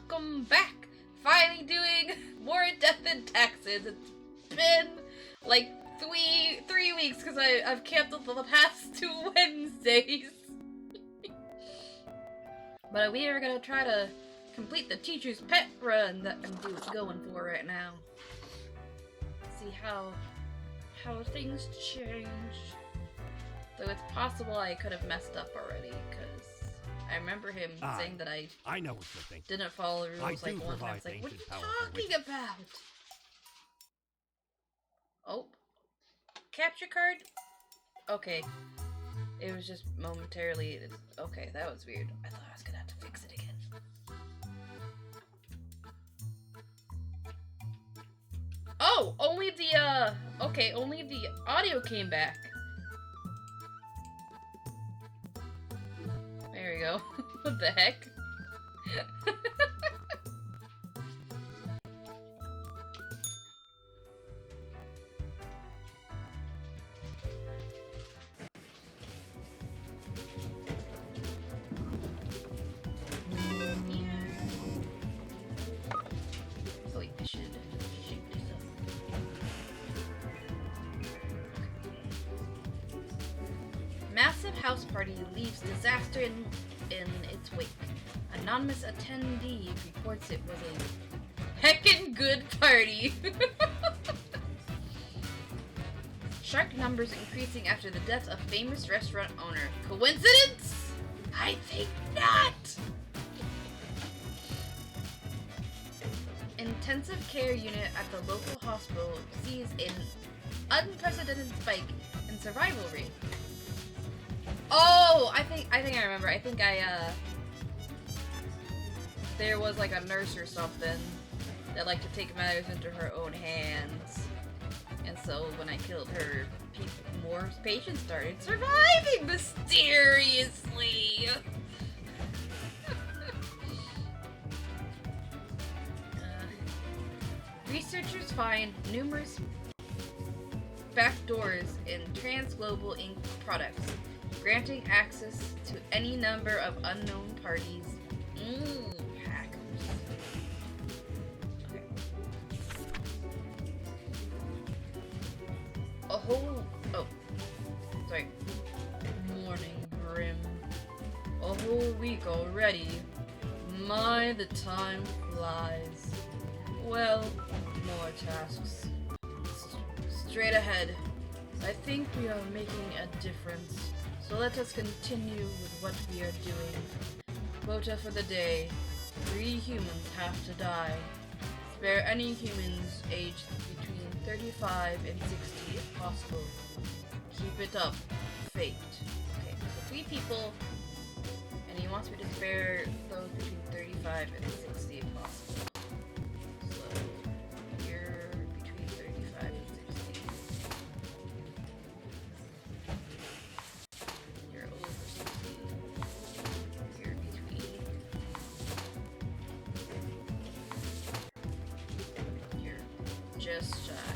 Welcome back! Finally doing more Death and Taxes. It's been like three weeks because I've canceled the past 2 Wednesdays. But we are gonna try to complete the teacher's pet run that I'm going for right now. See how things change. Though it's possible I could have messed up already, because I remember him saying that I know what you're thinking. Didn't follow the rules like one time. It's like, what are you talking about? Oh. Capture card? Okay. It was just momentarily... Okay, that was weird. I thought I was gonna have to fix it again. Oh, only the, okay, only the audio came back. There we go. What the heck? Oh wait, I should shake this up. Massive house party leaves disaster in its wake. Anonymous attendee reports it was a heckin' good party. Shark numbers increasing after the death of famous restaurant owner. Coincidence? I think not! Intensive care unit at the local hospital sees an unprecedented spike in survival rate. Oh, I think I remember. I think there was like a nurse or something that liked to take matters into her own hands. And so when I killed her, more patients started surviving mysteriously. Researchers find numerous backdoors in Transglobal Inc. products, granting access to any number of unknown parties. Hackers. Okay. Sorry. Morning, Grim. A whole week already. My, the time flies. Well, more tasks. Straight ahead. I think we are making a difference. So let us continue with what we are doing. Quota for the day. 3 humans have to die. Spare any humans aged between 35 and 60 if possible. Keep it up. Fate. Okay, so 3 people. And he wants me to spare those between 35 and 60 if possible. So, you're between 35 and 60. You're over 60. You're between. You're just shy.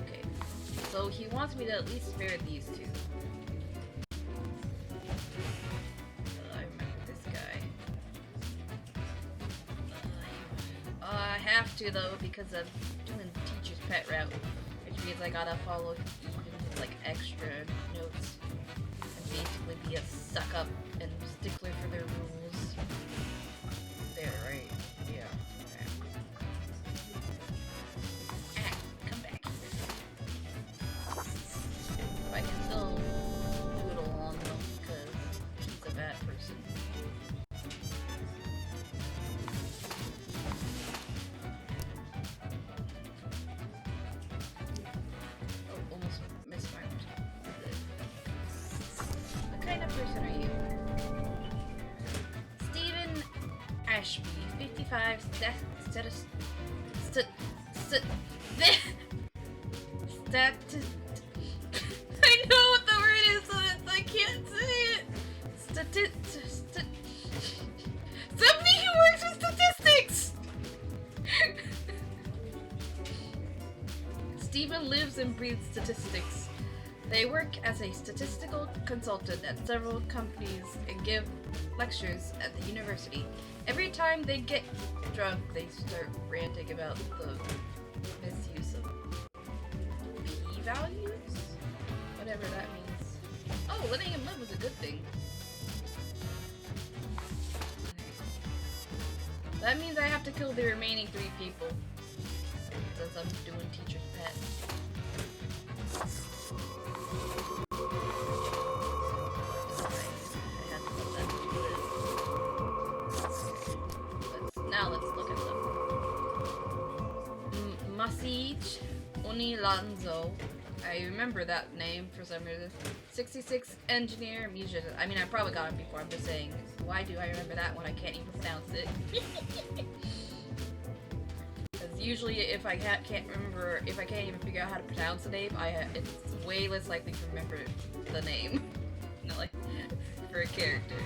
Okay. So he wants me to at least spare these 2. I have to though because I'm doing teacher's pet route, which means I gotta follow even like extra notes and basically be a suck up and stickler for their rules. There, right? Yeah. Okay. Ah, come back here. I can still doodle on them because he's a bad person. Person are you? Stephen Ashby, 55, I know what the word is, so I can't say it. Somebody who works with statistics! Stephen lives and breathes statistics. They work as a statistical consultant at several companies and give lectures at the university. Every time they get drunk, they start ranting about the misuse of p-values? Whatever that means. Oh, letting him live was a good thing. That means I have to kill the remaining 3 people. Since I'm doing teacher's pet. Now let's look at them. Masich Unilanzo. I remember that name for some reason. 66 engineer, musician. I mean, I probably got it before. I'm just saying, why do I remember that when I can't even pronounce it? Because usually if I can't remember, if I can't even figure out how to pronounce the name, it's way less likely to remember the name. Not like for a character.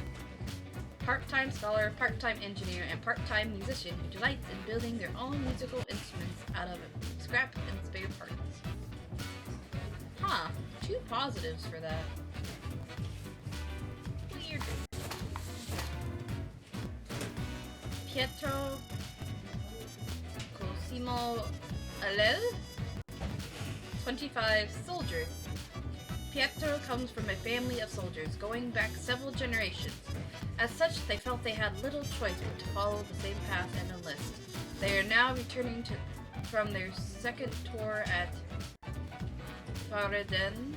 Part-time scholar, part-time engineer, and part-time musician who delights in building their own musical instruments out of scrap and spare parts. Huh, 2 positives for that. Weird. Pietro Cosimo Alel, 25, soldier. Pietro comes from a family of soldiers going back several generations. As such, they felt they had little choice but to follow the same path and enlist. They are now returning from their second tour at Faradin?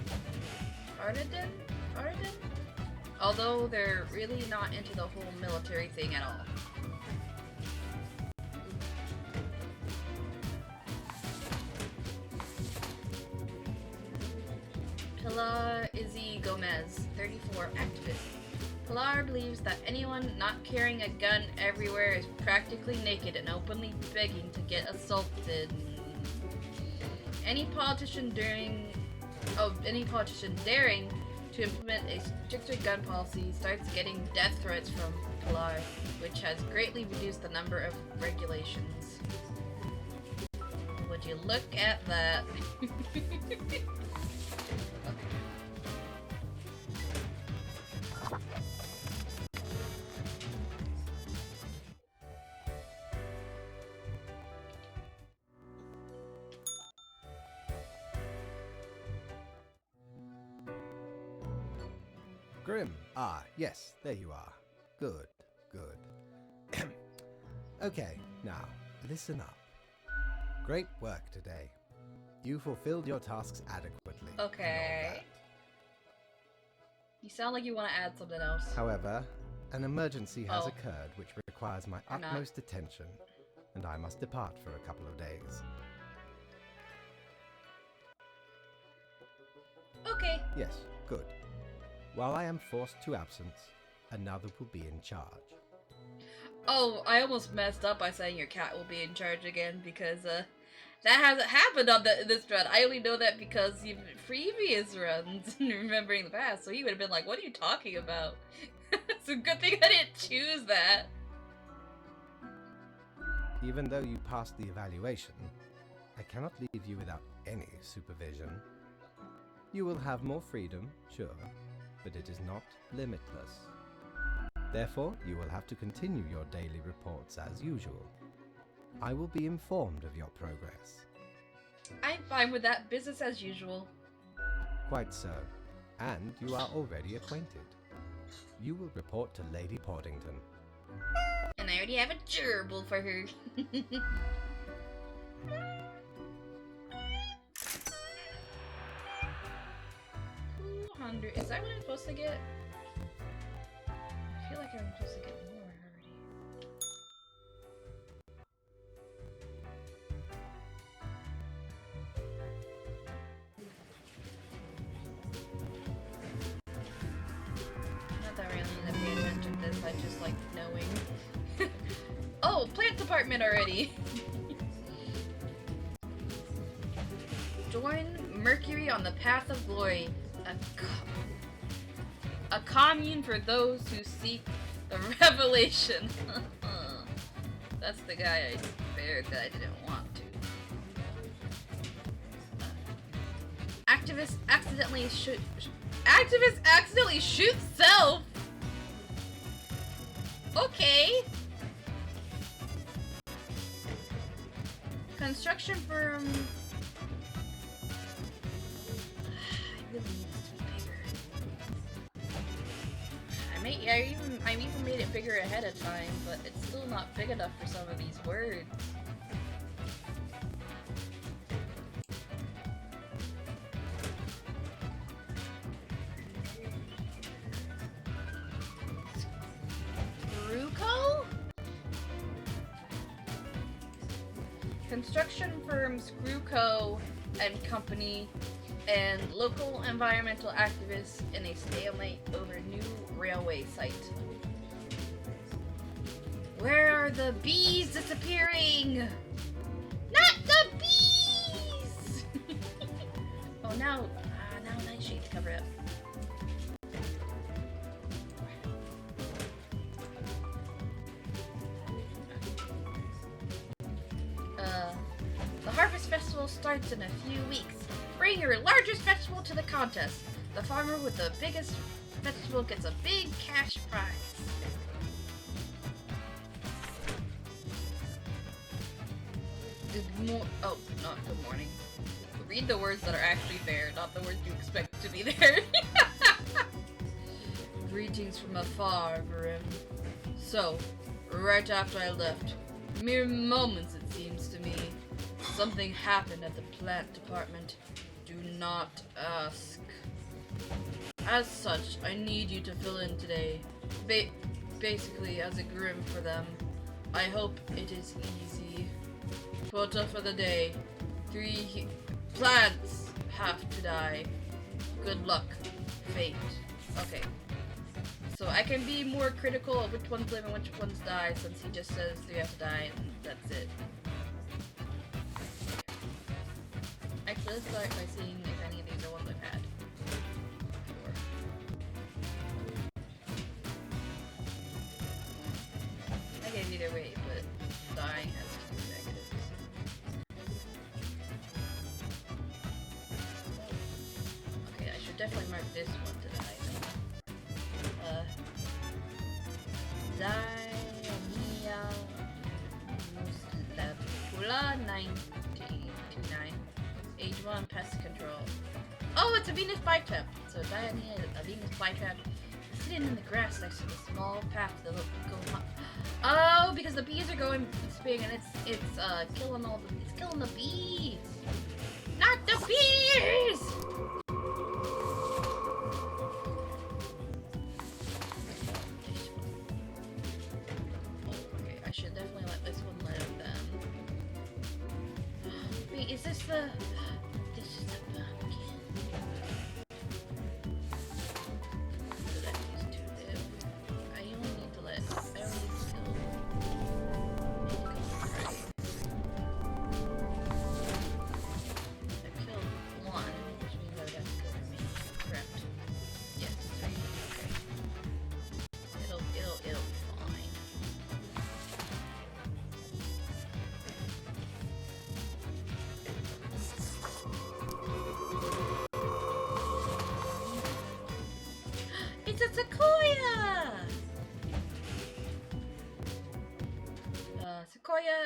Although they're really not into the whole military thing at all. Pilar Izzy Gomez, 34, activist. Pilar believes that anyone not carrying a gun everywhere is practically naked and openly begging to get assaulted. Any politician daring to implement a stricter gun policy starts getting death threats from Pilar, which has greatly reduced the number of regulations. Would you look at that? Grim. Ah, yes, there you are. Good, good. Okay, now, listen up. Great work today. You fulfilled your tasks adequately. Okay. You sound like you want to add something else. However, an emergency has occurred which requires my Or not. utmost attention, and I must depart for a couple of days. Okay. Yes, good. While I am forced to absence, another will be in charge. Oh, I almost messed up by saying your cat will be in charge again because that hasn't happened on this run. I only know that because of previous runs and remembering the past. So he would have been like, "What are you talking about?" It's a good thing I didn't choose that. Even though you passed the evaluation, I cannot leave you without any supervision. You will have more freedom, sure, but it is not limitless. Therefore, you will have to continue your daily reports as usual. I will be informed of your progress. I'm fine with that. Business as usual. Quite so. And you are already acquainted. You will report to Lady Portington. And I already have a gerbil for her. 200. Is that what I'm supposed to get? I feel like I'm supposed to get more already. Not that I really need to pay attention to this, I just like knowing. Oh, plant department already! Join Mercury on the path of glory. A commune for those who seek the revelation. That's the guy I spared that I didn't want to. Activist accidentally shoot self. Okay. Construction firm. I really need this to be bigger. I even made it bigger ahead of time, but it's still not big enough for some of these words. Screwco? Construction firm Screwco and Company and local environmental activists in a stalemate over new railway site. Where are the bees disappearing? No! now nightshade to cover it up. The Harvest Festival starts in a few weeks. Bring your largest vegetable to the contest. The farmer with the biggest vegetable gets a big cash prize. Oh, not good morning. Read the words that are actually there, not the words you expect to be there. Greetings from afar, Grim. So, right after I left, mere moments it seems to me, something happened at the plant department. Do not ask. As such, I need you to fill in today. Basically, as a Grim for them. I hope it is easy. Quota for the day. 3 plants have to die. Good luck. Fate. Okay. So I can be more critical of which ones live and which ones die, since he just says 3 have to die and that's it. Actually, let's start by seeing if any of these are ones I've had. Sure. I guess either way, but dying has 2 negatives. Okay, I should definitely mark this one to die. Diania Muscipula 1929. Age 1 pest control. Oh, it's a Venus flytrap. So Diania, a Venus flytrap, sitting in the grass next to the small path that will go up. Oh, because the bees are going spinning and it's killing it's killing the bees. Not the bees! I should definitely let this one live then. Wait, is this the... This is the pumpkin. So let these 2 live. I only need to let... I only need to kill... Right. I killed 1, which means I would have to kill 3. Correct. Yes, 3. Okay. It'll be fine. It's a Sequoia! Sequoia...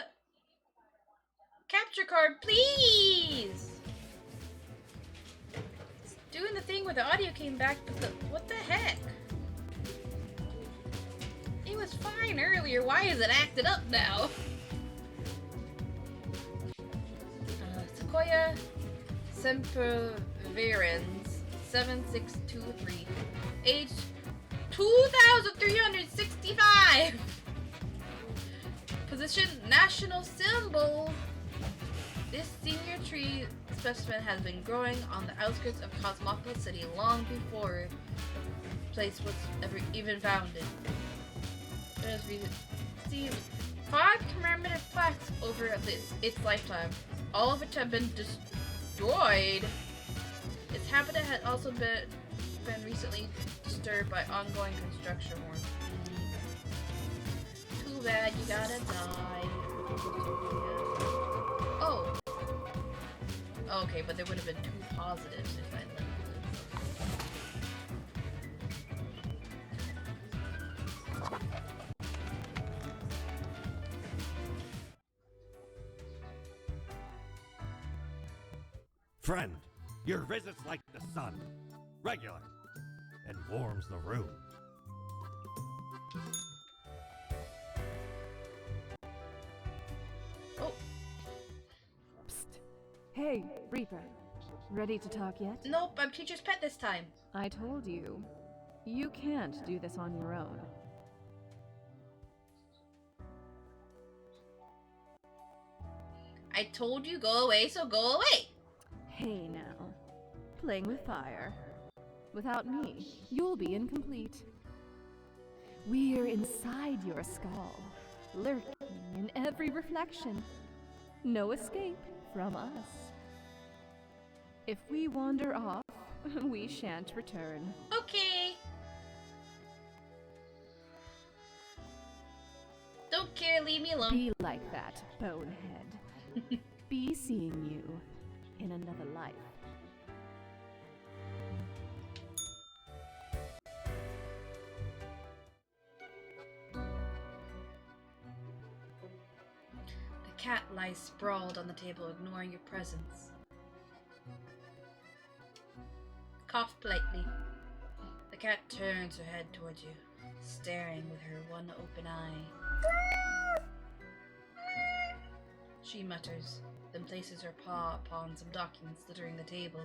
Capture card, please! It's doing the thing where the audio came back, but what the heck? It was fine earlier, why is it acted up now? Sequoia Sempervirens 7623. Age 2365! Position national symbol! This senior tree specimen has been growing on the outskirts of Cosmopolis City long before the place was ever even founded. It has received 5 commemorative plaques over its lifetime, all of which have been destroyed. Its habitat has also been recently disturbed by ongoing construction work. Too bad you gotta die. Oh. Okay, but there would have been 2 positives if I lived. Friend, your visit's like the sun. Regular. And warms the room. Oh. Psst. Hey, Reaper. Ready to talk yet? Nope, I'm teacher's pet this time. I told you. You can't do this on your own. I told you go away, so go away! Hey now. Playing with fire. Without me, you'll be incomplete. We're inside your skull, lurking in every reflection. No escape from us. If we wander off, we shan't return. Okay. Don't care, leave me alone. Be like that, bonehead. Be seeing you in another life. The cat lies sprawled on the table, ignoring your presence. Cough politely. The cat turns her head towards you, staring with her one open eye. She mutters, then places her paw upon some documents littering the table.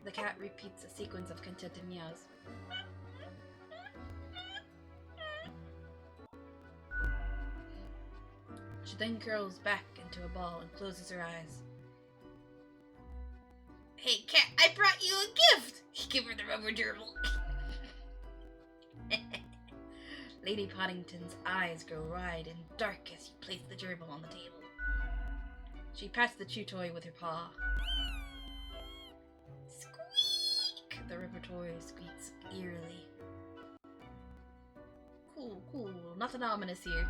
The cat repeats a sequence of contented meows. She then curls back into a ball and closes her eyes. Hey cat, I brought you a gift! Give her the rubber gerbil. Lady Poddington's eyes grow wide and dark as you place the gerbil on the table. She pats the chew toy with her paw. Squeak! The rubber toy squeaks eerily. Cool, nothing ominous here.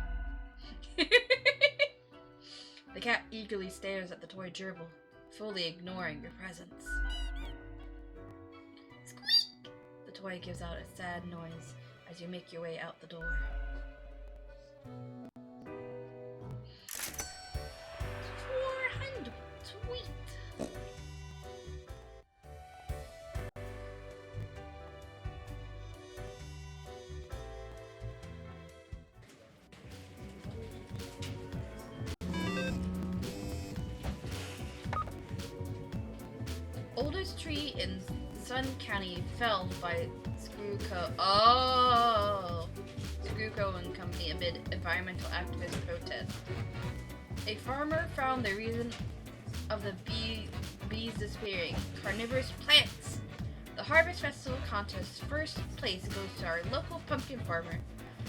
The cat eagerly stares at the toy gerbil, fully ignoring your presence. Squeak! The toy gives out a sad noise as you make your way out the door. 400! Sweet! Oldest tree in Sun County felled by Screwco. Oh! Screwco and Company amid environmental activist protest. A farmer found the reason of the bees disappearing: carnivorous plants. The Harvest Festival contest first place goes to our local pumpkin farmer.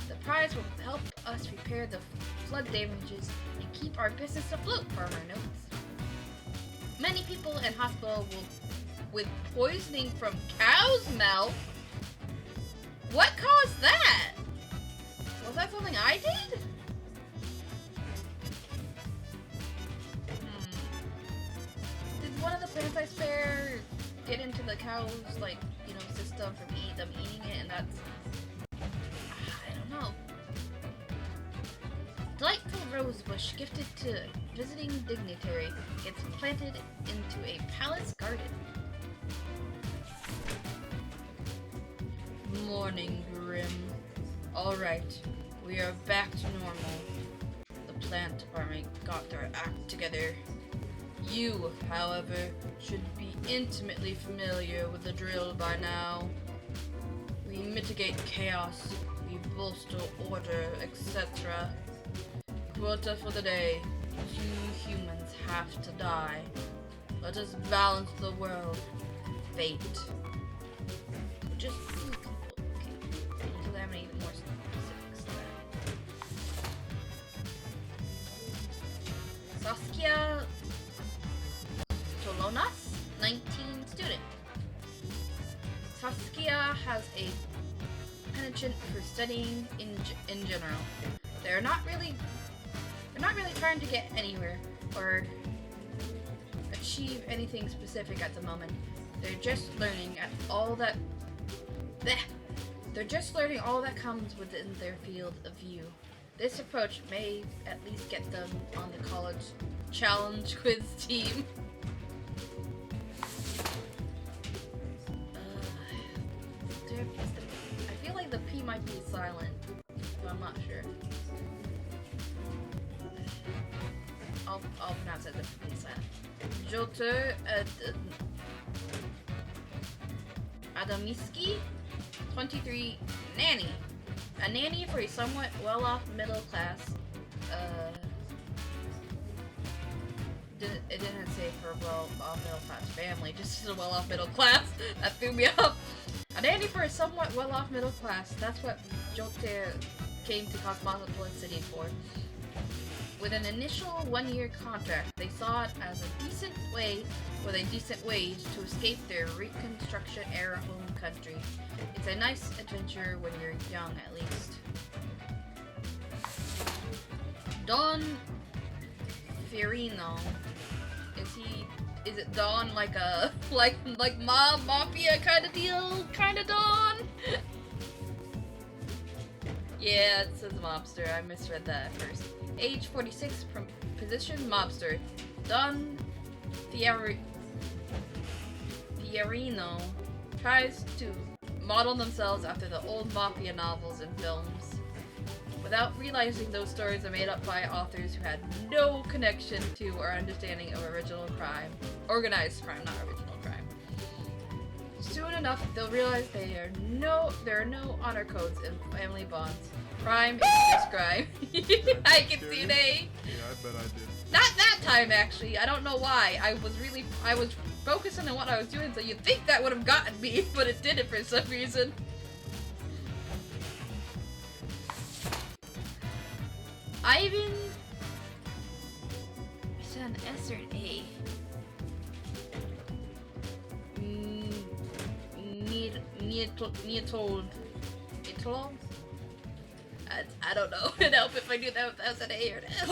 The prize will help us repair the flood damages and keep our business afloat, farmer notes. Many people in hospital with poisoning from cow's milk. What caused that? Was that something I did? Did one of the plants I spare get into the cow's, system from them eating it, and that's... I don't know. Delightful rosebush gifted to visiting dignitary gets planted into a palace garden. Morning, Grim. Alright, we are back to normal. The plant department got their act together. You, however, should be intimately familiar with the drill by now. We mitigate chaos, we bolster order, etc. Quota for the day. 2 humans have to die. Let us balance the world. Fate. Just 2 people. Okay. Do have any more specifics to that? Saskia Tolonas, 19 student. Saskia has a penchant for studying in general. They're not really trying to get anywhere or achieve anything specific at the moment. They're just learning all that comes within their field of view. This approach may at least get them on the college challenge quiz team. I feel like the P might be silent, but I'm not sure. I'll pronounce it differently. Jotr Adamiski, 23, nanny. A nanny for a somewhat well-off middle class. It didn't say for a well-off middle class family, just a well-off middle class. That threw me off. A nanny for a somewhat well-off middle class. That's what Jotr came to Cosmopolitan City for. With an initial 1-year contract, they saw it as a decent way to escape their Reconstruction era home country. It's a nice adventure when you're young, at least. Don Fiorino. Is it Don like a like mob mafia kind of deal? Kind of Don? Yeah, it says mobster. I misread that at first. Age 46, position mobster. Don Fiorino tries to model themselves after the old mafia novels and films, without realizing those stories are made up by authors who had no connection to or understanding of organized crime, not original crime. Soon enough, they'll realize there are no honor codes and family bonds. Crime is just crime. I can see it, eh? Yeah, I bet I did. Not that time, actually. I don't know why. I was focusing on what I was doing, so you'd think that would have gotten me, but it didn't for some reason. Ivan... Is that an S or an A? Neatold. I don't know. It'd help if I knew that was an A or an S.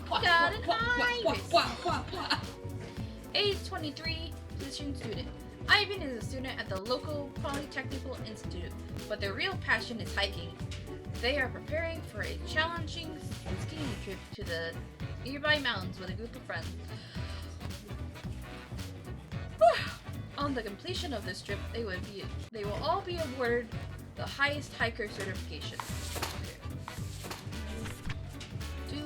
Got an iris. Age 23, position student. Ivan is a student at the local Polytechnical Institute, but their real passion is hiking. They are preparing for a challenging skiing trip to the nearby mountains with a group of friends. On the completion of this trip, they will all be awarded the highest hiker certification. Okay. Okay.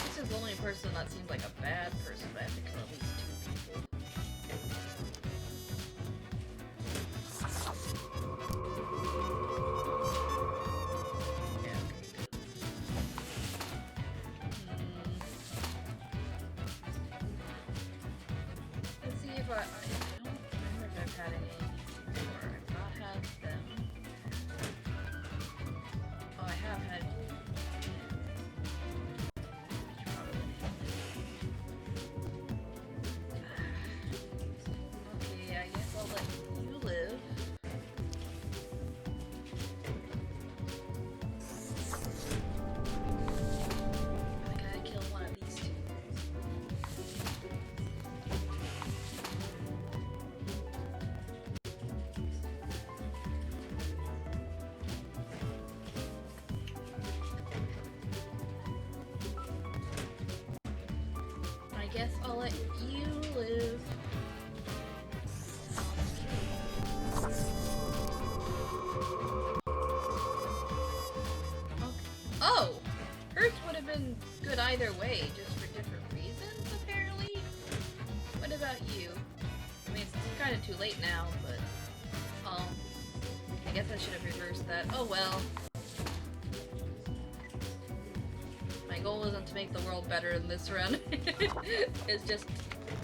This is the only person that seems like a bad person, but I have to kill at least 2 people. Let's see if I don't remember if I've had any before. I've not had them. Oh, I have had. Okay, I guess I'll let you live. I gotta kill one of these 2. I guess I'll let you live. Okay. Oh! Hers would have been good either way, just for different reasons, apparently. What about you? I mean, it's kind of too late now, but... I guess I should have reversed that. Oh well. My goal isn't to make the world better in this run. It's just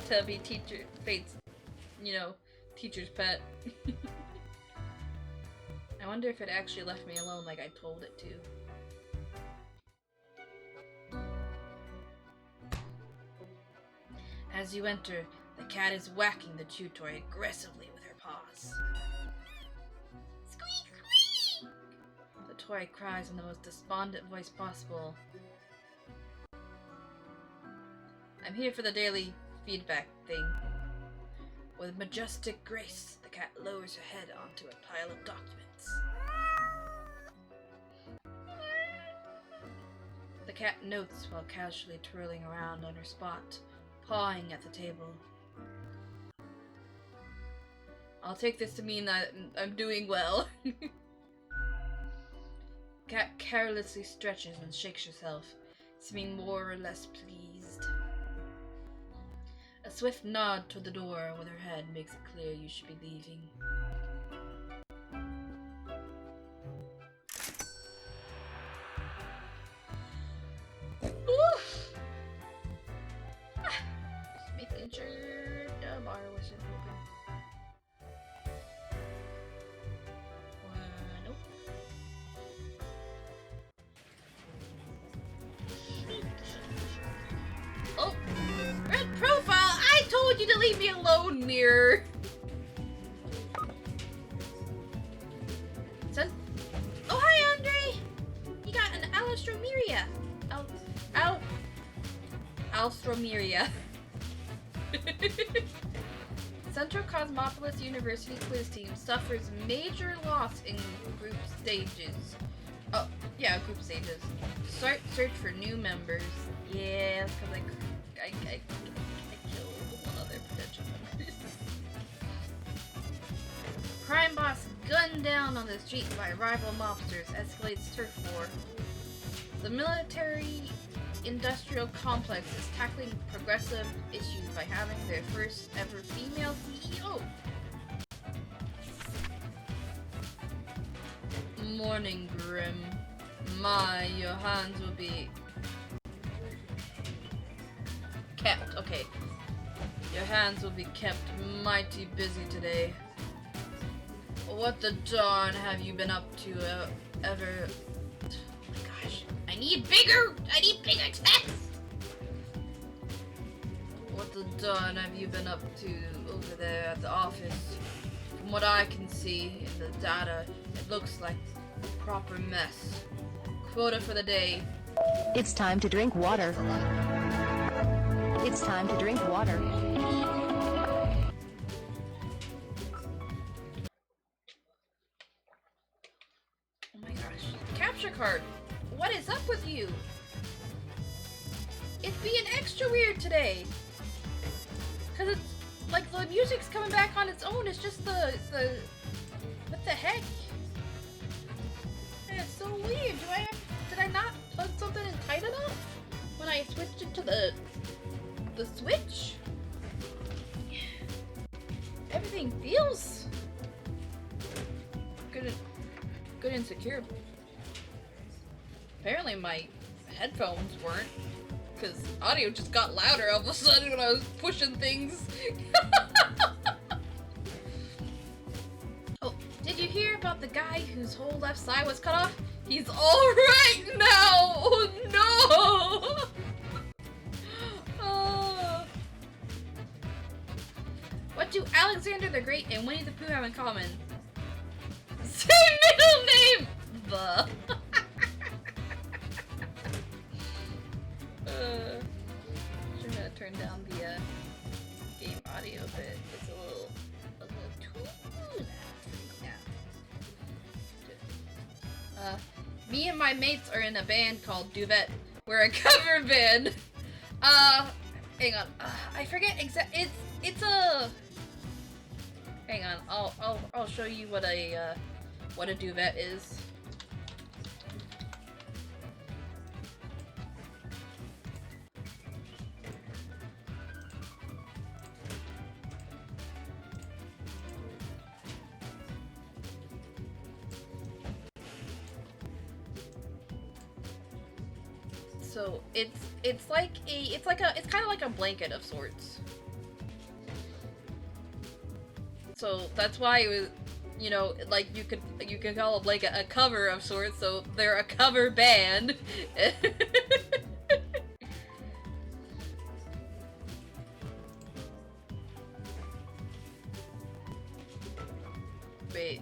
to be Fate's, teacher's pet. I wonder if it actually left me alone like I told it to. As you enter, the cat is whacking the chew toy aggressively with her paws. Squeak, squeak! The toy cries in the most despondent voice possible. I'm here for the daily feedback thing. With majestic grace, the cat lowers her head onto a pile of documents. The cat notes while casually twirling around on her spot, pawing at the table. I'll take this to mean that I'm doing well. Cat carelessly stretches and shakes herself, seeming more or less pleased. A swift nod toward the door with her head makes it clear you should be leaving. Oof. Just making sure the bar wasn't open. leave me alone, mirror. Oh, hi, Andre. You got an Alstroemeria. Alstroemeria. Central Cosmopolis University quiz team suffers major loss in group stages. Oh, yeah, group stages. Start search for new members. Yeah, because I killed one other potential members. Crime boss gunned down on the street by rival mobsters escalates turf war. The military-industrial complex is tackling progressive issues by having their first ever female CEO. Morning, Grim. My, your hands will be kept. Okay. Your hands will be kept mighty busy today. What the darn have you been up to ever? Oh my gosh. I need bigger text! What the darn have you been up to over there at the office? From what I can see in the data, it looks like a proper mess. Quota for the day. It's time to drink water. It's time to drink water. Oh my gosh. Capture card! What is up with you? It's being extra weird today. Cause it's like the music's coming back on its own. It's just the what the heck? It's so weird. Did I not plug something in tight enough when I switched it to the Switch? Everything feels good and secure. Apparently my headphones weren't, because audio just got louder all of a sudden when I was pushing things. Oh, did you hear about the guy whose whole left side was cut off? He's alright now! Oh no! What do Alexander the Great and Winnie the Pooh have in common? Same middle name! The. I'm gonna turn down the game audio a bit. It's a little too loud now. Me and my mates are in a band called Duvet. We're a cover band. Hang on. I forget it's a. Hang on. I'll show you what a duvet is. So it's kind of like a blanket of sorts. So that's why it was, you know, like you could call a blanket a cover of sorts. So they're a cover band. Wait.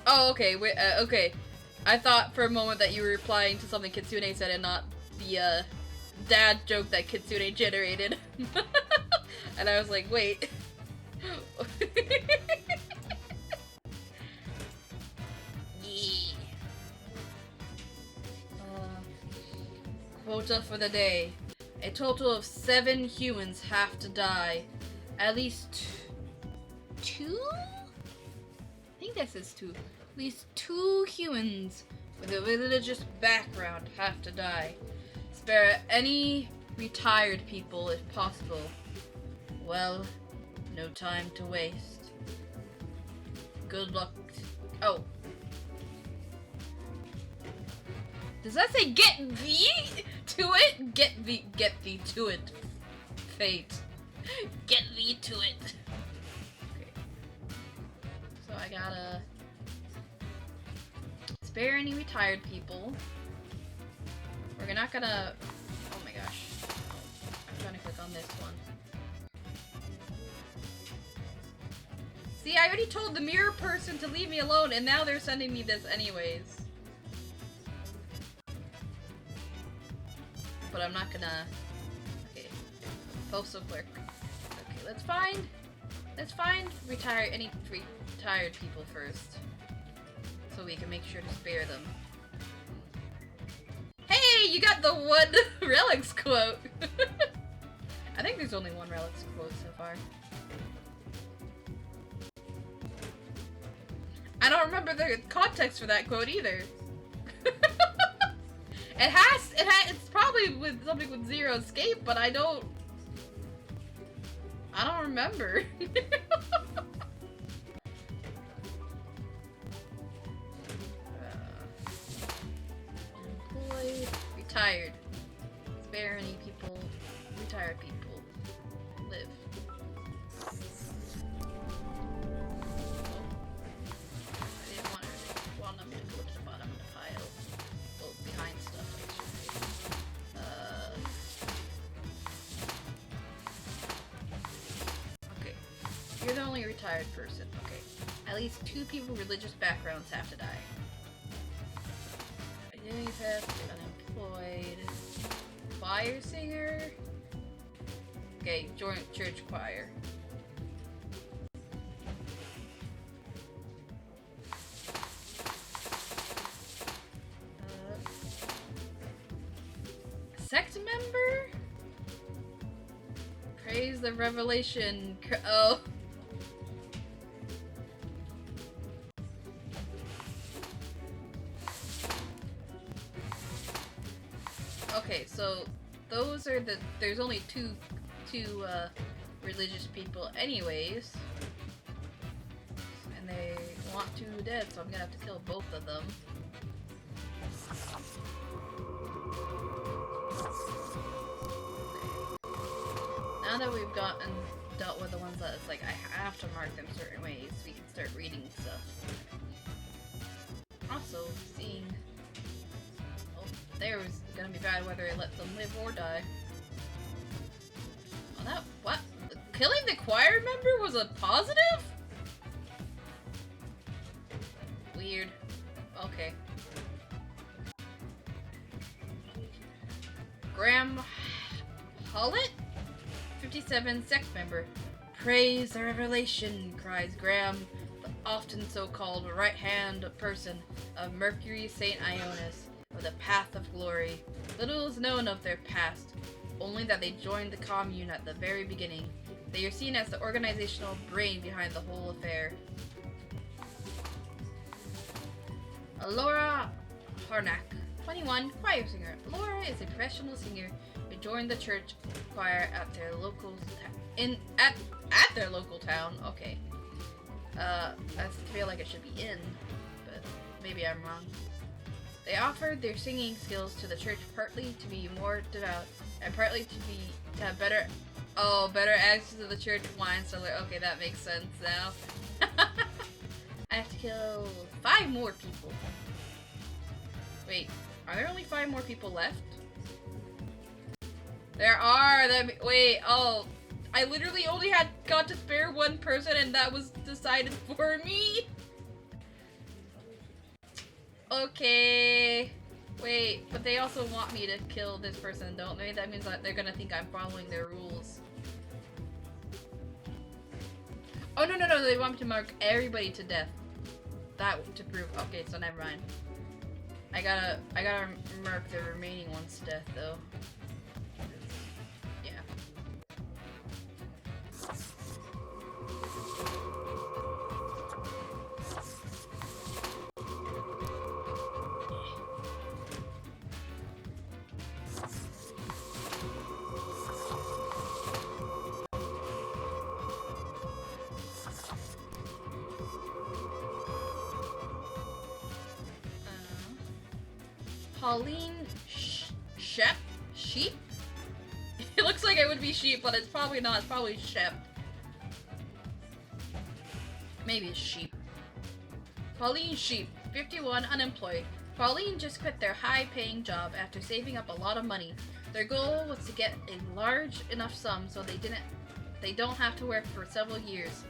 Oh, okay. Wait. Okay. I thought for a moment that you were replying to something Kitsune said and not the dad joke that Kitsune generated. And I was like, wait. Yeah. Quota for the day. A total of 7 humans have to die. At least 2? I think that says 2. At least 2 humans with a religious background have to die. Spare any retired people if possible. Well, no time to waste. Good luck. Oh. Does that say get thee to it? Get thee to it. Fate. Get thee to it. Okay. So I gotta spare any retired people. We're not gonna. Oh my gosh. on this one. See, I already told the mirror person to leave me alone, and now they're sending me this anyways. But I'm not gonna... Okay. Postal clerk. Okay, let's find any retired people first. So we can make sure to spare them. Hey, you got the one relics quote! I think there's only one relics quote so far. I don't remember the context for that quote either. It's probably with something with Zero Escape, but I don't remember. Employed, retired. Spare any people, retired people. Live. I didn't want them to go to the bottom of the pile. Well, behind stuff, actually. Okay. You're the only retired person. Okay. At least 2 people with religious backgrounds have to die. Identity theft, unemployed. Choir singer. Okay, join church choir. Sect member? Praise the revelation. Oh. Okay, so those are there's only two religious people anyways. And they want 2 dead, so I'm gonna have to kill both of them. Now that we've dealt with the ones that it's like I have to mark them certain ways, we can start reading stuff. Also, seeing... Oh, there was gonna be bad whether I let them live or die. Oh, that... What? Killing the choir member was a positive? Weird. Okay. Graham Hollett? 57 sect member. Praise the revelation, cries Graham, the often so-called right-hand person of Mercury St. Ionis, of the path of glory. Little is known of their past, only that they joined the commune at the very beginning. They are seen as the organizational brain behind the whole affair. Laura Harnack, 21, choir singer. Laura is a professional singer who joined the church choir at their local at their local town. Okay. I feel like it should be in, but maybe I'm wrong. They offered their singing skills to the church partly to be more devout and partly to have better access to the church wine cellar. Okay, that makes sense now. I have to kill 5 more people. Wait, are there only 5 more people left? There are! Wait, oh. I literally only got to spare 1 person and that was decided for me? Okay. Wait, but they also want me to kill this person, don't they? That means that they're gonna think I'm following their rules. Oh, no, they want me to mark everybody to death. That to prove. Okay, so never mind. I gotta mark the remaining ones to death, though. Yeah. Pauline Sheep? It looks like it would be sheep, but it's probably not. It's probably Shep. Maybe it's sheep. Pauline Sheep, 51, unemployed. Pauline just quit their high-paying job after saving up a lot of money. Their goal was to get a large enough sum so they don't have to work for several years.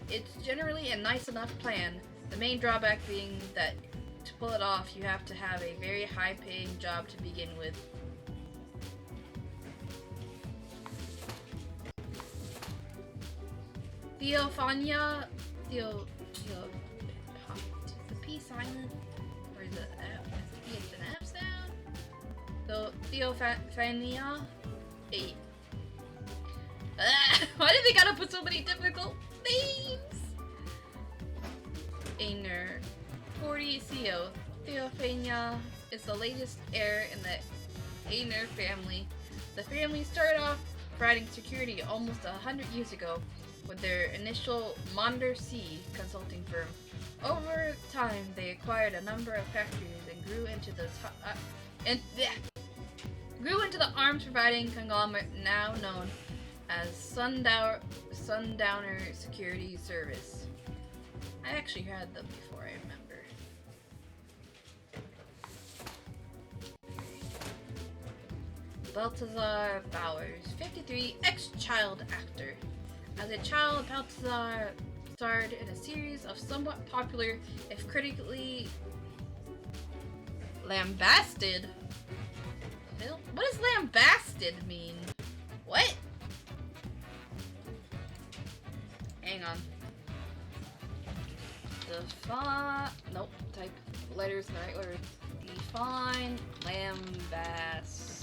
It's generally a nice enough plan, the main drawback being that to pull it off you have to have a very high paying job to begin with. Theophania, is the P silent? Or is it F? Is it an F sound? So, Theophania 8. Why did they gotta put so many difficult names? Aner 40 CO. Theophania is the latest heir in the Aner family. The family started off providing security almost 100 years ago with their initial Monder C consulting firm. Over time, they acquired a number of factories and grew into the arms-providing conglomerate now known as Sundowner Security Service. I actually heard them before, I remember. Balthazar Bowers, 53, ex-child actor. As a child, Balthazar starred in a series of somewhat popular, if critically lambasted. What does lambasted mean? What? Hang on. Nope. Type letters in the right order. Define lambasted.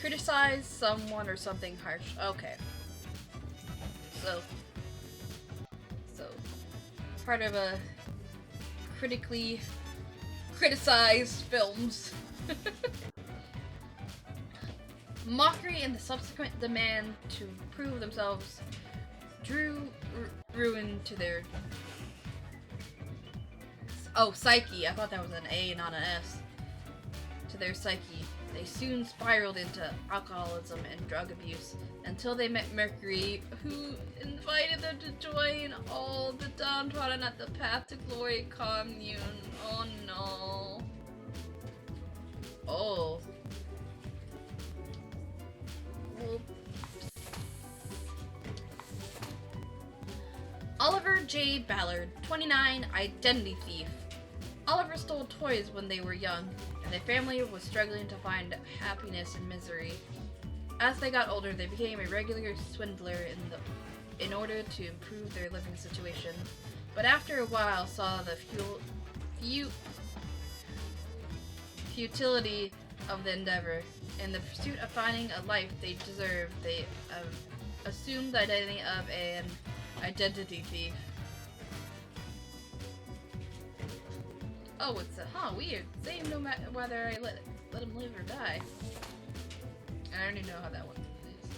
Criticize someone or something harsh. Okay. So part of a critically criticized films. Mockery and the subsequent demand to prove themselves drew ruin to their psyche. I thought that was an A, not an S. To their psyche. They soon spiraled into alcoholism and drug abuse until they met Mercury, who invited them to join all the downtrodden at the Path to Glory commune. Oh no. Oh. Whoops. Oliver J. Ballard, 29, identity thief. Oliver stole toys when they were young, and their family was struggling to find happiness in misery. As they got older, they became a regular swindler in order to improve their living situation. But after a while, saw the futility of the endeavor. In the pursuit of finding a life they deserved, they assumed the identity of an identity thief. Oh, it's weird. Same no matter whether I let him live or die. I already know how that one is.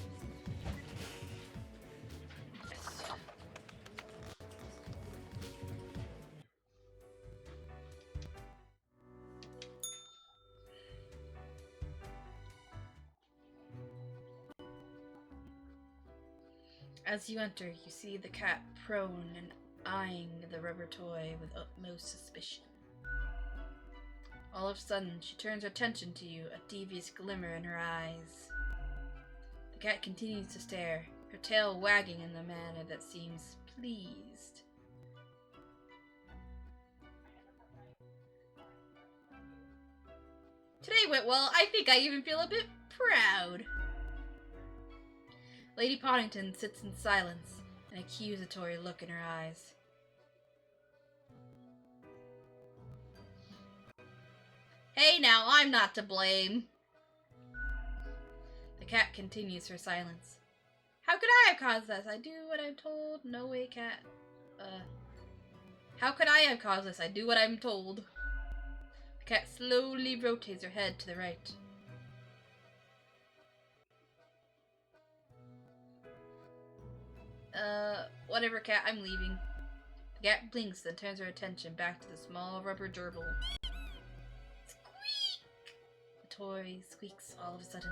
Yes. As you enter, you see the cat prone and eyeing the rubber toy with utmost suspicion. All of a sudden, she turns her attention to you, a devious glimmer in her eyes. The cat continues to stare, her tail wagging in a manner that seems pleased. Today went well. I think I even feel a bit proud. Lady Poddington sits in silence, an accusatory look in her eyes. Hey now, I'm not to blame. The cat continues her silence. How could I have caused this? I do what I'm told. No way, cat. How could I have caused this? I do what I'm told. The cat slowly rotates her head to the right. Whatever, cat, I'm leaving. The cat blinks, then turns her attention back to the small rubber gerbil. Squeak! The toy squeaks all of a sudden.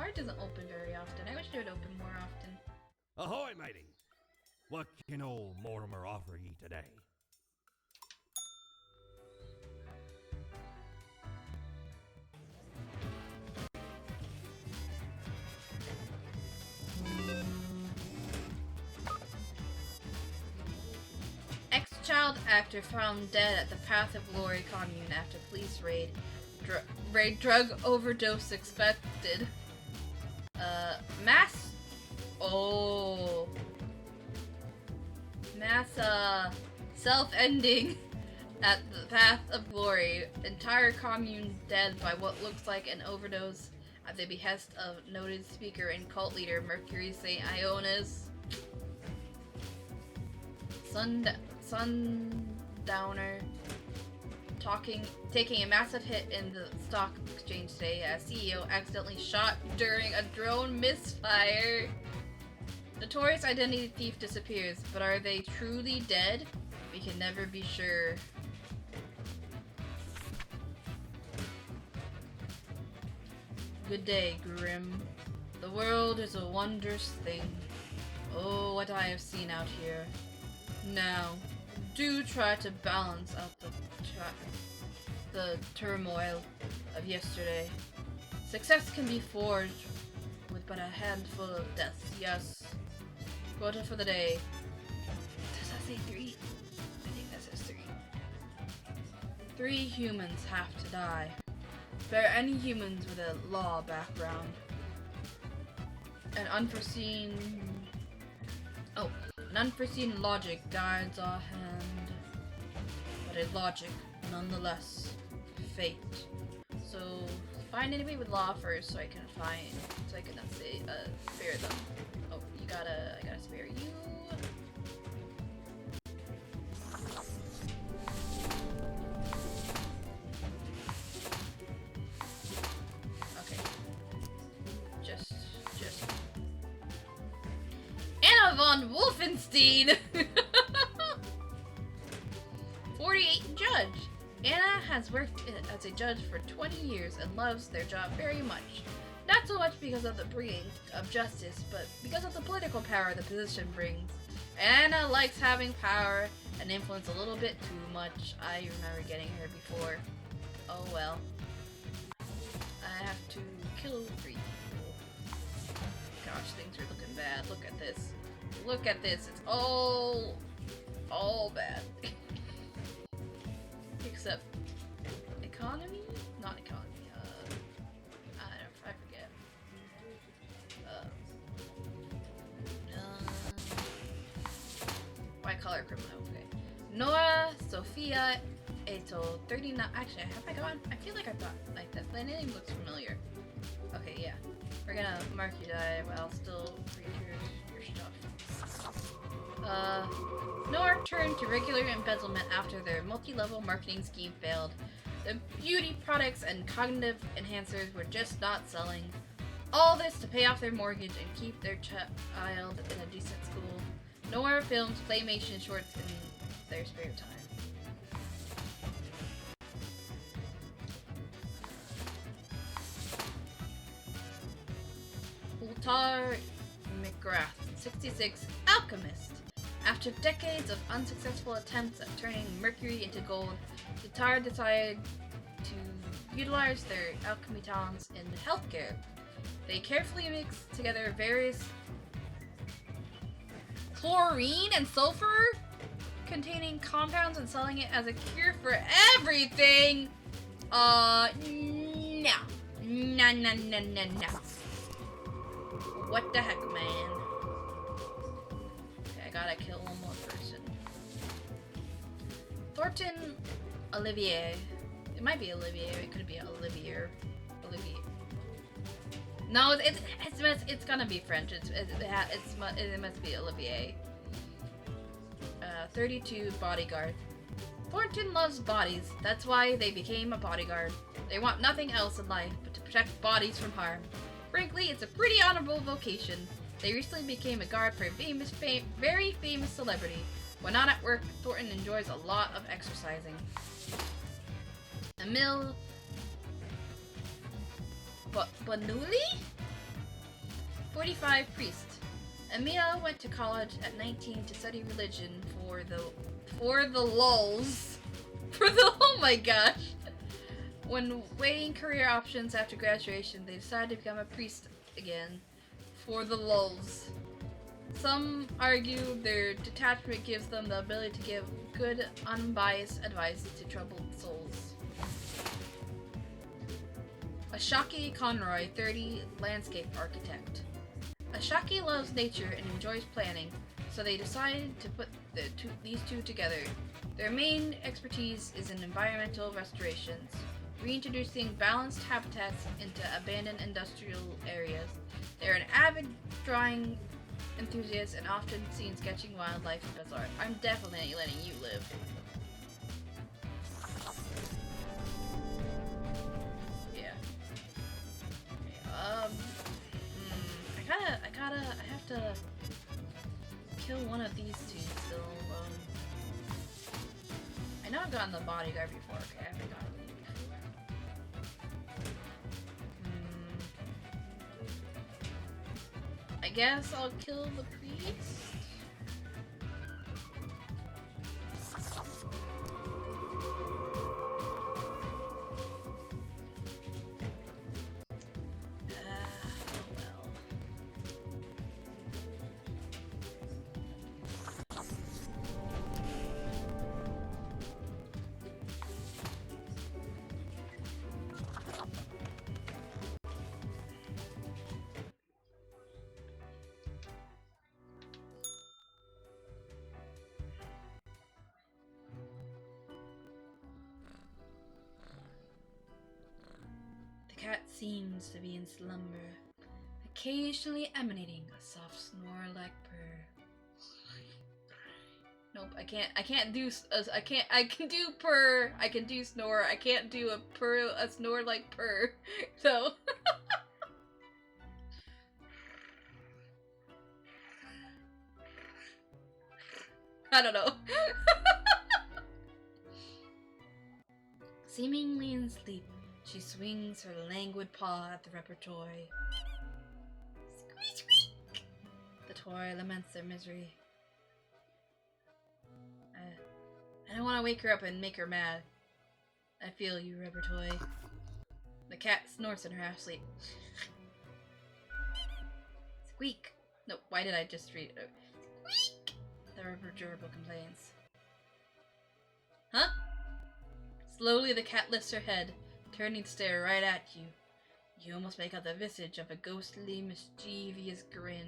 bar doesn't open very often. I wish it would open more often. Ahoy, matey! What can old Mortimer offer ye today? Ex-child actor found dead at the Path of Glory commune after police raid. Drug overdose suspected. Mass self-ending at the Path of Glory. Entire commune dead by what looks like an overdose at the behest of noted speaker and cult leader Mercury St. Ioannis. Sundowner taking a massive hit in the stock exchange today as CEO accidentally shot during a drone misfire. Notorious identity thief disappears, but are they truly dead? We can never be sure. Good day, Grim. The world is a wondrous thing. Oh, what I have seen out here. Now, do try to balance out the turmoil of yesterday. Success can be forged with but a handful of deaths. Yes. Quota for the day. Does that say 3? I think that says 3. 3 humans have to die. Spare any humans with a law background. An unforeseen logic guides our hand. But a logic, nonetheless. Fate. So, find anybody with law first so I can spare them. Oh, I gotta spare you. Okay. Just. Anna von Wolfenstein! 48 judge. Anna has worked as a judge for 20 years and loves their job very much. Not so much because of the bringing of justice, but because of the political power the position brings. Anna likes having power and influence a little bit too much. I remember getting her before. Oh well. I have to kill 3 people. Gosh, things are looking bad. Look at this. Look at this. It's all bad. Except economy? Not economy. I forget. White collar criminal. Okay. Nora Sophia Eto 39. Actually, have I gone? I feel like I thought like that. The name looks familiar. Okay, yeah. We're gonna mark you die while still read your stuff. Nora turned to regular embezzlement after their multi-level marketing scheme failed. The beauty products and cognitive enhancers were just not selling. All this to pay off their mortgage and keep their child in a decent school. Nora films claymation shorts in their spare time. Ultar McGrath, 66, alchemist. After decades of unsuccessful attempts at turning mercury into gold, Ultar decided to utilize their alchemy talents in healthcare. They carefully mix together various chlorine and sulfur containing compounds and selling it as a cure for everything. No. What the heck, man? Okay, I gotta kill one more person. Thornton Olivier. It might be Olivier. It could be Olivier. No, it's gonna be French. It must be Olivier. 32 bodyguard. Thornton loves bodies. That's why they became a bodyguard. They want nothing else in life but to protect bodies from harm. Frankly, it's a pretty honorable vocation. They recently became a guard for a very famous celebrity. When not at work, Thornton enjoys a lot of exercising. Emil Bonuli? 45 priest. Emil went to college at 19 to study religion for the lulz. Oh my gosh. When weighing career options after graduation, they decided to become a priest again for the lulz. Some argue their detachment gives them the ability to give good, unbiased advice to troubled souls. Ashaki Conroy, 30, landscape architect. Ashaki loves nature and enjoys planning, so they decided to put these two together. Their main expertise is in environmental restorations, reintroducing balanced habitats into abandoned industrial areas. They're an avid drawing enthusiast and often seen sketching wildlife and bizarre. I'm definitely letting you live. Yeah. I have to kill one of these two still. I know I've gotten the bodyguard before. Okay, I haven't gotten him before. I guess I'll kill the priest. The cat seems to be in slumber, occasionally emanating a soft snore-like purr. Nope, I can't do. I can do purr. I can do snore. I can't do a snore-like purr. So. I don't know. Seemingly in sleep, she swings her languid paw at the rubber toy. Squeak, squeak! The toy laments their misery. I don't want to wake her up and make her mad. I feel you, rubber toy. The cat snorts in her half sleep. Squeak! No, why did I just read it? Squeak! The rubber gerbil complains. Huh? Slowly the cat lifts her head, turning to stare right at you. You almost make out the visage of a ghostly, mischievous grin.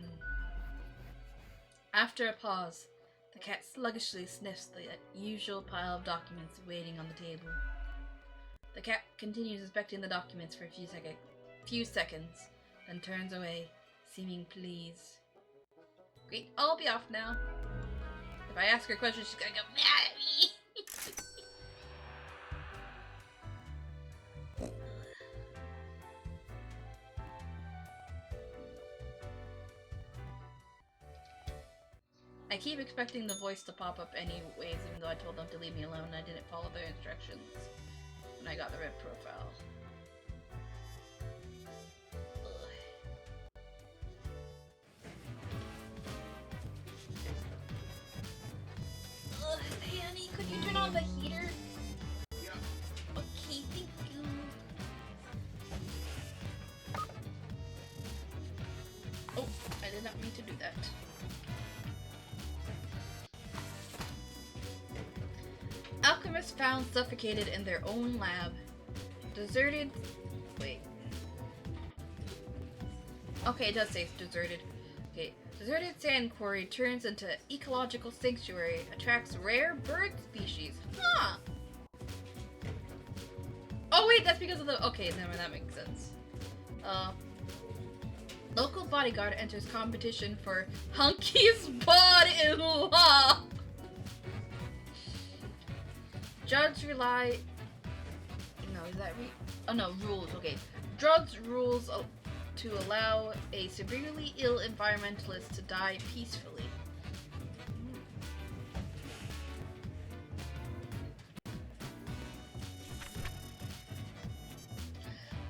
After a pause, the cat sluggishly sniffs the usual pile of documents waiting on the table. The cat continues inspecting the documents for a few seconds, then turns away, seeming pleased. Great, I'll be off now. If I ask her a question, she's gonna go mad at me. I keep expecting the voice to pop up anyways, even though I told them to leave me alone and I didn't follow their instructions when I got the red profile. Hey honey, could you turn on the heater? Yeah. Okay, thank you. Oh, I did not mean to do that. Alchemists found suffocated in their own lab. Deserted. Wait. Okay, it does say deserted. Okay. Deserted sand quarry turns into ecological sanctuary, attracts rare bird species. Huh! Oh wait, that's because of the. Okay, never mind, that makes sense. Local bodyguard enters competition for Hunky's bod-in-law. Judge rely. No, is that oh no, rules. Okay, Judge rules to allow a severely ill environmentalist to die peacefully.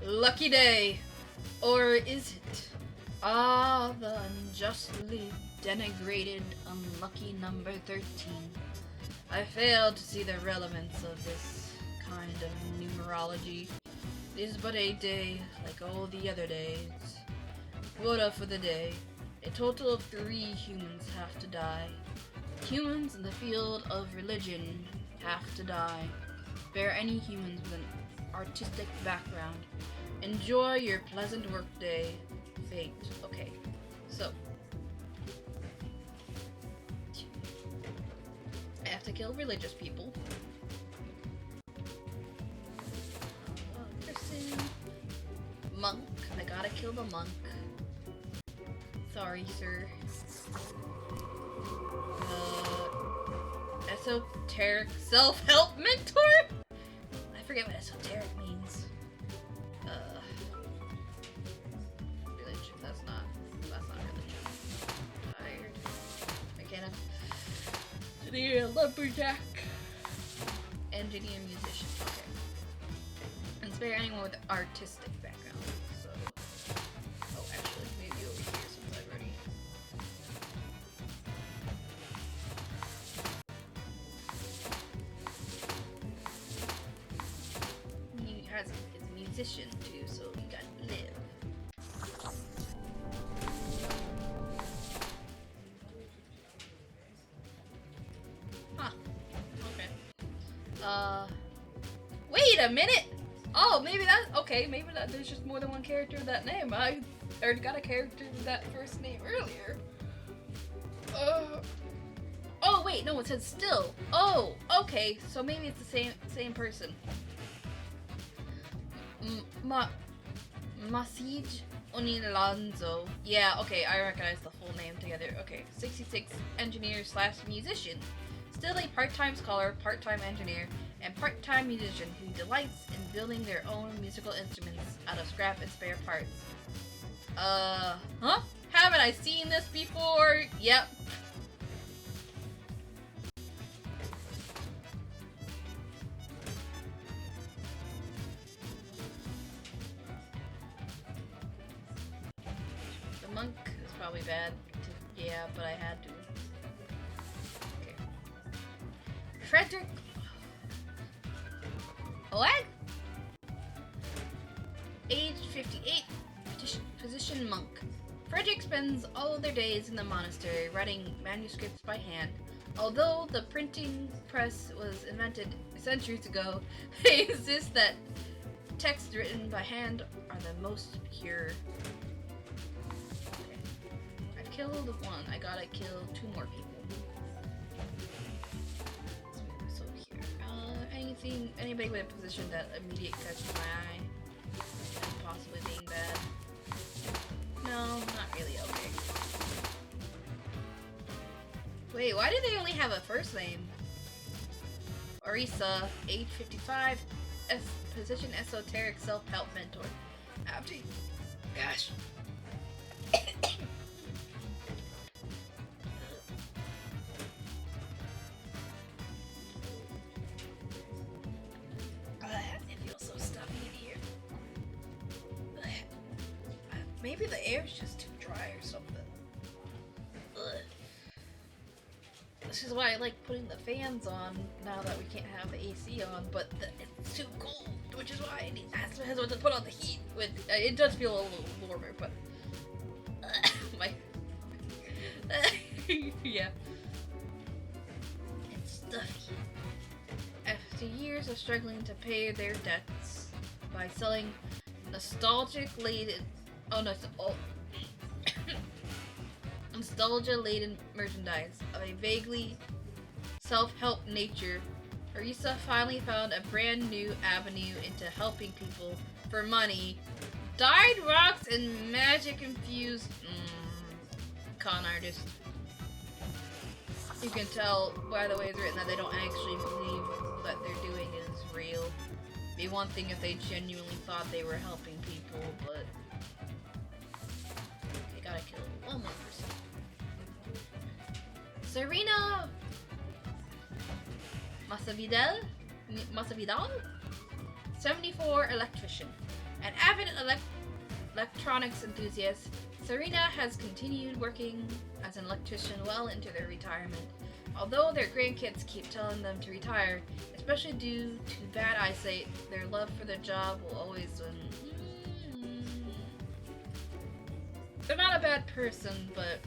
Lucky day, or is it? Ah, the unjustly denigrated, unlucky number 13. I failed to see the relevance of this kind of numerology. It is but a day, like all the other days. Quota for the day. A total of 3 humans have to die. Humans in the field of religion have to die. Spare any humans with an artistic background. Enjoy your pleasant workday. Fate. Okay, so I have to kill religious people. Person. Monk. I gotta kill the monk. Sorry, sir. Esoteric self-help mentor? I forget what esoteric means. Religion. That's not religion. Tired. Again, engineer, lumberjack. Engineer, musician. Okay. And spare anyone with artistic background. So, oh, actually, maybe over here since I've already. He has is a musician too, so you gotta live. Huh. Okay. Wait a minute! Oh, maybe that. Okay, maybe that. There's just more than one character with that name. I already got a character with that first name earlier. Oh wait, no, it said still. Oh, okay, so maybe it's the same person. Masij Onilanzo. Yeah, okay, I recognize the full name together. Okay, 66 engineer / musician. Still a part-time scholar, part-time engineer, and part-time musician who delights in building their own musical instruments out of scrap and spare parts. Huh? Haven't I seen this before? Yep. The monk is probably bad. Yeah, but I had to. Okay. Frederick Oag? Age 58, physician monk. Frederick spends all of their days in the monastery writing manuscripts by hand. Although the printing press was invented centuries ago, they insist that texts written by hand are the most pure. Okay. I've killed one. I gotta kill 2 more people. So here. Anybody with a position that immediately catches my eye? Possibly being bad. No, not really. Okay. Wait, why do they only have a first name? Orisa, age 55, position esoteric self-help mentor. After, gosh. It feels so stuffy in here. Maybe the air's just too dry or something. Ugh. This is why I like putting the fans on now that we can't have the AC on, but it's too cold, which is why I have to put on the heat. It does feel a little warmer, but my yeah, it's stuffy. After years of struggling to pay their debts by selling nostalgia-laden merchandise of a vaguely self-help nature, Orisa finally found a brand new avenue into helping people for money. Dyed rocks and magic-infused con artist. You can tell by the way it's written that they don't actually believe what they're doing is real. It'd be one thing if they genuinely thought they were helping people, but they gotta kill one more person. Serena Masavidal, 74, electrician, an avid electronics enthusiast Serena has continued working as an electrician well into their retirement, although their grandkids keep telling them to retire, especially due to bad eyesight. Their love for the job will always win. They're not a bad person, but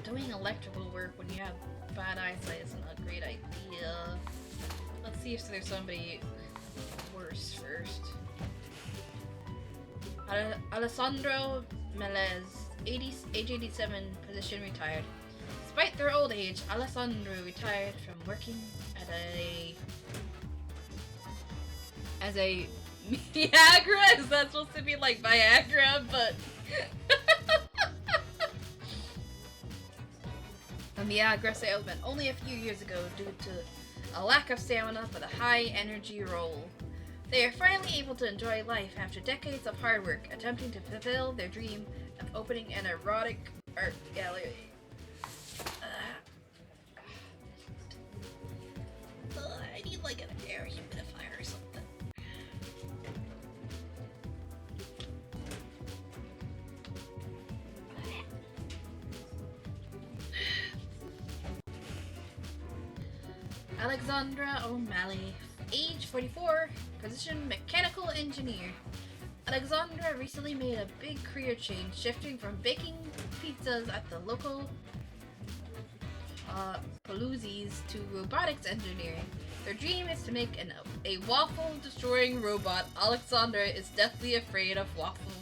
doing electrical work when you have bad eyesight isn't a great idea. Let's see if there's somebody worse first. Alessandro Melez, age 87, position retired. Despite their old age, Alessandro retired from working as a Viagra? Is that supposed to be like Viagra, but a Viagra salesman only a few years ago due to a lack of stamina for the high energy role. They are finally able to enjoy life after decades of hard work, attempting to fulfill their dream of opening an erotic art gallery. I need like an air humidifier or something. Alexandra O'Malley, age 44, position mechanical engineer. Alexandra recently made a big career change, shifting from baking pizzas at the local Paluzzi's to robotics engineering. Their dream is to make a waffle-destroying robot. Alexandra is deathly afraid of waffles.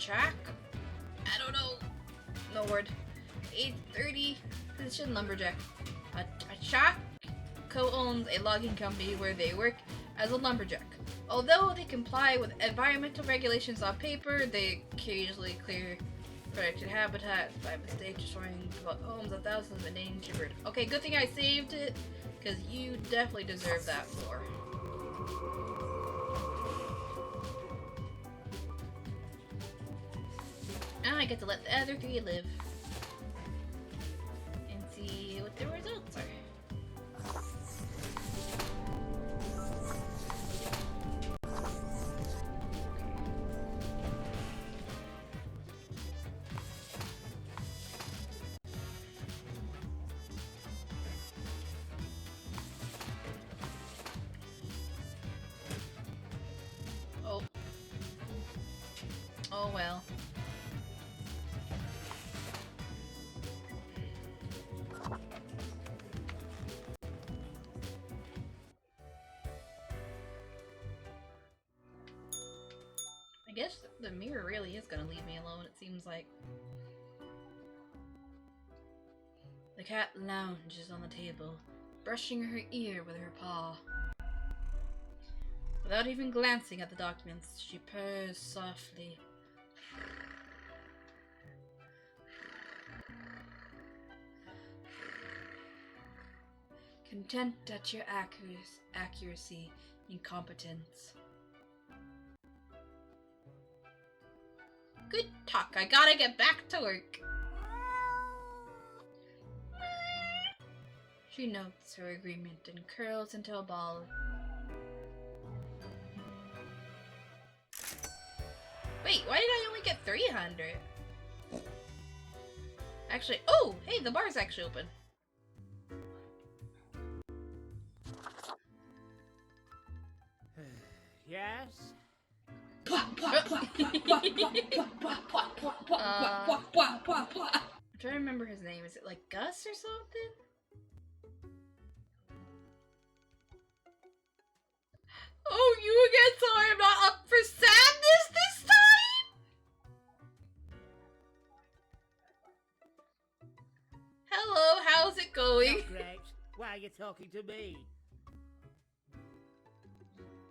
I don't know. No word. 8:30, position lumberjack. A shack co-owns a logging company where they work as a lumberjack. Although they comply with environmental regulations on paper, they occasionally clear protected habitat by mistake, destroying homes of thousands of endangered birds. Okay, good thing I saved it, because you definitely deserve that more. Now I get to let the other three live. And see what the results are. Oh well. I guess the mirror really is gonna leave me alone, it seems like. The cat lounges on the table, brushing her ear with her paw. Without even glancing at the documents, she purrs softly. Content at your accuracy, incompetence. Good talk, I gotta get back to work. She notes her agreement and curls into a ball. Wait, why did I only get 300? Actually, oh, hey, the bar's actually open. Yes? I'm trying to remember his name. Is it like Gus or something? Oh, you again? Sorry, I'm not up for sadness this time? Hello, how's it going? Not great. Why are you talking to me?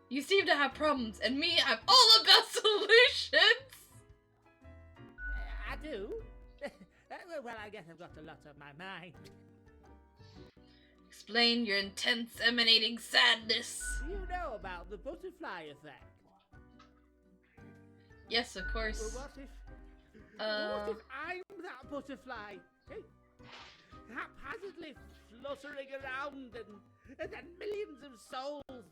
You seem to have problems, and me, I'm all about solutions! I do? Well, I guess I've got a lot on my mind. explain your intense emanating sadness? Do you know about the butterfly effect? Yes, of course. Well, what if I'm that butterfly? Hey, haphazardly fluttering around and then millions of souls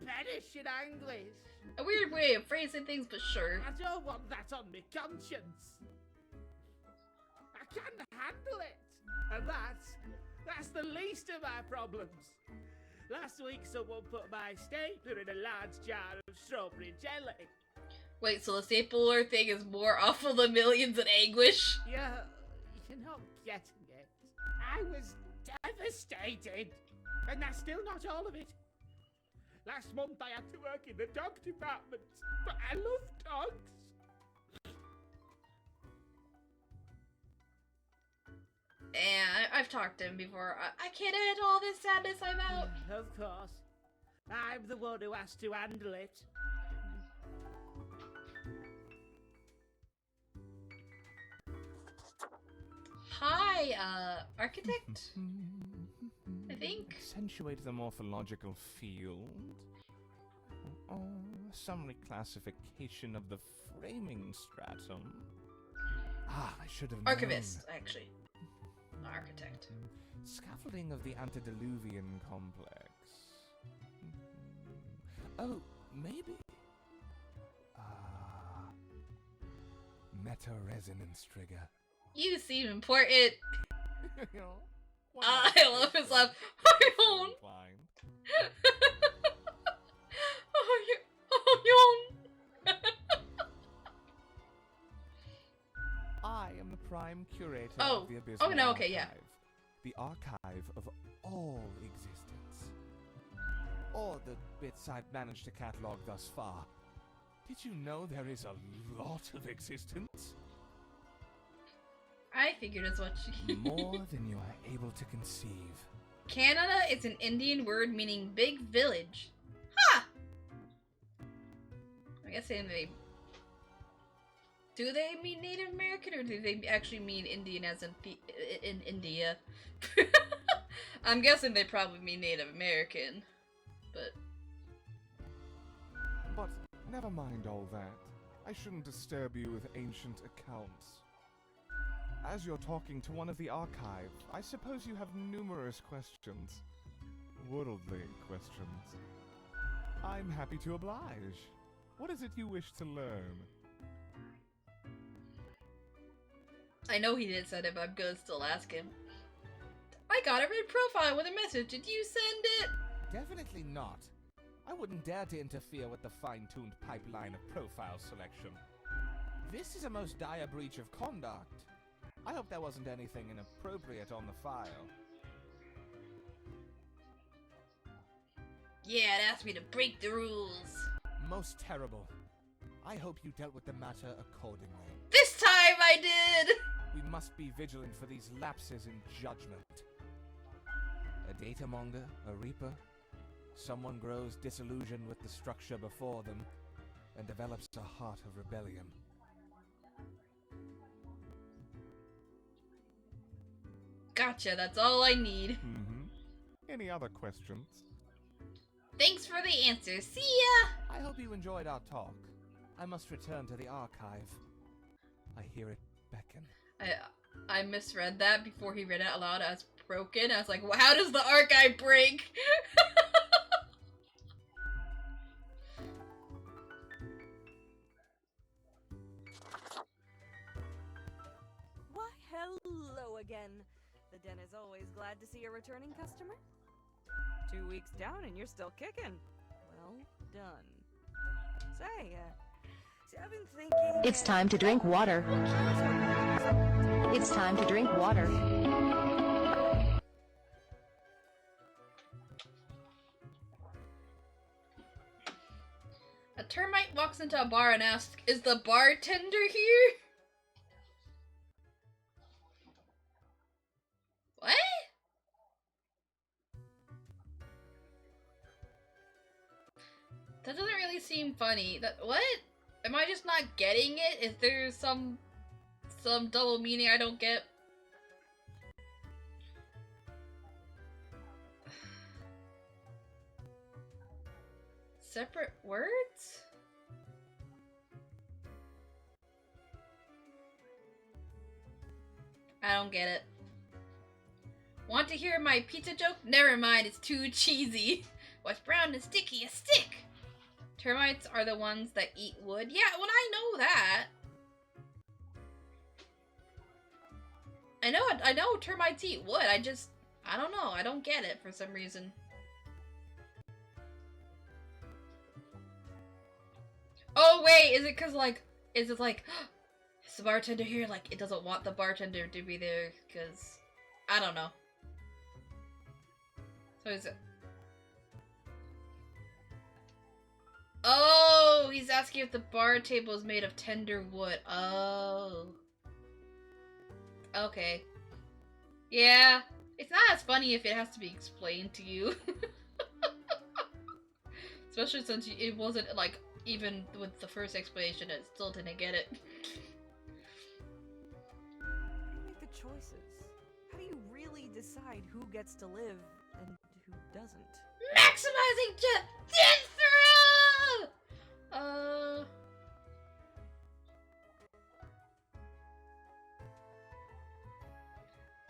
perish in anguish. A weird way of phrasing things, but sure. I don't want that on my conscience. I can't handle it. And that's the least of my problems. Last week someone put my stapler in a large jar of strawberry jelly. Wait, so the stapler thing is more awful than millions in anguish? You're not getting it. I was devastated. And that's still not all of it. Last month I had to work in the dog department. But I love dogs. And I've talked to him before. I can't handle all this sadness, I'm out. Of course. I'm the one who has to handle it. Hi, architect? I think. Accentuate the morphological field. Or some reclassification of the framing stratum. Ah, I should have known. Archivist, actually. Not architect. Scaffolding of the antediluvian complex. Oh, maybe. Meta-resonance trigger. You seem important. Why I not? love his laugh. My own. Fine. I am the prime curator of the Abysmal no, okay, yeah. Archive, the archive of all existence. Or the bits I've managed to catalog thus far. Did you know there is a lot of existence? I figured as much. More than you are able to conceive. Canada is an Indian word meaning big village. Huh! I guess they do they mean Native American, or do they actually mean Indian as in India? I'm guessing they probably mean Native American, but never mind all that. I shouldn't disturb you with ancient accounts. As you're talking to one of the archive, I suppose you have numerous questions. Worldly questions. I'm happy to oblige. What is it you wish to learn? I know he didn't send it, but I'm gonna still ask him. I got a red profile with a message. Did you send it? Definitely not. I wouldn't dare to interfere with the fine-tuned pipeline of profile selection. This is a most dire breach of conduct. I hope there wasn't anything inappropriate on the file. Yeah, it asked me to break the rules. Most terrible. I hope you dealt with the matter accordingly. This time I did! We must be vigilant for these lapses in judgment. A data monger, a reaper, someone grows disillusioned with the structure before them and develops a heart of rebellion. Gotcha, that's all I need. Mm-hmm. Any other questions? Thanks for the answer. See ya! I hope you enjoyed our talk. I must return to the archive. I hear it beckon. I misread that before he read it out loud as broken. I was like, well, how does the archive break? Why, hello again. The den is always glad to see a returning customer. 2 weeks down and you're still kicking. Well done. Say, I've been thinking... It's time to drink water. It's time to drink water. A termite walks into a bar and asks, "Is the bartender here?" What? That doesn't really seem funny. What? Am I just not getting it? Is there some double meaning I don't get? separate words? I don't get it. Want to hear my pizza joke? Never mind, it's too cheesy. What's brown and sticky? A stick! Termites are the ones that eat wood. Yeah, well, I know that. I know termites eat wood. I don't know. I don't get it for some reason. Oh, wait, is it because, like, is the bartender here? Like, it doesn't want the bartender to be there because, I don't know. So is it? Oh, he's asking if the bar table is made of tender wood. Oh. Okay. Yeah. It's not as funny if it has to be explained to you. Especially since it wasn't, like, even with the first explanation, it still didn't get it. How do you make the choices? How do you really decide who gets to live and who doesn't? Maximizing death throw!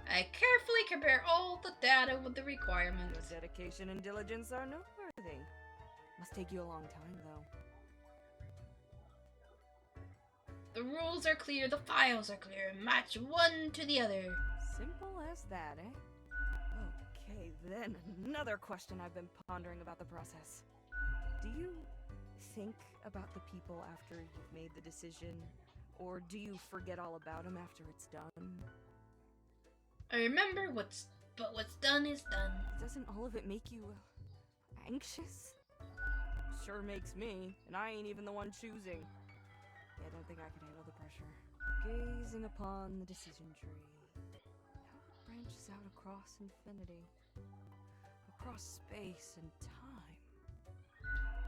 I carefully compare all the data with the requirements. Your dedication and diligence are noteworthy. Must take you a long time, though. The rules are clear, the files are clear. Match one to the other. Simple as that, eh? Okay, then another question I've been pondering about the process. Do you think about the people after you've made the decision? Or do you forget all about them after it's done? I remember what's done is done. Doesn't all of it make you anxious? Sure makes me, and I ain't even the one choosing. Yeah, I don't think I could handle the pressure. Gazing upon the decision tree. How it branches out across infinity. Across space and time.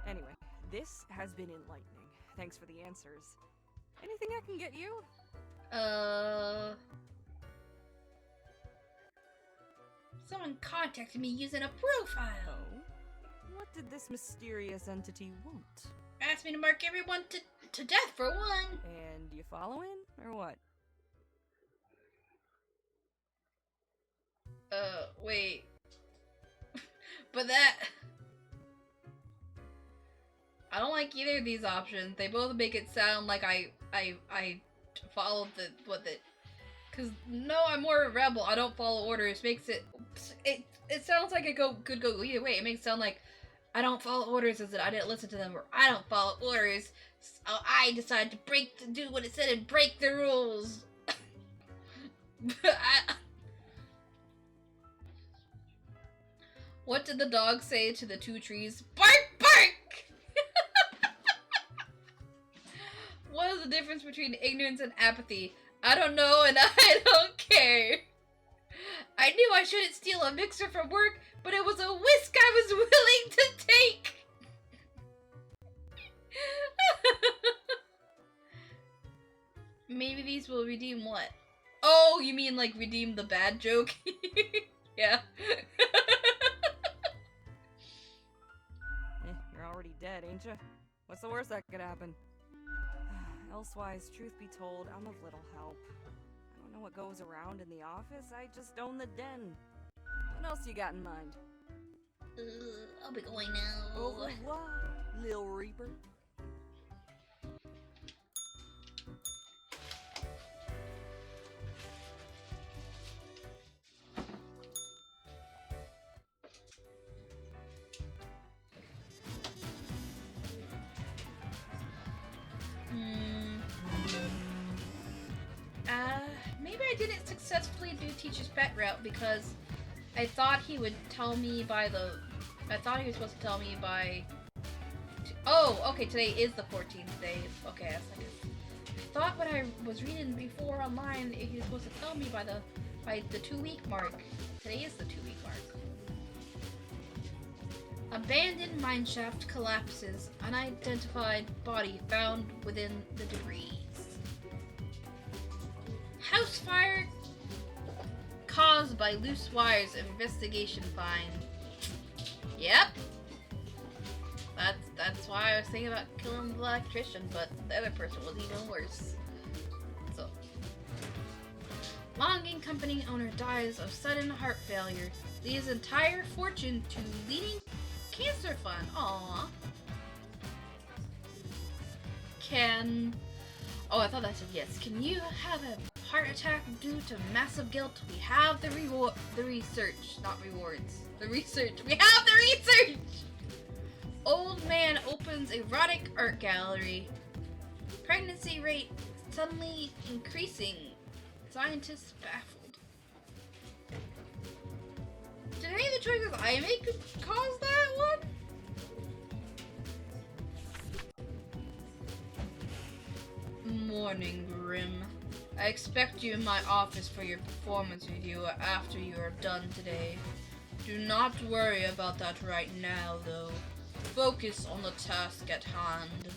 Anyway, this has been enlightening. Thanks for the answers. Anything I can get you? Someone contacted me using a profile. Oh? What did this mysterious entity want? Asked me to mark everyone to death for one. And you following, or what? Wait. But that... I don't like either of these options. They both make it sound like I followed because no, I'm more a rebel. I don't follow orders. Makes it sounds like it could go either way. It makes it sound like I don't follow orders as in I didn't listen to them, or I don't follow orders, so I decided to do what it said and break the rules. What did the dog say to the two trees? Bark, bark! What is the difference between ignorance and apathy? I don't know and I don't care. I knew I shouldn't steal a mixer from work, but it was a whisk I was willing to take. Maybe these will redeem what? Oh, you mean like redeem the bad joke? Yeah. You're already dead, ain't you? What's the worst that could happen? Elsewise, truth be told, I'm of little help. I don't know what goes around in the office, I just own the den. What else you got in mind? I'll be going now. Au revoir, Lil Reaper. Maybe I didn't successfully do Teacher's Pet route because I thought he would tell me by the... I thought he was supposed to tell me by... Oh, okay, today is the 14th day. Okay, that's like... I thought what I was reading before online, he was supposed to tell me by the 2-week mark. Today is the 2-week mark. Abandoned mineshaft collapses. Unidentified body found within the debris. House fire caused by loose wires. Investigation find. Yep. That's why I was thinking about killing the electrician, but the other person was even worse. So, logging company owner dies of sudden heart failure. Leaves entire fortune to leading cancer fund. Aww. I thought that said yes. Can you have a heart attack due to massive guilt? We have the research, not rewards. The research. We have the research! Old man opens erotic art gallery. Pregnancy rate suddenly increasing. Scientists baffled. Did any of the choices I make cause that one? Morning, Grim. I expect you in my office for your performance review after you are done today. Do not worry about that right now, though. Focus on the task at hand.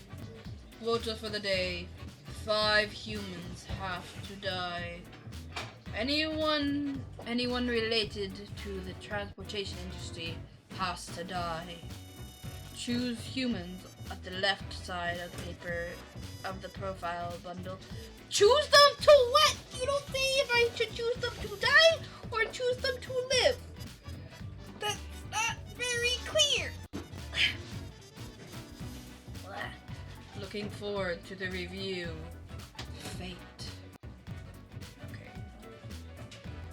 Quota for the day. 5 humans have to die. Anyone related to the transportation industry has to die. Choose humans at the left side of the paper of the profile bundle. Choose them to what? You don't say if I should choose them to die or choose them to live. That's not very clear. Looking forward to the review. Fate. Okay.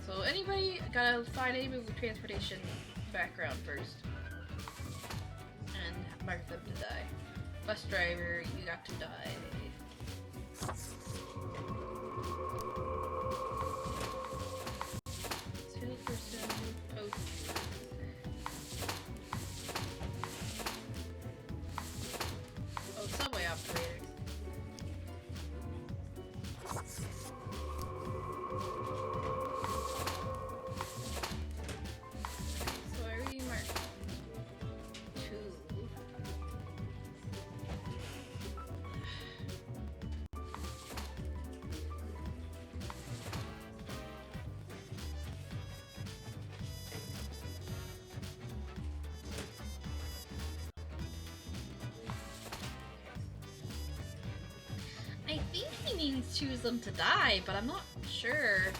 So anybody gotta find anybody with transportation background first. And mark them to die. Bus driver, you got to die. Salesperson, post. Oh, subway operator. So I already marked 2. I think he means choose them to die, but I'm not sure.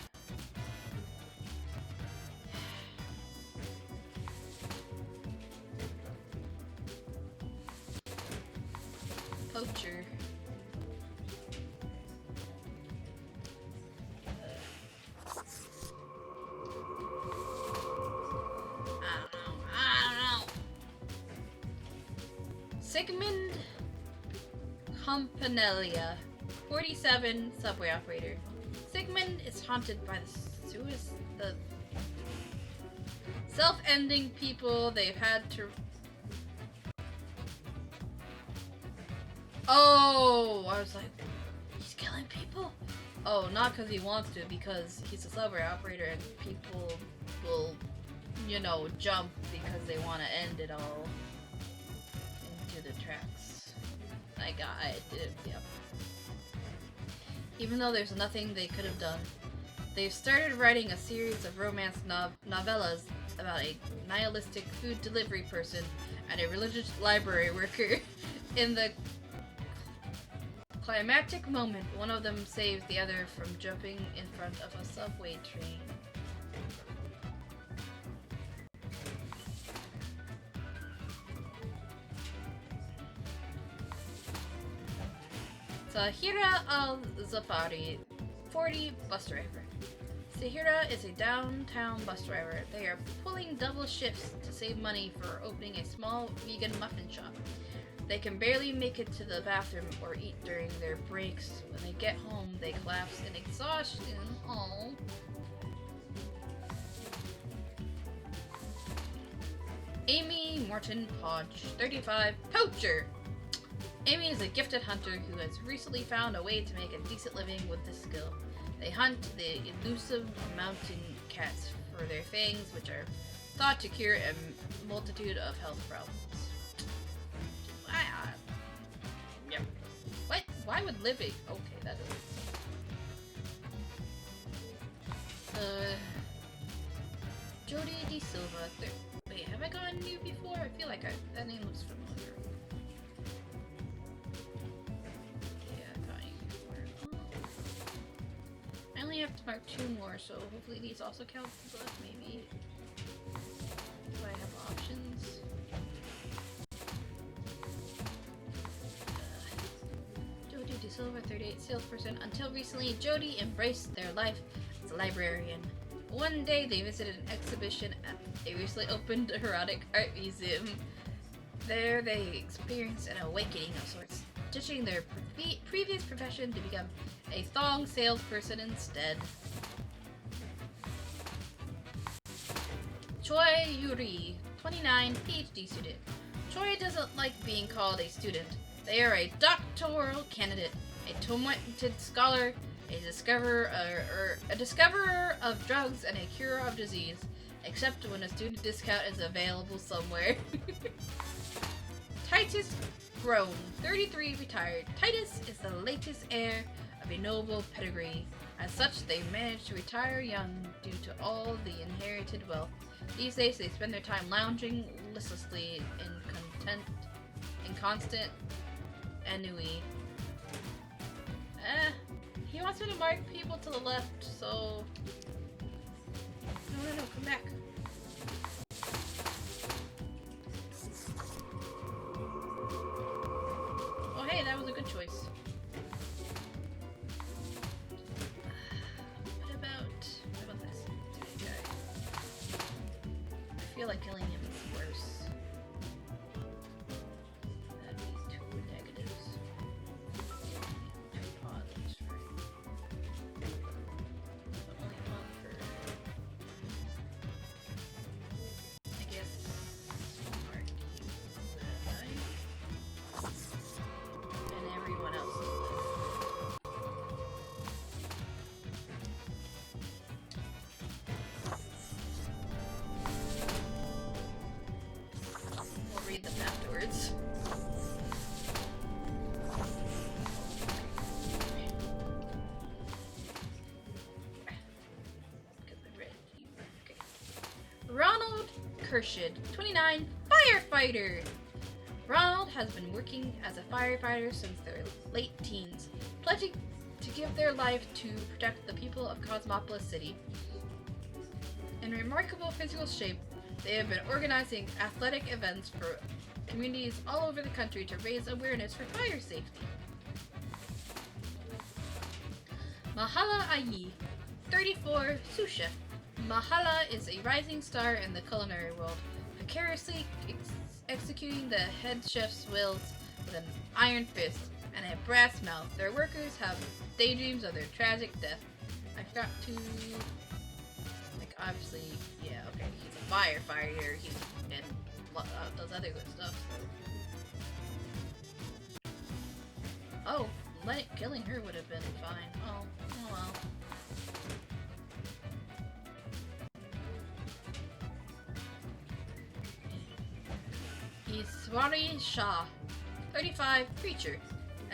Poacher. I don't know. Sigmund Campanella, 47, subway operator. Sigmund is haunted by the self-ending people they've had to... Oh, I was like, he's killing people? Oh, not because he wants to, because he's a subway operator and people will, you know, jump because they want to end it all into the tracks. I did it, yep. Even though there's nothing they could have done. They've started writing a series of romance novellas about a nihilistic food delivery person and a religious library worker. In the climactic moment, one of them saves the other from jumping in front of a subway train. Sahira al-Zafari, 40, bus driver. Sahira is a downtown bus driver. They are pulling double shifts to save money for opening a small vegan muffin shop. They can barely make it to the bathroom or eat during their breaks. When they get home, they collapse in exhaustion. Oh. Amy Morton Podge, 35, poacher. Amy is a gifted hunter who has recently found a way to make a decent living with this skill. They hunt the elusive mountain cats for their fangs, which are thought to cure a multitude of health problems. Yep. What? Why would living? Okay, that is. Jody De Silva. Wait, have I gotten you before? I feel like that name looks familiar. have to mark 2 more, so hopefully these also count as left, maybe. Do I have options? Jody De Silva, 38, salesperson. Until recently, Jody embraced their life as a librarian. One day, they visited an exhibition at a recently opened erotic art museum. There, they experienced an awakening of sorts, ditching their previous profession to become a thong salesperson instead. Choi Yuri, 29, PhD student. Choi doesn't like being called a student. They are a doctoral candidate, a tormented scholar, a discoverer of drugs, and a cure of disease, except when a student discount is available somewhere. Titus Grown, 33, retired. Titus is the latest heir of a noble pedigree. As such, they managed to retire young due to all the inherited wealth. These days, they spend their time lounging listlessly in constant ennui. He wants me to mark people to the left, so... No, come back. Oh, hey, that was a good choice. What about this guy? I feel like killing him is worse. That'd be 2 negatives. 2 positives for only 1 for, I guess, Marky and everyone else. We'll read them afterwards. Okay. Ronald Kershid, 29, firefighter. Ronald has been working as a firefighter since their late teens, pledging to give their life to protect the people of Cosmopolis City. In remarkable physical shape, they have been organizing athletic events for communities all over the country to raise awareness for fire safety. Mahala Ayi, 34, sous chef. Mahala is a rising star in the culinary world, precariously executing the head chef's wills with an iron fist and a brass mouth. Their workers have daydreams of their tragic death. I forgot to... Like, obviously, yeah, okay, he's a firefighter, and does other good stuff, so... Oh, killing her would have been fine. Oh well. Iswari Shah, 35, preacher.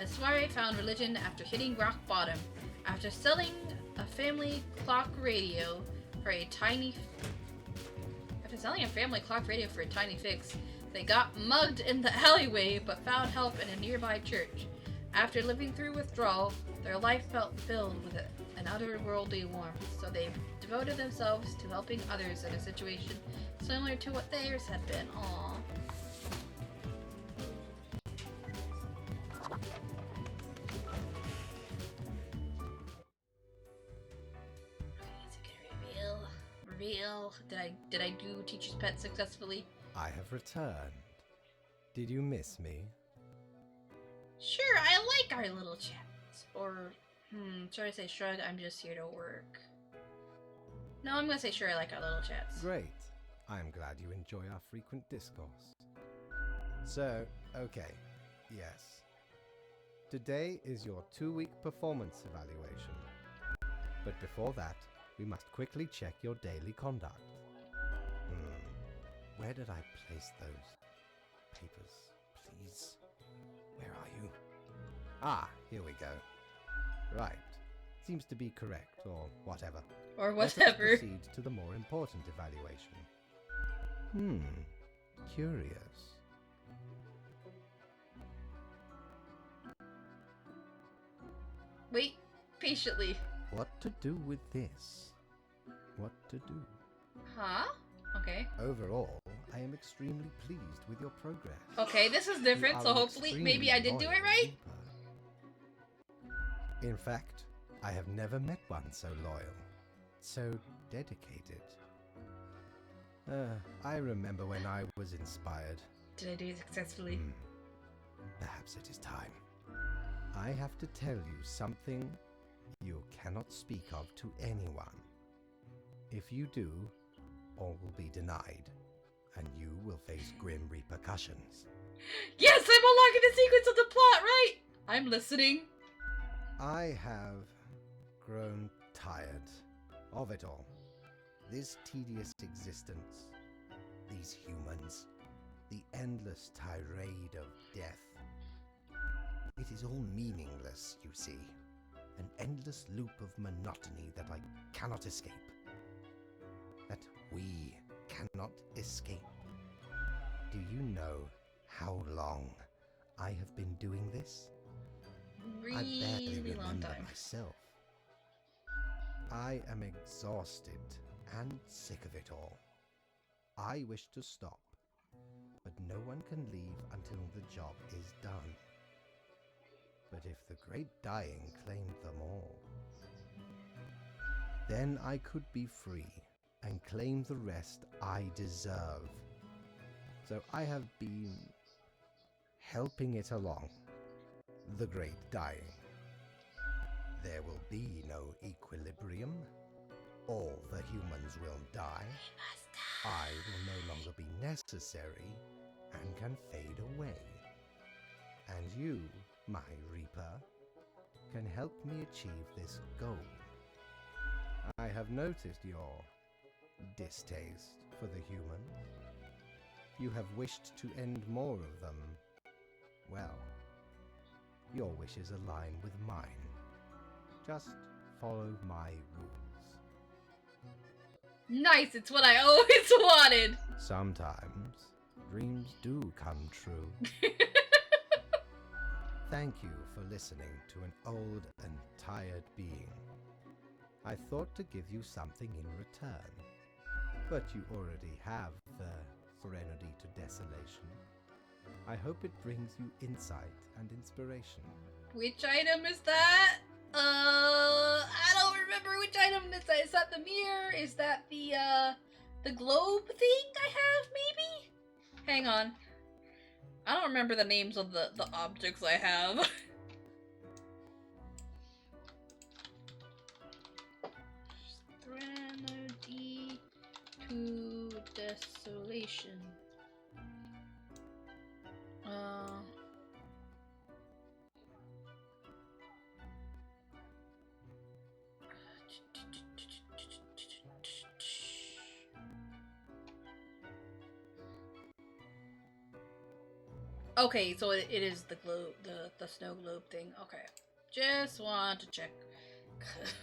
Iswari found religion after hitting rock bottom. After selling a family clock radio for a tiny fix, they got mugged in the alleyway but found help in a nearby church. After living through withdrawal, their life felt filled with an otherworldly warmth, so they devoted themselves to helping others in a situation similar to what theirs had been. Aww. Reveal. Did I do Teacher's Pet successfully? I have returned. Did you miss me? Sure, I like our little chats. Or, should I say shrug? I'm just here to work. No, I'm gonna say sure, I like our little chats. Great. I am glad you enjoy our frequent discourse. So, okay, yes. Today is your 2-week performance evaluation. But before that, we must quickly check your daily conduct. Where did I place those papers, please? Where are you? Ah, here we go. Right. Seems to be correct, or whatever. Or Let us whatever. proceed to the more important evaluation. Curious. Wait patiently. what to do with this? What to do? Huh? Okay. Overall, I am extremely pleased with your progress. Okay, this is You different, are so an hopefully maybe I did do extremely it right. loyal Reaper. In fact, I have never met one so loyal, so dedicated. I remember when I was inspired. Did I do it successfully? Perhaps it is time. I have to tell you something you cannot speak of to anyone. If you do, all will be denied, and you will face grim repercussions. Yes, I'm unlocking the sequence of the plot, right? I'm listening. I have grown tired of it all. This tedious existence, these humans, the endless tirade of death. It is all meaningless, you see. An endless loop of monotony that I cannot escape. That we cannot escape. Do you know how long I have been doing this? I barely Really long remember time. myself. I am exhausted and sick of it all. I wish to stop, but no one can leave until the job is done. But if the great dying claimed them all, then I could be free and claim the rest I deserve. So I have been helping it along. The great dying. There will be no equilibrium. All the humans will die. I will no longer be necessary and can fade away. And you, my Reaper, can help me achieve this goal. I have noticed your distaste for the humans. You have wished to end more of them. Well, your wishes align with mine. Just follow my rules. Nice, it's what I always wanted. Sometimes dreams do come true. Thank you for listening to an old and tired being. I thought to give you something in return, but you already have the Threnody to Desolation. I hope it brings you insight and inspiration. Which item is that? I don't remember which item is that. Is that the mirror? Is that the globe thing I have, maybe? Hang on. I don't remember the names of the objects I have. Threnody to Desolation. Okay, so it is the globe, the snow globe thing. Okay, just want to check.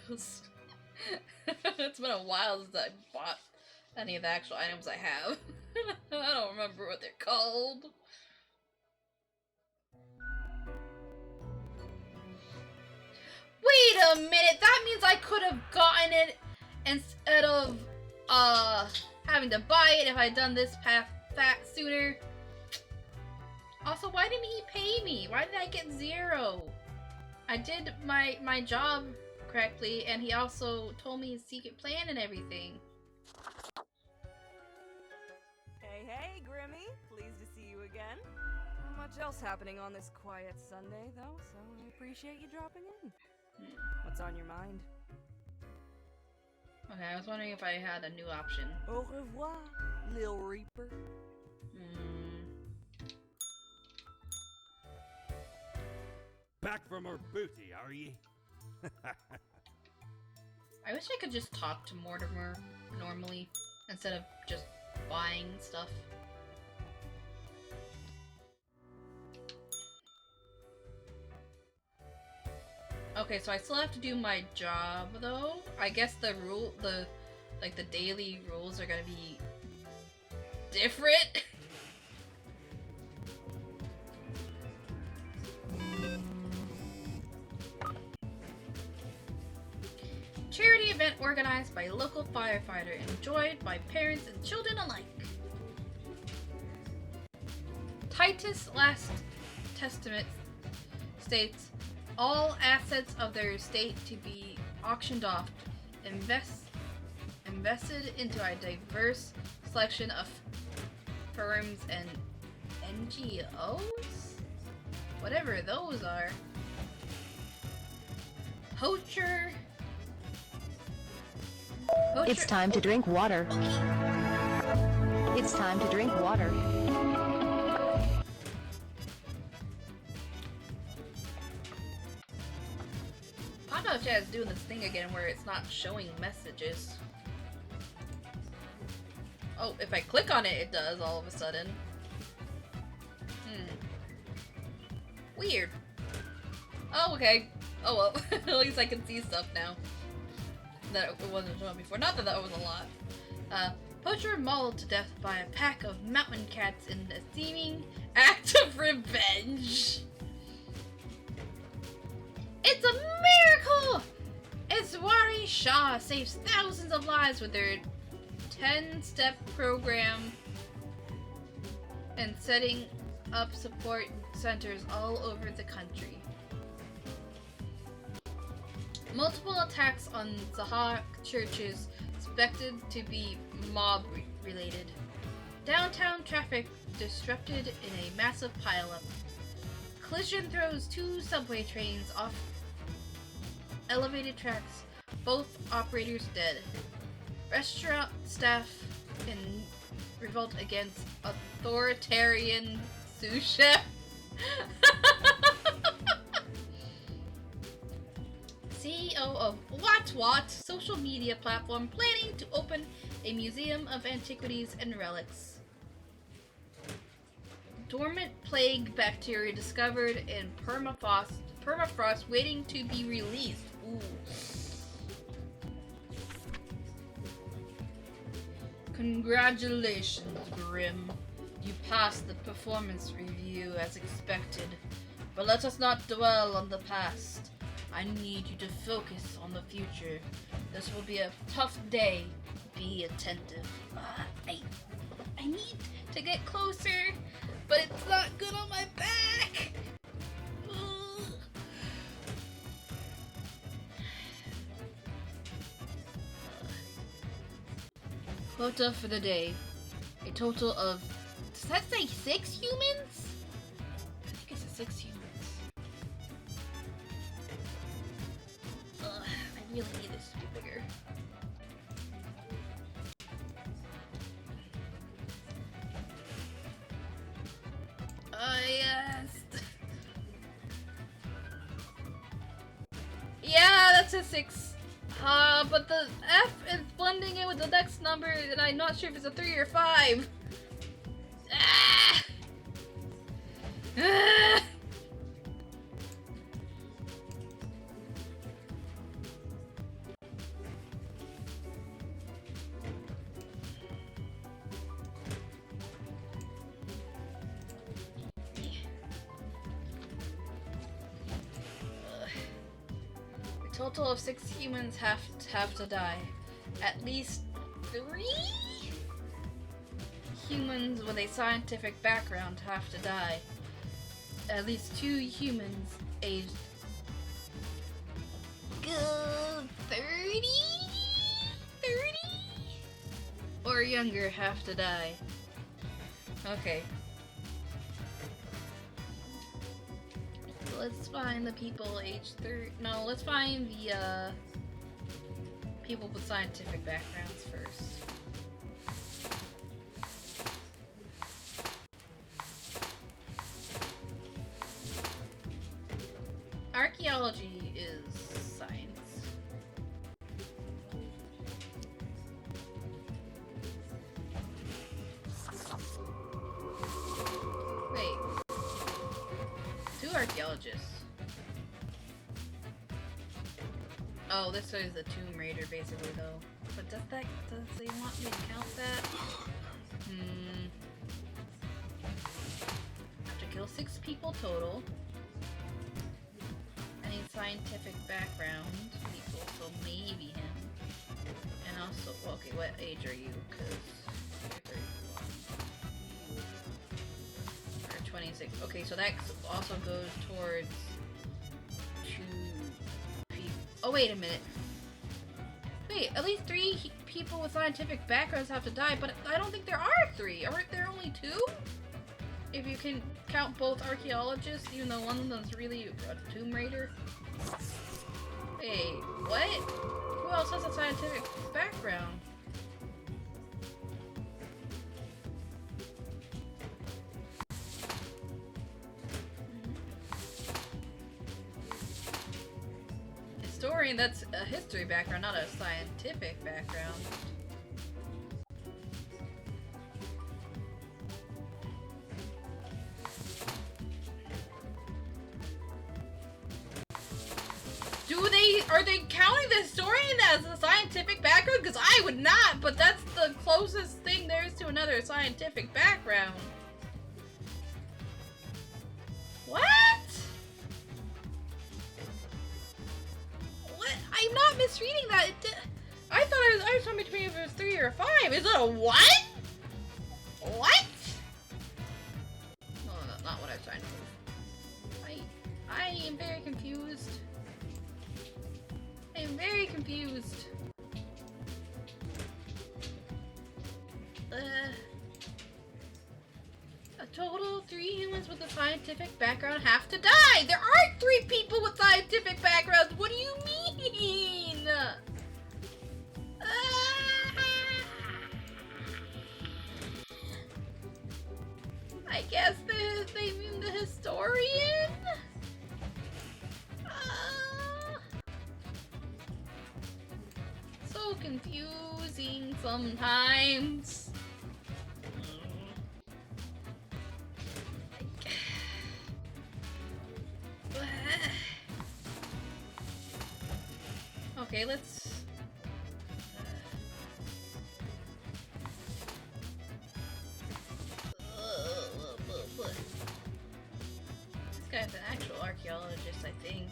'Cause it's been a while since I bought any of the actual items I have. I don't remember what they're called. Wait a minute, that means I could have gotten it instead of having to buy it if I'd done this path sooner. Also, why didn't he pay me? Why did I get 0? I did my job correctly, and he also told me his secret plan and everything. Hey, hey, Grimmy. Pleased to see you again. Not much else happening on this quiet Sunday, though, so I appreciate you dropping in. What's on your mind? Okay, I was wondering if I had a new option. Au revoir, Lil Reaper. Back from her booty, are ye? I wish I could just talk to Mortimer normally, instead of just buying stuff. Okay, so I still have to do my job, though. I guess the daily rules are gonna be different. charity event organized by a local firefighter, enjoyed by parents and children alike. Titus Last Testament states, all assets of their estate to be auctioned off, invested into a diverse selection of firms and NGOs? Whatever those are. Poacher. It's time to drink water. It's time to drink water. Panda Chat is doing this thing again where it's not showing messages. Oh, if I click on it, it does all of a sudden. Weird. Oh, okay. Oh well, at least I can see stuff now. That it wasn't showing before. Not that that was a lot. Poacher mauled to death by a pack of mountain cats in a seeming act of revenge. It's a miracle! Iswari Shah saves thousands of lives with their 10-step program and setting up support centers all over the country. Multiple attacks on Zahak churches suspected to be mob-related. Downtown traffic disrupted in a massive pileup. Collision throws 2 subway trains off elevated tracks, both operators dead. Restaurant staff in revolt against authoritarian sous chef. CEO of What social media platform planning to open a museum of antiquities and relics. Dormant plague bacteria discovered in permafrost waiting to be released. Ooh. Congratulations, Grim. You passed the performance review as expected. But let us not dwell on the past. I need you to focus on the future. This will be a tough day. Be attentive. I need to get closer, but it's not good on my back. Quota for the day. A total of... Does that say 6 humans? I think it's 6 humans. I really need this to be bigger. Yes. Yeah, that's a 6. But the F is blending in with the next number, and I'm not sure if it's a 3 or 5. Ah! Ah! Total of 6 humans have to die. At least 3 humans with a scientific background have to die. At least 2 humans aged 30 or younger have to die. Okay. Let's find the people aged 30. No, let's find the people with scientific backgrounds first. Archaeology is science. Wait. 2 archaeologists. Oh, this is a Tomb Raider basically though. But does they want me to count that? Have to kill 6 people total. I need scientific background people, so maybe him. And also, well, okay, what age are you? Because you're 31. Or 26. Okay, so that also goes towards 2 people. Oh, wait a minute. Wait, at least 3 people with scientific backgrounds have to die, but I don't think there are 3. Aren't there only 2? If you can count both archaeologists, even though one of them's really a Tomb Raider. Hey, what? Who else has a scientific background? Historian, that's a history background, not a scientific background. Are they counting the historian as a scientific background? Because I would not, but that's the closest thing there is to another scientific background. What? What? I'm not misreading that. I thought I was talking between if it was 3 or 5. Is it a what? What? No, not what I was trying to do. I am very confused. I am very confused. A total of 3 humans with a scientific background have to die! There aren't 3 people with scientific backgrounds! What do you mean? I guess they mean the historian? So confusing sometimes. Okay, let's... This guy's an actual archaeologist, I think.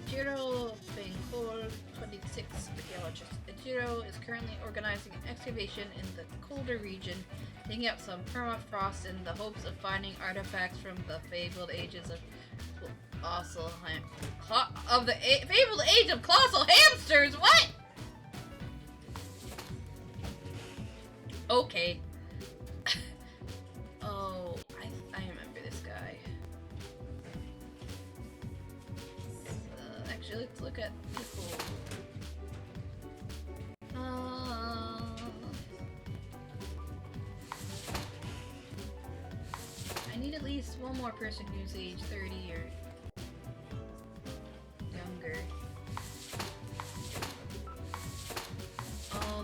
Ejiro Benghor, 26 archaeologist. Ejiro is currently organizing an excavation in the colder region, digging up some permafrost in the hopes of finding artifacts from the fabled ages of fabled age of colossal hamsters. What? Okay. Oh, I remember this guy. Actually, let's look at people. I need at least one more person who's age 30 or younger. Oh,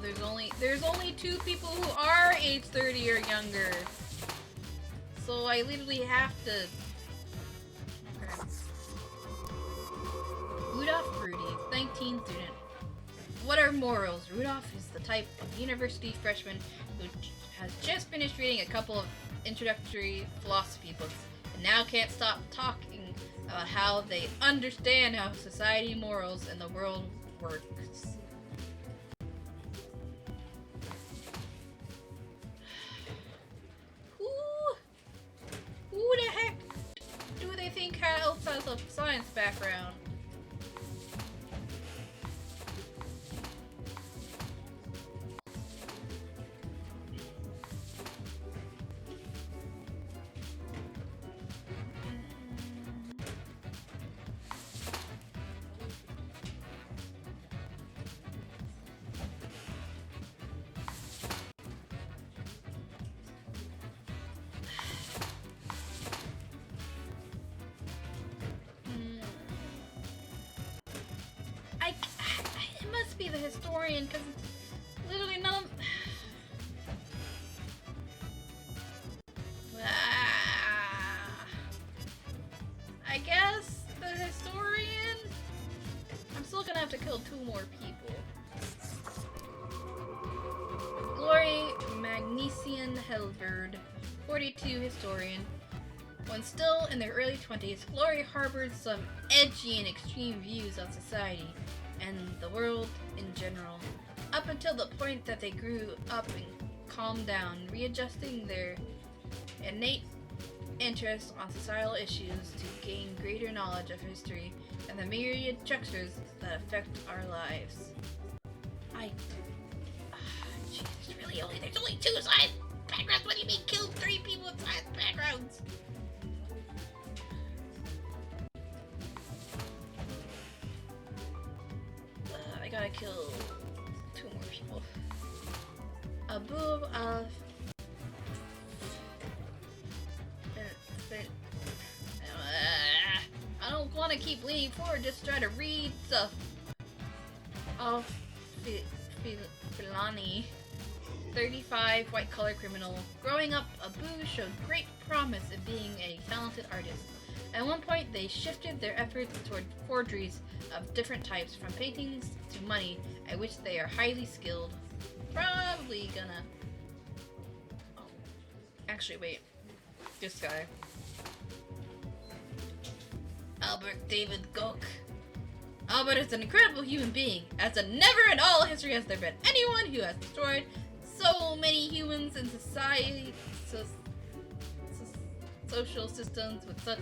there's only 2 people who are age 30 or younger. So I literally have to. Rudolph Rudy, 19 student. What are morals? Rudolph is the type of university freshman who has just finished reading a couple of introductory philosophy books and now can't stop talking about how they understand how society, morals, and the world works. Who the heck do they think else has a science background? It must be the historian, because literally none of... I guess the historian... I'm still gonna have to kill 2 more people. Glory Magnesian Helverd, 42 historian. When still in their early 20s, Glory harbored some edgy and extreme views on society and the world in general, up until the point that they grew up and calmed down, readjusting their innate interest on societal issues to gain greater knowledge of history and the myriad structures that affect our lives. Jesus, really? There's only 2 side backgrounds? What do you mean kill 3 people with side backgrounds? I gotta kill 2 more people. A boob of... I don't want to keep leaning forward, just try to read stuff. Of Filani, 35, white-collar criminal. Growing up, Abu showed great promise in being a talented artist. At one point, they shifted their efforts toward forgeries of different types, from paintings to money, at which they are highly skilled. Probably gonna... Oh. Actually, wait. This guy. Albert David Gok. Albert is an incredible human being, as never in all history has there been anyone who has destroyed so many humans and society, social systems with such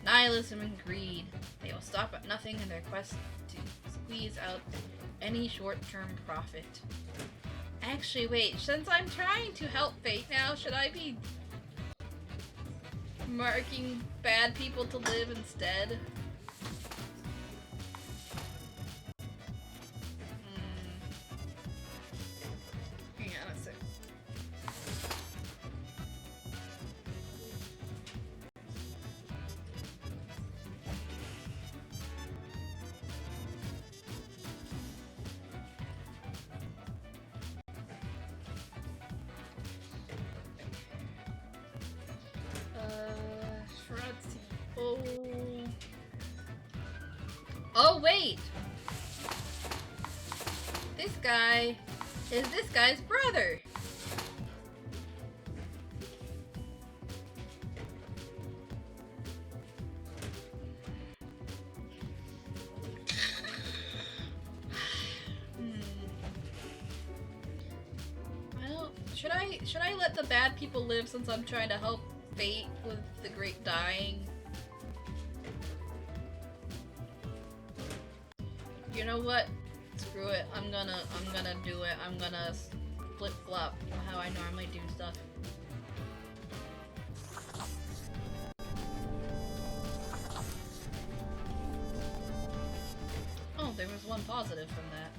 nihilism and greed. They will stop at nothing in their quest to squeeze out any short-term profit. Actually, wait, since I'm trying to help Fate now, should I be marking bad people to live instead? Hang on a sec. Oh. Oh, wait! This guy is this guy's brother! Well, should I let the bad people live since I'm trying to help Fate with the great dying? You know what? Screw it. I'm gonna do it. I'm gonna flip-flop how I normally do stuff. Oh, there was one positive from that.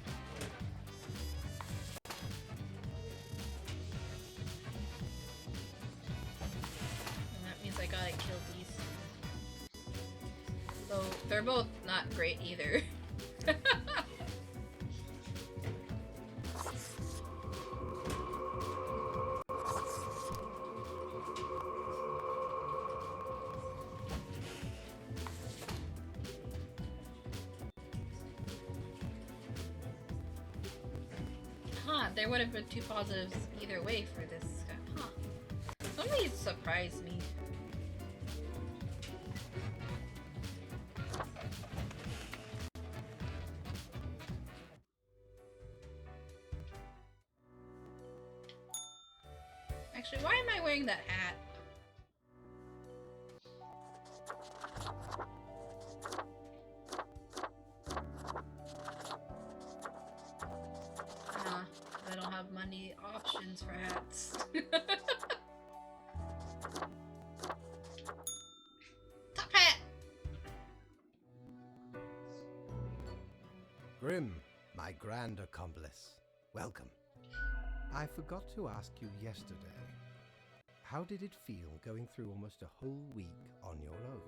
And that means I gotta kill these. So, they're both not great either. There would have been 2 positives either way for this guy. Huh. Some of these surprised me. Actually, why am I wearing that hat? I don't have many options for hats. Top hat! Grim, my grand accomplice, welcome. I forgot to ask you yesterday. How did it feel going through almost a whole week on your own?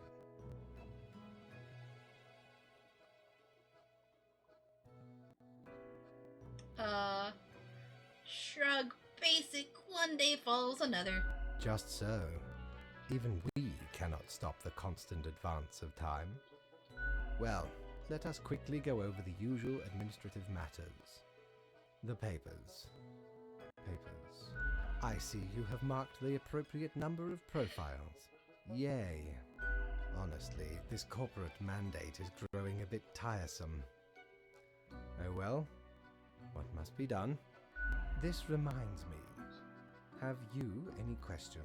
Shrug. Basic. One day follows another. Just so. Even we cannot stop the constant advance of time. Well, let us quickly go over the usual administrative matters. The papers. I see you have marked the appropriate number of profiles. Yay. Honestly, this corporate mandate is growing a bit tiresome. Oh well, what must be done? This reminds me. Have you any questions?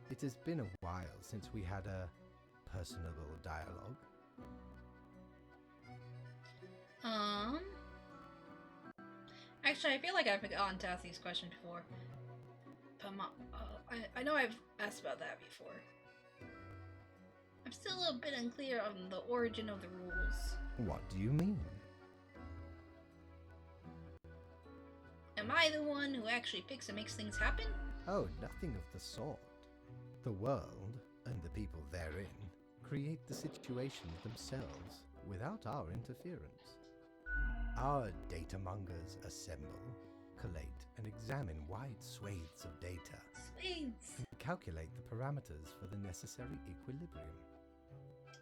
It has been a while since we had a personable dialogue. Actually, I feel like I've gotten to ask these questions before. But I know I've asked about that before. I'm still a bit unclear on the origin of the rules. What do you mean? Am I the one who actually picks and makes things happen? Oh, nothing of the sort. The world, and the people therein, create the situations themselves without our interference. Our data mongers assemble, collate, and examine wide swathes of data. Swathes! And calculate the parameters for the necessary equilibrium.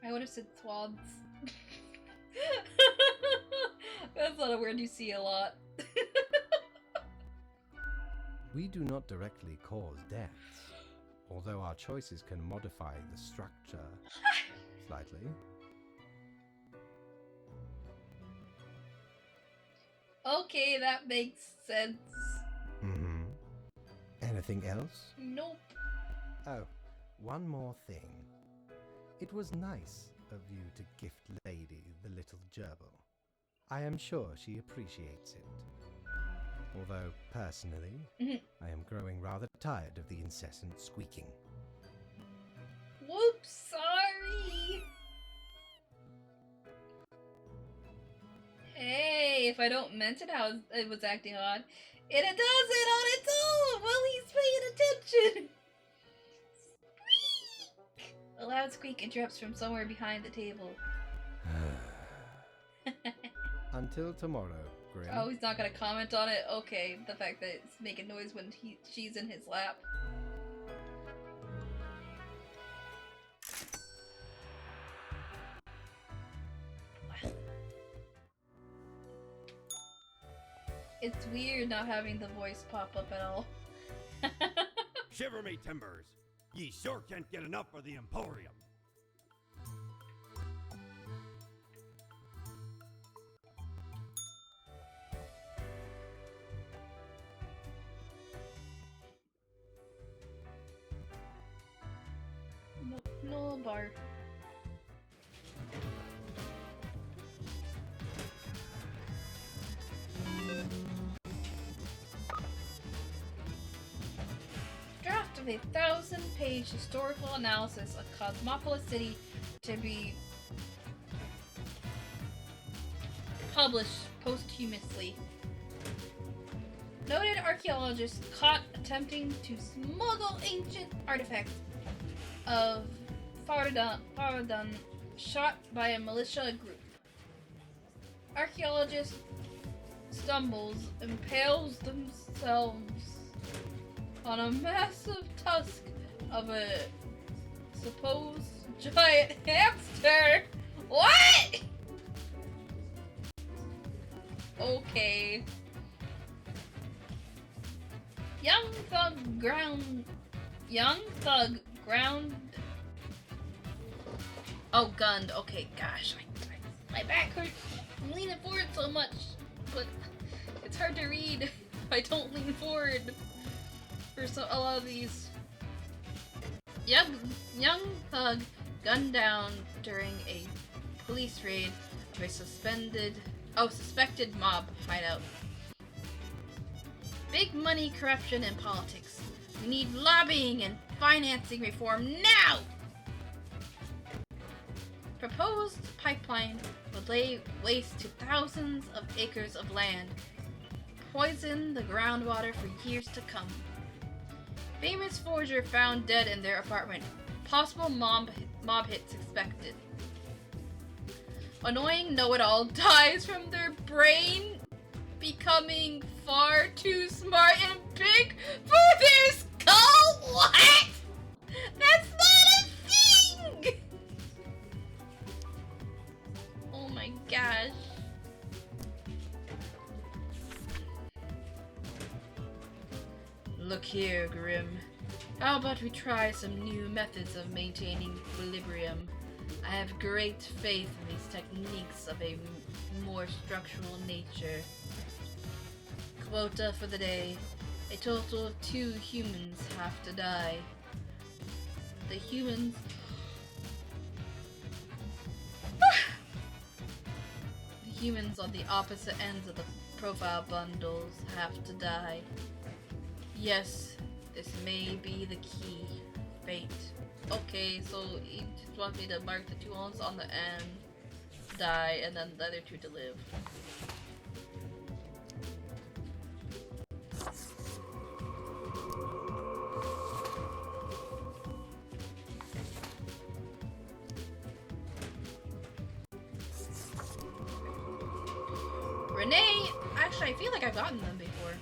I would have said swaths. That's not a word you see a lot. We do not directly cause deaths, although our choices can modify the structure slightly. Okay, that makes sense. Mm-hmm. Anything else? Nope. Oh, one more thing. It was nice of you to gift Lady the little gerbil. I am sure she appreciates it. Although, personally, I am growing rather tired of the incessant squeaking. Whoops, sorry! Hey, if I don't mention how it was acting odd, it does it on its own while he's paying attention! Squeak! A loud squeak interrupts from somewhere behind the table. Until tomorrow, Grim. Oh, he's not gonna comment on it? Okay, the fact that it's making noise when she's in his lap. It's weird not having the voice pop up at all. Shiver me timbers! Ye sure can't get enough of the Emporium. No bar. Draft of a 1,000-page historical analysis of Cosmopolis City to be published posthumously. Noted archaeologist caught attempting to smuggle ancient artifacts of Faradun shot by a militia group. Archaeologist stumbles, impales themselves on a massive tusk of a supposed giant hamster. What? Okay. Young thug ground. Oh, gunned. Okay, gosh, my back hurts. I'm leaning forward so much, but it's hard to read if I don't lean forward for a lot of these. Young thug gunned down during a police raid of a suspected mob hideout. Big money, corruption, and politics. We need lobbying and financing reform now! Proposed pipeline would lay waste to thousands of acres of land, poison the groundwater for years to come. Famous forger found dead in their apartment. Possible mob hits expected. Annoying know-it-all dies from their brain becoming far too smart and big for their skull? What? That's not a thing! Oh my gosh. Look here, Grim. How about we try some new methods of maintaining equilibrium? I have great faith in these techniques of a more structural nature. Quota for the day. A total of 2 humans have to die. The humans... the humans on the opposite ends of the profile bundles have to die. Yes, this may be the key. Fate. Okay, so he just wants me to mark the 2 ones on the end, die, and then the other 2 to live. Renee! Actually, I feel like I've gotten them before.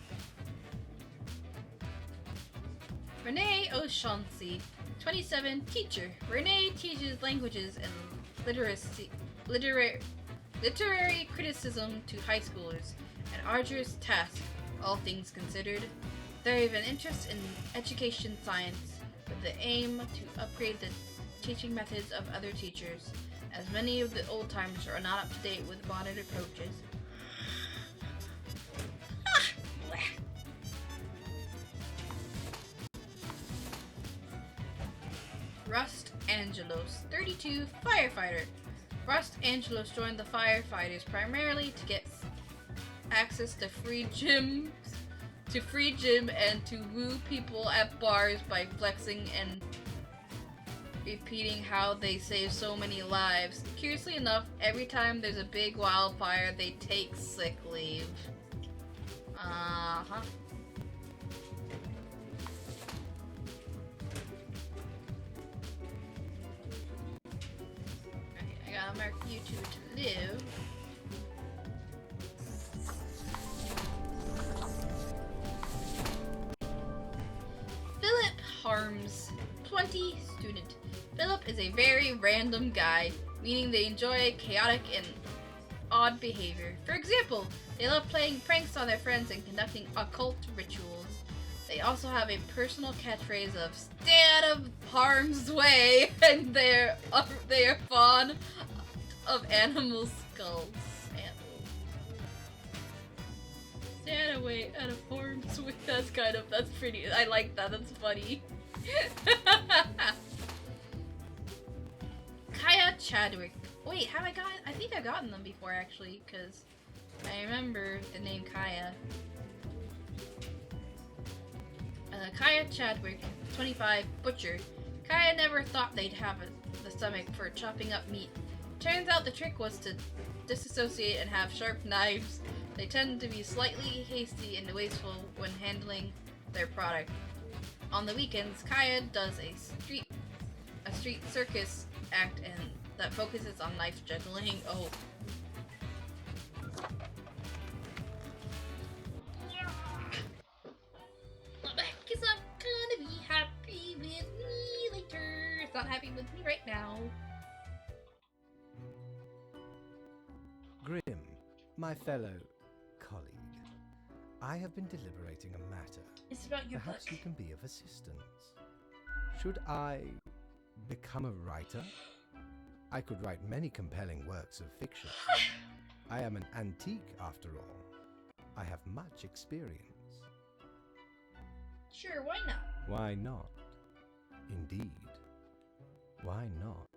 Renee O'Shaughnessy, 27, teacher. Renee teaches languages and literary criticism to high schoolers. An arduous task, all things considered. They have an interest in education science with the aim to upgrade the teaching methods of other teachers, as many of the old-timers are not up to date with modern approaches. Rust Angelos, 32, firefighter. Rust Angelos joined the firefighters primarily to get access to free gym and to woo people at bars by flexing and repeating how they save so many lives. Curiously enough, every time there's a big wildfire, they take sick leave. Uh-huh. I gotta mark you 2 to live. Philip Harms, 20, student. Philip is a very random guy, meaning they enjoy chaotic and odd behavior. For example, they love playing pranks on their friends and conducting occult rituals. They also have a personal catchphrase of "Stay out of harm's way," and they are fond of animal skulls. Stay out of harm's way. That's pretty. I like that. That's funny. Kaya Chadwick. Wait, have I gotten? I think I've gotten them before actually, because I remember the name Kaya. Kaya Chadwick, 25, butcher. Kaya never thought they'd have the stomach for chopping up meat. Turns out the trick was to disassociate and have sharp knives. They tend to be slightly hasty and wasteful when handling their product. On the weekends, Kaya does a street circus act and that focuses on knife juggling. Oh. Because I'm gonna be happy with me later. It's not happy with me right now. Grim, my fellow colleague, I have been deliberating a matter. It's about your Perhaps book. you can be of assistance. Should I become a writer? I could write many compelling works of fiction. I am an antique after all. I have much experience. Sure, why not? Why not? Indeed. Why not?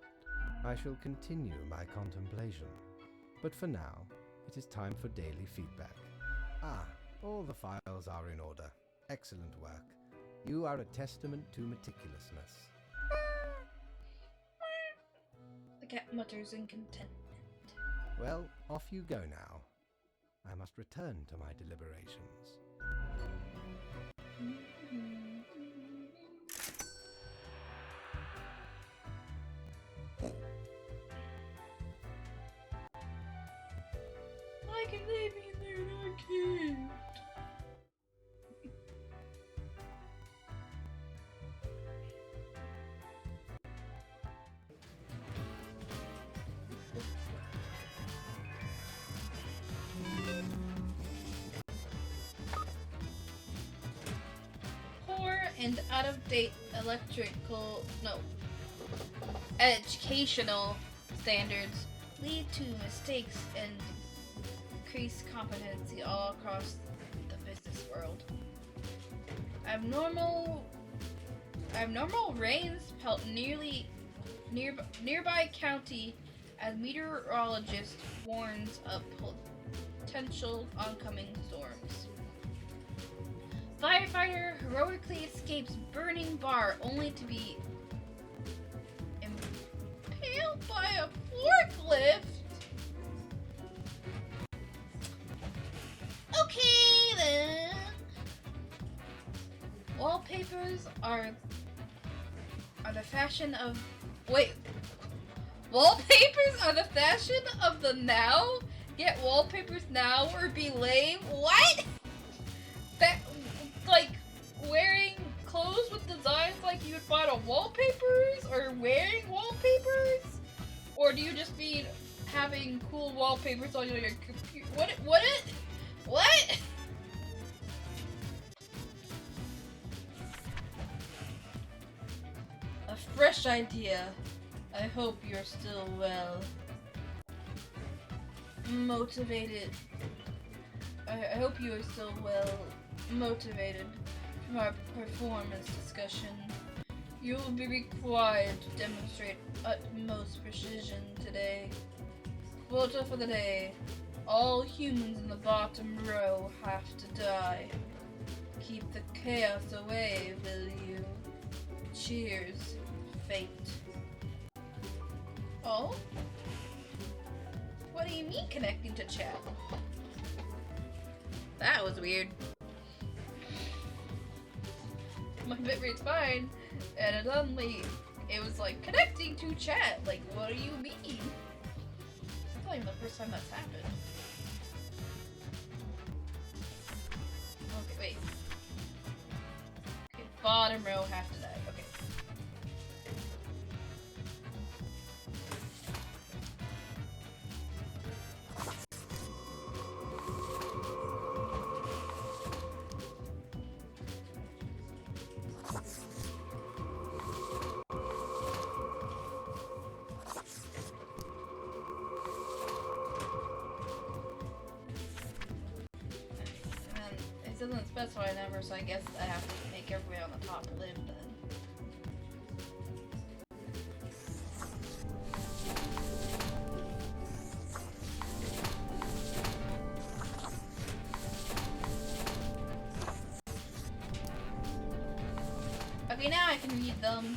I shall continue my contemplation. But for now, it is time for daily feedback. Ah, all the files are in order. Excellent work. You are a testament to meticulousness. The cat mutters in contentment. Well, off you go now. I must return to my deliberations. I can leave me in there and I can't. and out-of-date educational standards lead to mistakes and increased competency all across the business world. Abnormal rains pelt nearby county as meteorologist warns of potential oncoming storms. Firefighter heroically escapes burning bar only to be impaled by a forklift. Okay then. Wallpapers are the fashion of wallpapers are the fashion of the now? Get wallpapers now or be lame? What? That, like, wearing clothes with designs like you would find on wallpapers? Or wearing wallpapers? Or do you just mean having cool wallpapers on your computer? What? A fresh idea. I hope you're still well motivated. I hope you are still well motivated from our performance discussion. You will be required to demonstrate utmost precision today. Quota for the day. All humans in the bottom row have to die. Keep the chaos away, will you? Cheers, fate. Oh? What do you mean connecting to chat? That was weird. My bitrate's fine, and suddenly it was like connecting to chat. Like, what do you mean? It's not even the first time that's happened. Okay, wait. Okay, bottom row have to die. Okay. It doesn't specify a number, so I guess I have to make everybody on the top live then. Okay, now I can read them.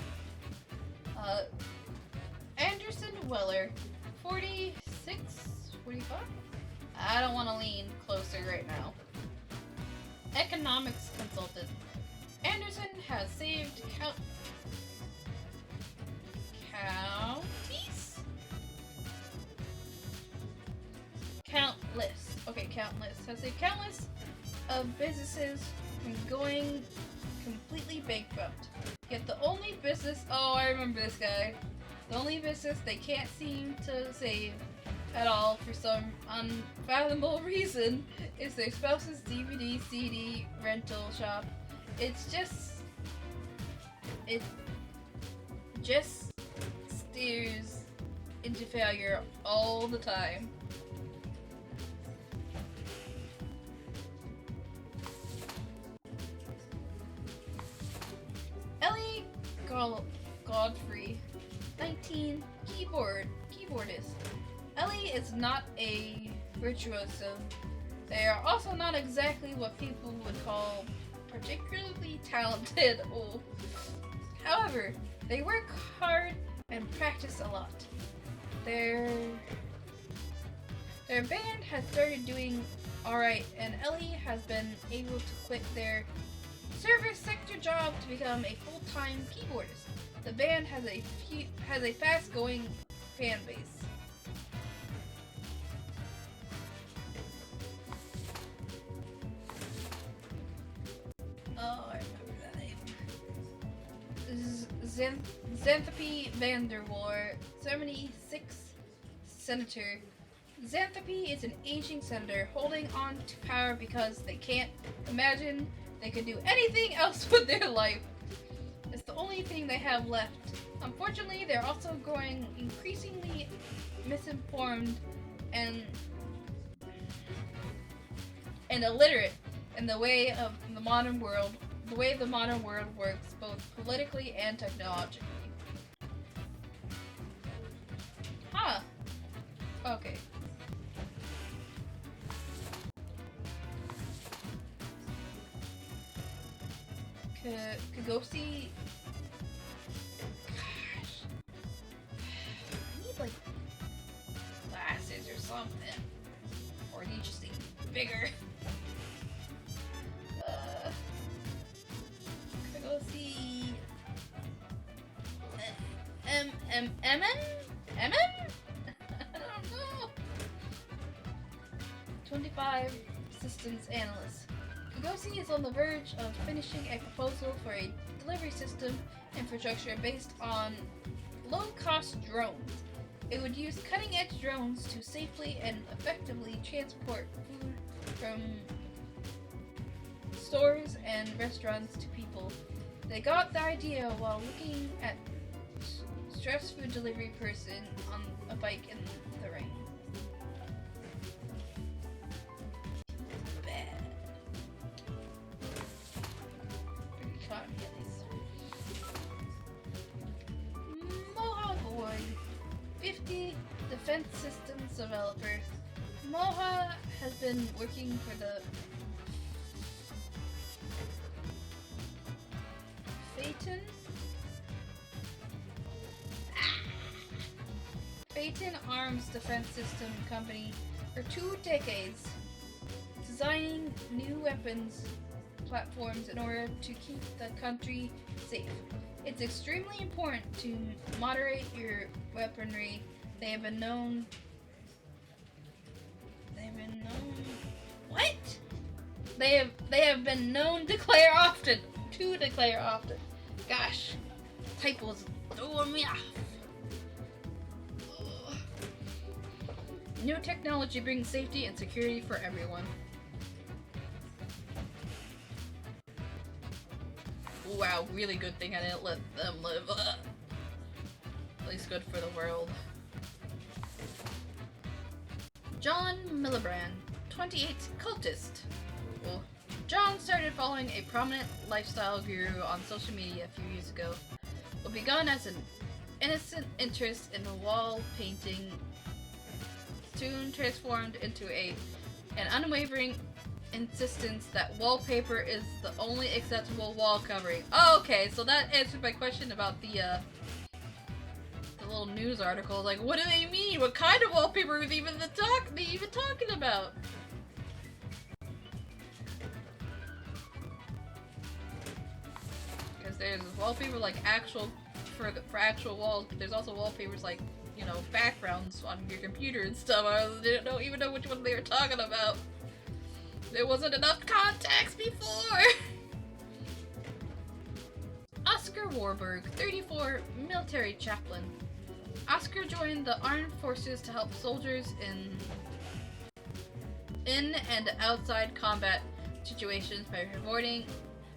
Anderson Weller, 46, 45? I don't want to lean closer right now. Economics consultant. Anderson has saved has saved countless of businesses from going completely bankrupt. Yet the only business, oh, I remember this guy. The only business they can't seem to save at all for some unfathomable reason is their spouse's DVD CD rental shop. It just steers into failure all the time. Ellie Godfrey, 19, keyboardist. Ellie is not a virtuoso. They are also not exactly what people would call particularly talented. Oh. However, they work hard and practice a lot. Their band has started doing alright, and Ellie has been able to quit their service sector job to become a full-time keyboardist. The band has a fast-going fan base. Oh, I remember that name. Xanthopy Vanderwar, 76, senator. Xanthopy is an aging senator holding on to power because they can't imagine they could do anything else with their life. only thing they have left. Unfortunately, they're also growing increasingly misinformed and illiterate in the way of the modern world, the way the modern world works, both politically and technologically. Huh. Okay. Kagosi. Gosh. I need like glasses or something. Or you just need bigger. Kagosi. Emmen? I don't know. 25 systems analysts. Kagosi is on the verge of finishing a proposal for a delivery system infrastructure based on low-cost drones. It would use cutting-edge drones to safely and effectively transport food from stores and restaurants to people. They got the idea while looking at stress food delivery person on a bike in the rain. Bad. Pretty economy at least. Moha Void, 50 defense systems developer. Moha has been working for the Phaeton Arms Defense System Company for 2 decades, designing new weapons platforms in order to keep the country safe. It's extremely important to moderate your weaponry. They have been known. What? They have been known to declare often. Gosh, typos throwing me off. Ugh. New technology brings safety and security for everyone. Wow, really good thing I didn't let them live. At least good for the world. John Millibrand, 28, cultist. Well, John started following a prominent lifestyle guru on social media a few years ago. What begun as an innocent interest in wall painting soon transformed into an unwavering insistence that wallpaper is the only acceptable wall covering. Oh, okay, so that answered my question about the little news article. Like, what do they mean? What kind of wallpaper are they even talking about? Because there's wallpaper like actual for actual walls, but there's also wallpapers like, you know, backgrounds on your computer and stuff. I didn't even know which one they were talking about. There wasn't enough context before! Oscar Warburg, 34, military chaplain. Oscar joined the armed forces to help soldiers in and outside combat situations by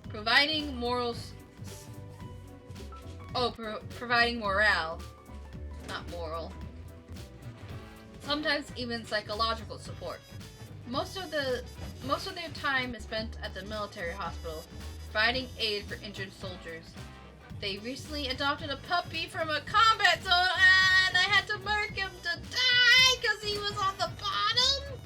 providing morale. Not moral. Sometimes even psychological support. Most of their time is spent at the military hospital, providing aid for injured soldiers. They recently adopted a puppy from a combat zone, and I had to mark him to die because he was on the bottom.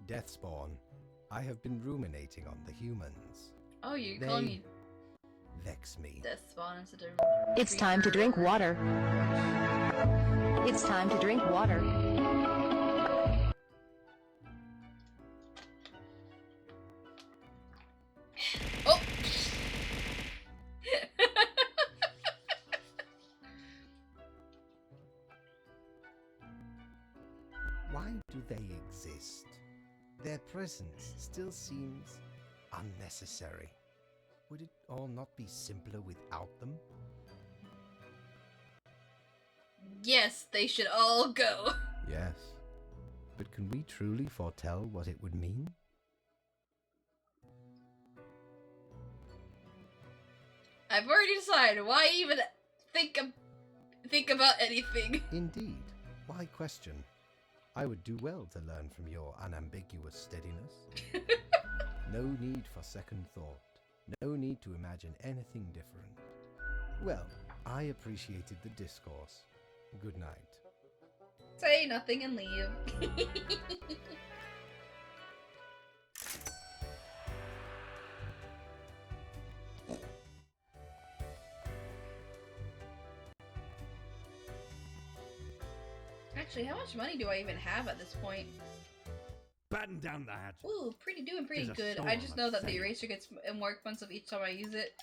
Deathspawn, I have been ruminating on the humans. Oh, you're calling me vex me. Deathspawn instead of It's time to drink water. It's time to drink water. Oh! Why do they exist? Their presence still seems unnecessary. Would it all not be simpler without them? Yes, they should all go. Yes. But can we truly foretell what it would mean? I've already decided. Why even think about anything? Indeed. Why question? I would do well to learn from your unambiguous steadiness. No need for second thought. No need to imagine anything different. Well, I appreciated the discourse. Good night. Say nothing and leave. Actually, how much money do I even have at this point? Batten down the hatches. Ooh, doing pretty There's a good. storm I just know that the of eraser gets more expensive each time I use it,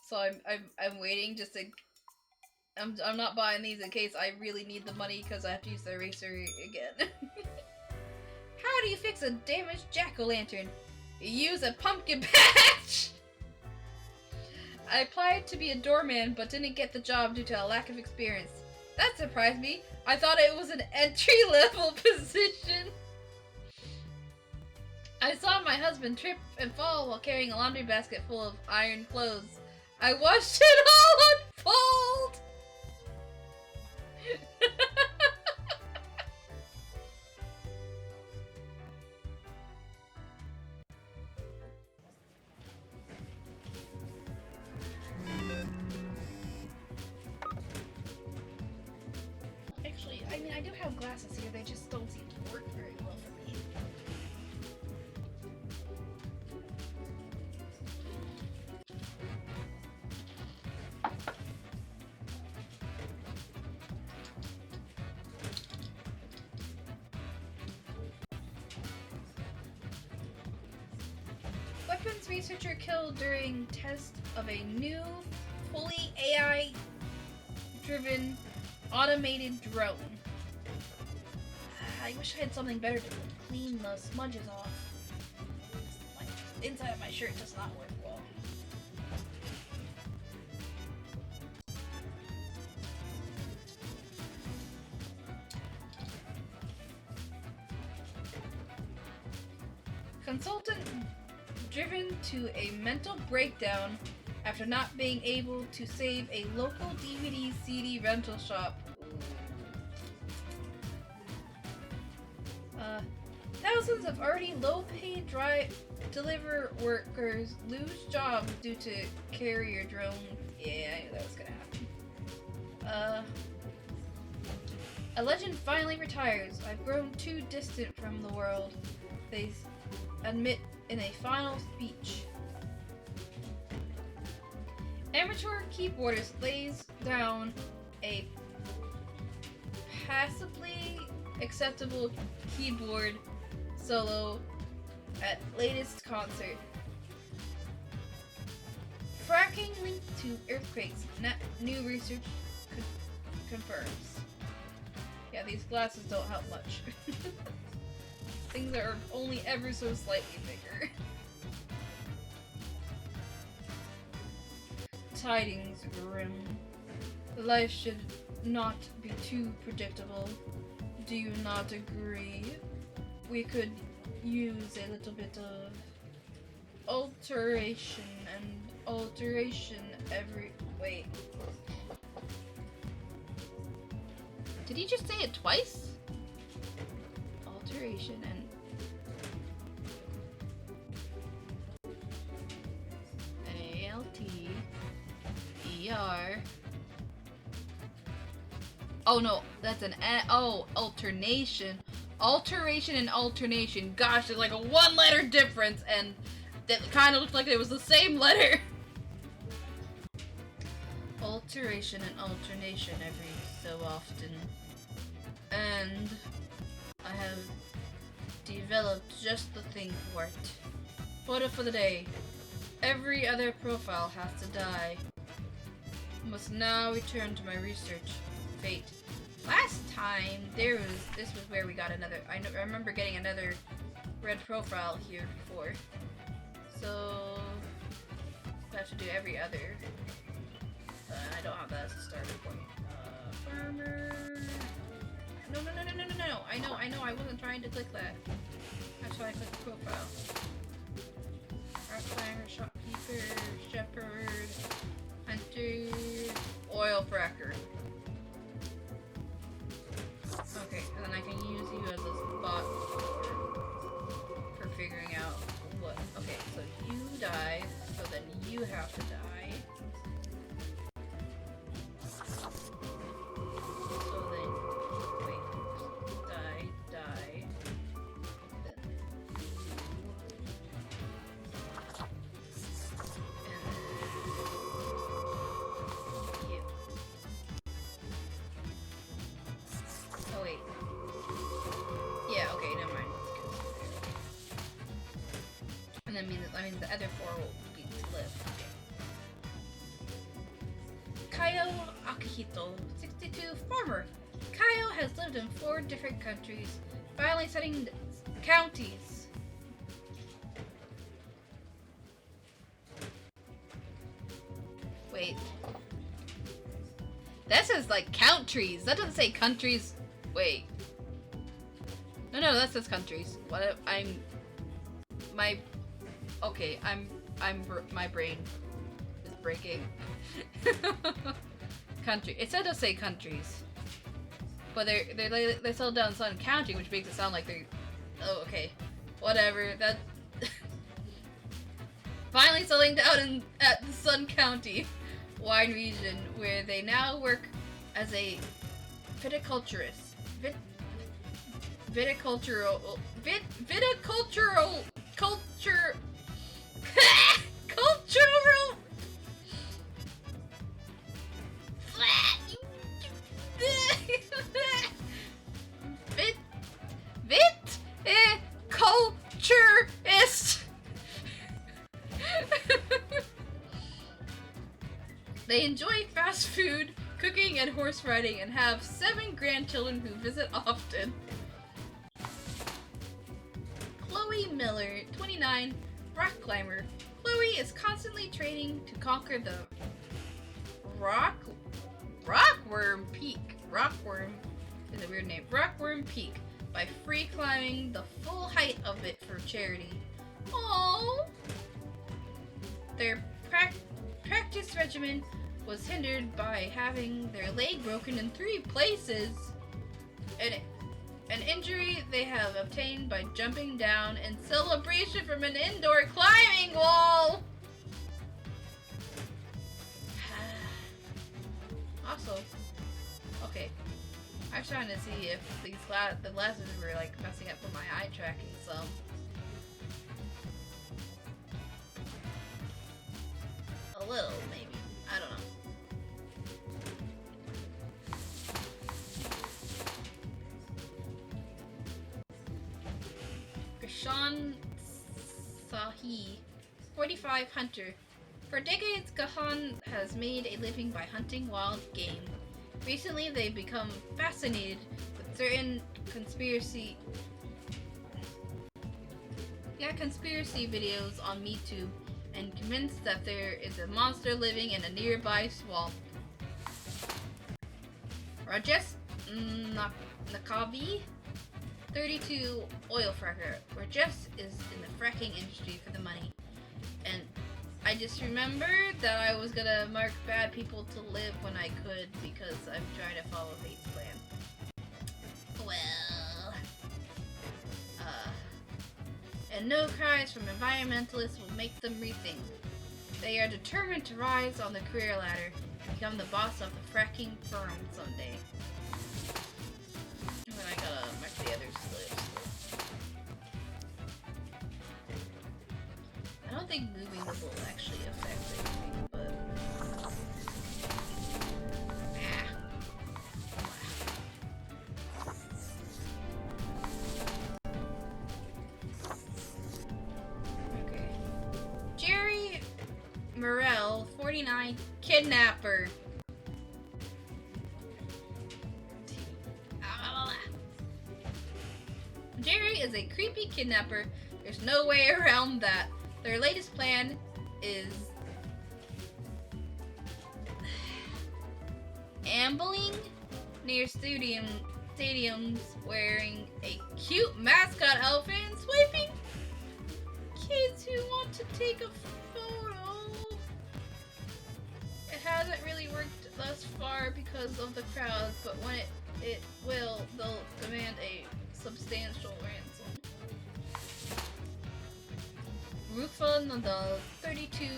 so I'm waiting just to. I'm not buying these in case I really need the money because I have to use the eraser again. How do you fix a damaged jack-o'-lantern? You use a pumpkin patch! I applied to be a doorman but didn't get the job due to a lack of experience. That surprised me. I thought it was an entry-level position. I saw my husband trip and fall while carrying a laundry basket full of iron clothes. I watched it all unfold! Actually, I mean, I do have glasses here, they just don't seem to work very well for me. Weapons researcher killed during test of a new, fully AI-driven automated drone. I wish I had something better to clean the smudges off. The inside of my shirt does not work well. Consultant driven to a mental breakdown after not being able to save a local DVD CD rental shop. Thousands of already low-paid deliver workers lose jobs due to carrier drone. Yeah, I knew that was gonna happen. A legend finally retires. I've grown too distant from the world. They admit in a final speech. Amateur keyboardist lays down a passably acceptable keyboard solo at latest concert. Fracking linked to earthquakes. New research confirms. Yeah, these glasses don't help much. Things are only ever so slightly bigger. Tidings grim. Life should not be too predictable. Do you not agree? We could use a little bit of alteration every— wait. Did he just say it twice? Alteration and ALTER. Oh no, that's an alternation. Alteration and alternation. Gosh, there's like a one-letter difference, and that kind of looked like it was the same letter. Alteration and alternation every so often. And I have developed just the thing for it. Photo for the day. Every other profile has to die. Must now return to my research. Fate. Last time, this was where we got another— I remember getting another red profile here before. So, I have to do every other. I don't have that as a starting point. Farmer. No. I know. I wasn't trying to click that. That's why I clicked profile. Rock climber, shopkeeper, shepherd, hunter, oil fracker. Okay, and then I can use you as a spot for figuring out what. Okay, so you die, so then you have to die. So then, wait, die. Then you. Oh wait. Yeah, okay, never mind. And that means the other 4 will be to live. Okay. Kaio Akihito, 62, farmer. Kaio has lived in 4 different countries, finally setting counties. Wait. That says like countries. That doesn't say countries. Wait. No, that says countries. What? My brain is breaking. Country. It said to say countries, but they settled down Sun County, which makes it sound like they're. Oh, okay, whatever. That finally settling down at the Sun County wine region, where they now work as a viticulturist. Viticultural cultural culturist. They enjoy fast food, cooking, and horse riding, and have 7 grandchildren who visit often. Chloe Miller, 29, rock climber. Chloe is constantly training to conquer the Rockworm Peak. Rockworm is a weird name. Rockworm Peak by free climbing the full height of it for charity. Aww. Their practice regimen was hindered by having their leg broken in 3 places. An injury they have obtained by jumping down in celebration from an indoor climbing wall. Also, okay, I was trying to see if the glasses were like messing up with my eye tracking some. A little, maybe. I don't know. Gashan Sahi, 45 hunter. For decades, Gahan has made a living by hunting wild game. Recently, they've become fascinated with certain conspiracy videos on MeToo and convinced that there is a monster living in a nearby swamp. Rajesh Nakavi, 32, oil fracker. Rajesh is in the fracking industry for the money. And I just remembered that I was gonna mark bad people to live when I could because I'm trying to follow Fate's plan. Well, and no cries from environmentalists will make them rethink. They are determined to rise on the career ladder and become the boss of the fracking firm someday. And then I gotta mark the other slips. I don't think moving the bull actually affects anything, but... Okay. Jerry Morel, 49, kidnapper. Jerry is a creepy kidnapper. There's no way around that. Their latest plan is ambling near stadiums wearing a cute mascot outfit and swiping kids who want to take a photo. It hasn't really worked thus far because of the crowds, but when it will, they'll demand a substantial ransom. Rufa, the 32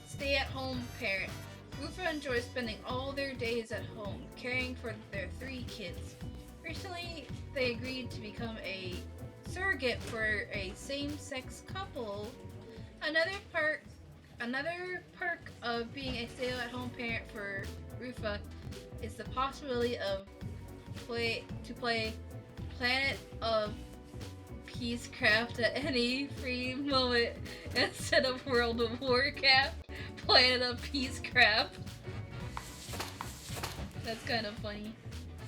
stay-at-home parent. Rufa enjoys spending all their days at home, caring for their 3 kids. Recently, they agreed to become a surrogate for a same-sex couple. Another perk of being a stay-at-home parent for Rufa is the possibility of play Planet of Peacecraft at any free moment instead of World of Warcraft. Planet of Peacecraft. That's kind of funny.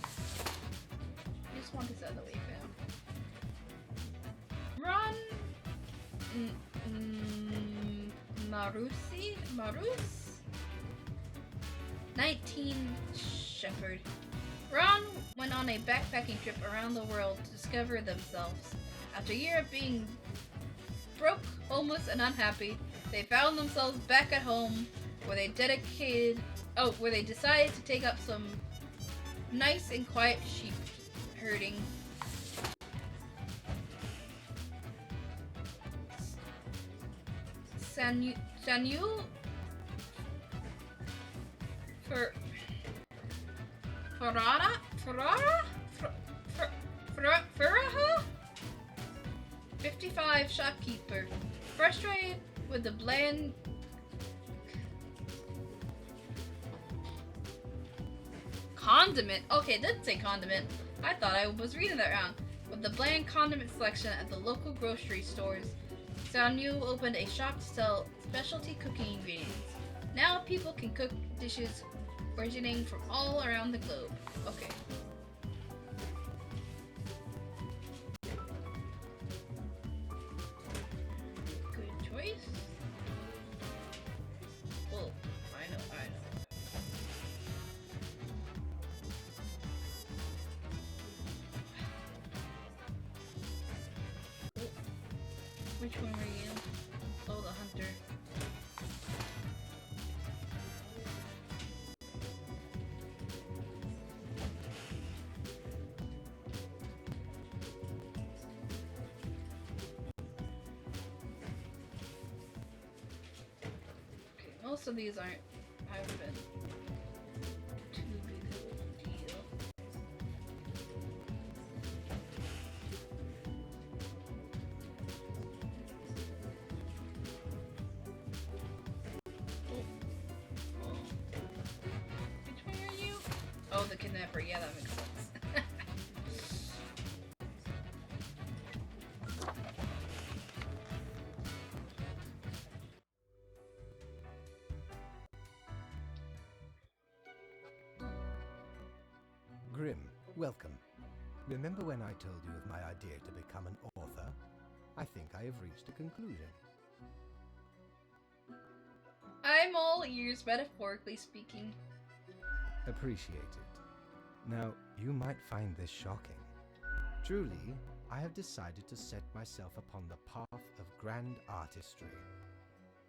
I just want this out of the way, fam. Ron Marus 19 Shepherd. Ron went on a backpacking trip around the world to discover themselves. After a year of being broke, homeless, and unhappy, they found themselves back at home, where they decided to take up some nice and quiet sheep herding. Sanu Faraha? 55 shopkeeper. Frustrated with the bland condiment. Okay, it didn't say condiment. I thought I was reading that wrong. With the bland condiment selection at the local grocery stores, Sanu opened a shop to sell specialty cooking ingredients. Now people can cook dishes originating from all around the globe. Okay. Good choice. Well, I know. Oh. Which one were you? Oh, the hunter. Most of these haven't been too big of a deal. Oh. Which one are you? Oh, the kidnapper. Yeah, that makes sense. Grim, welcome. Remember when I told you of my idea to become an author? I think I have reached a conclusion. I'm all ears, metaphorically speaking. Appreciate it. Now, you might find this shocking. Truly, I have decided to set myself upon the path of grand artistry.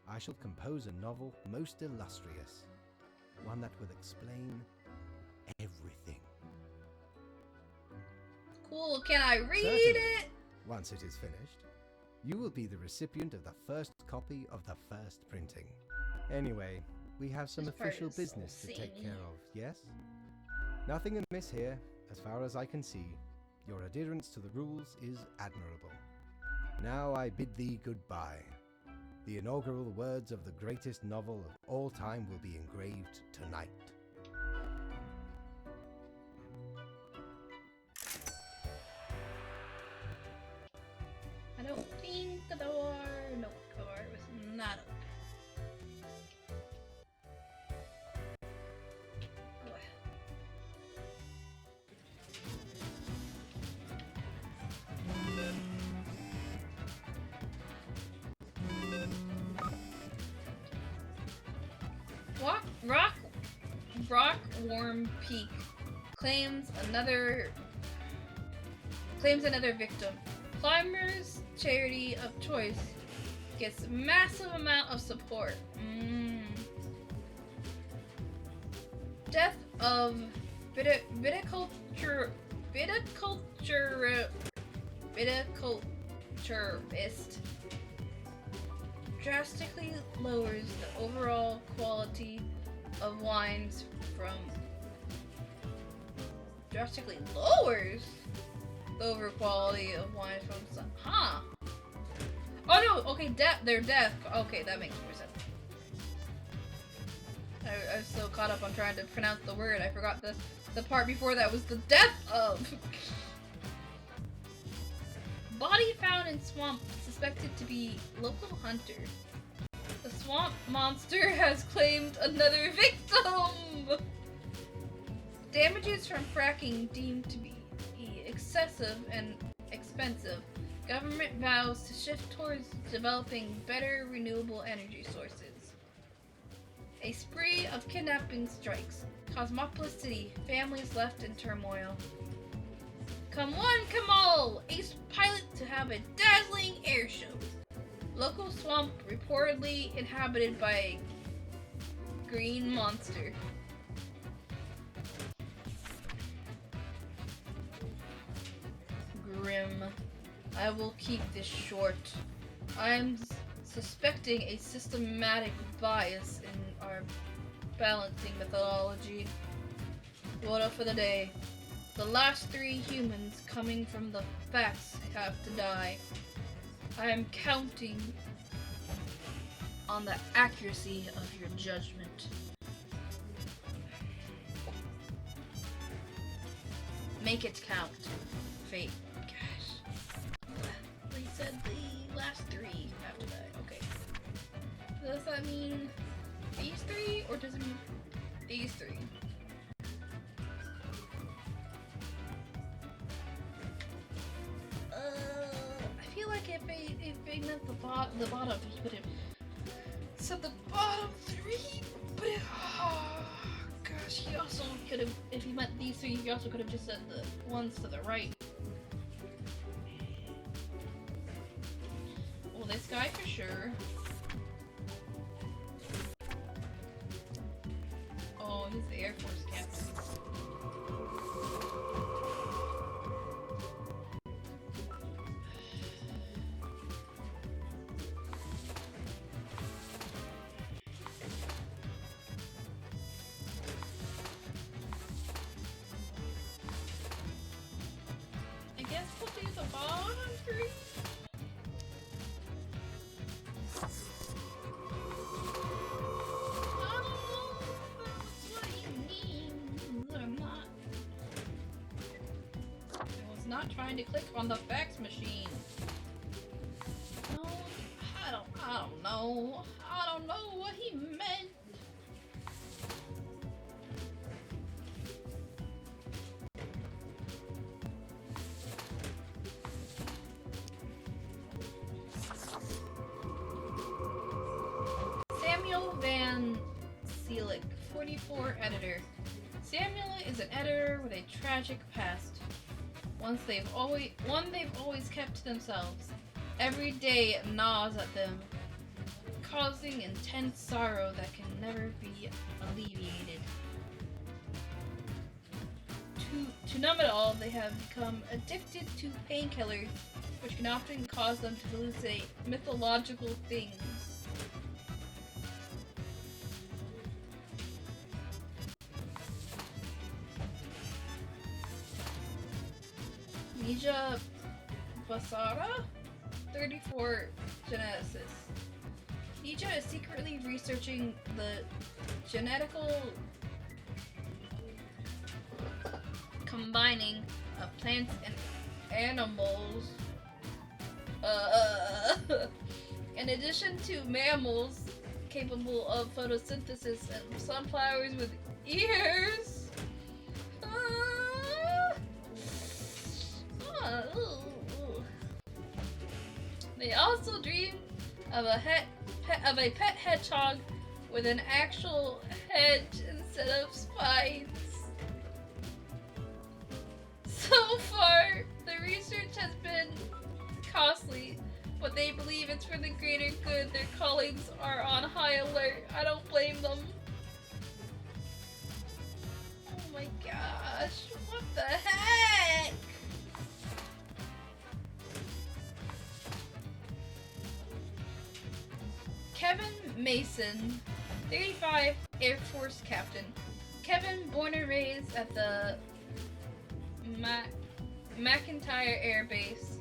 I shall compose a novel most illustrious, one that will explain everything. Cool, can I read Certainly. it? Once it is finished, you will be the recipient of the first copy of the first printing. Anyway, we have some This part official is so business to take zany. care of, yes? Nothing amiss here, as far as I can see. Your adherence to the rules is admirable. Now I bid thee goodbye. The inaugural words of the greatest novel of all time will be engraved tonight. I don't think the door. No, the door was not open. Rockworm Peak. claims another victim. Climber's charity of choice gets massive amount of support. Death of viticulturist drastically lowers the overall quality of wines from some. Huh. Oh no, okay, they're deaf. Okay, that makes more sense. I was so caught up on trying to pronounce the word, I forgot the part before that was the death of. Body found in swamp, suspected to be local hunter. The swamp monster has claimed another victim! Damages from fracking deemed to be excessive and expensive. Government vows to shift towards developing better renewable energy sources. A spree of kidnapping strikes. Cosmopolis City, families left in turmoil. Come one, come all! Ace pilot to have a dazzling air show. Local swamp reportedly inhabited by a green monster. Grim. I will keep this short. I am suspecting a systematic bias in our balancing methodology. Quota for the day. The last 3 humans coming from the facts have to die. I am counting on the accuracy of your judgment. Make it count. Fate. Gosh. They said the last 3 have to die. Okay. Does that mean these 3, or does it mean these 3? I feel like if they meant the bottom, he would have said the bottom 3, but gosh, he also could have, if he meant these 3, he also could have just said the ones to the right. Well, this guy for sure. Oh, he's the Air Force captain. I guess we'll do the bottom 3. Not trying to click on the fax machine. No, I don't know. I don't know what he meant. Samuel Van Seelig, 44 editor. Samuel is an editor with a tragic past. One they've always kept to themselves. Every day it gnaws at them, causing intense sorrow that can never be alleviated. To numb it all, they have become addicted to painkillers, which can often cause them to hallucinate mythological things. Nija Basara, 34 geneticist. Nija is secretly researching the genetical combining of plants and animals. In addition to mammals capable of photosynthesis and sunflowers with ears. They also dream of a pet hedgehog with an actual head instead of spines. So far, the research has been costly, but they believe it's for the greater good. Their colleagues are on high alert. I don't blame them. Oh my gosh, what the heck? Kevin Mason, 35, Air Force Captain. Kevin, born and raised at the McIntyre Air Base,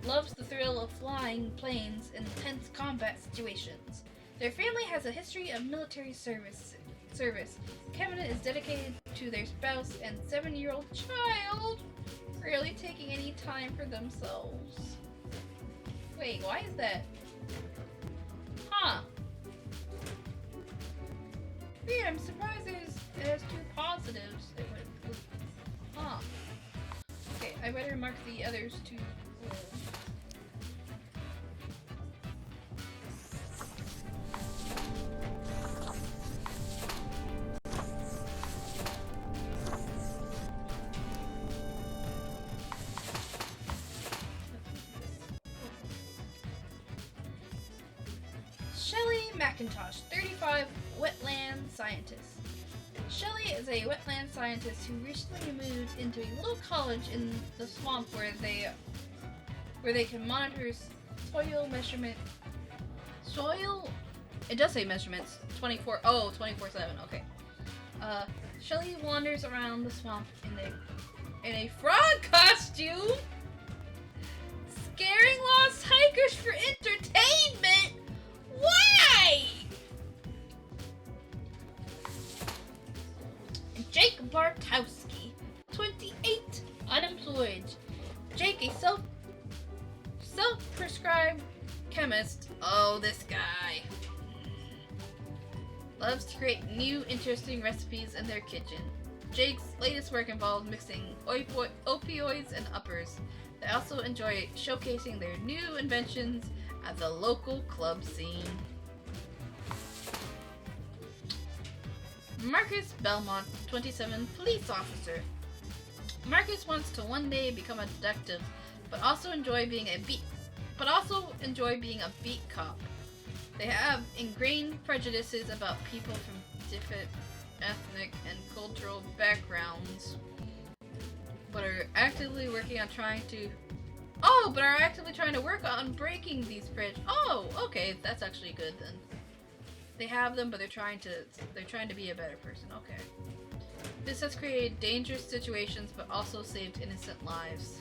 loves the thrill of flying planes in tense combat situations. Their family has a history of military service. Kevin is dedicated to their spouse and 7-year-old child, rarely taking any time for themselves. Wait, why is that? Huh. Weird, I'm surprised it has 2 positives. Huh. Okay, I better mark the others 2. Shelley McIntosh, 35, wetland scientist. Shelley is a wetland scientist who recently moved into a little college in the swamp where they can monitor soil measurement. Soil? It does say measurements. 24/7. Okay. Shelley wanders around the swamp in a frog costume, scaring lost hikers for entertainment. Why? Jake Bartowski, 28, unemployed. Jake, a self-prescribed chemist. Oh, this guy. Loves to create new, interesting recipes in their kitchen. Jake's latest work involved mixing opioids and uppers. They also enjoy showcasing their new inventions at the local club scene. Marcus Belmont, 27, police officer. Marcus wants to one day become a detective, but also enjoy being a beat cop. They have ingrained prejudices about people from different ethnic and cultural backgrounds, but are actively trying to work on breaking these prejudices. Oh, okay, that's actually good then. They have them, but they're trying to be a better person. Okay. This has created dangerous situations, but also saved innocent lives.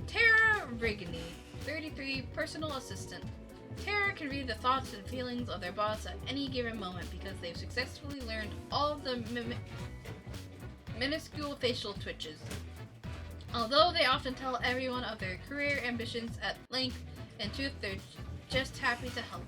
Tara Rigney, 33, personal assistant. Tara can read the thoughts and feelings of their boss at any given moment because they've successfully learned all of the minuscule facial twitches. Although they often tell everyone of their career ambitions at length, in truth they're just happy to help.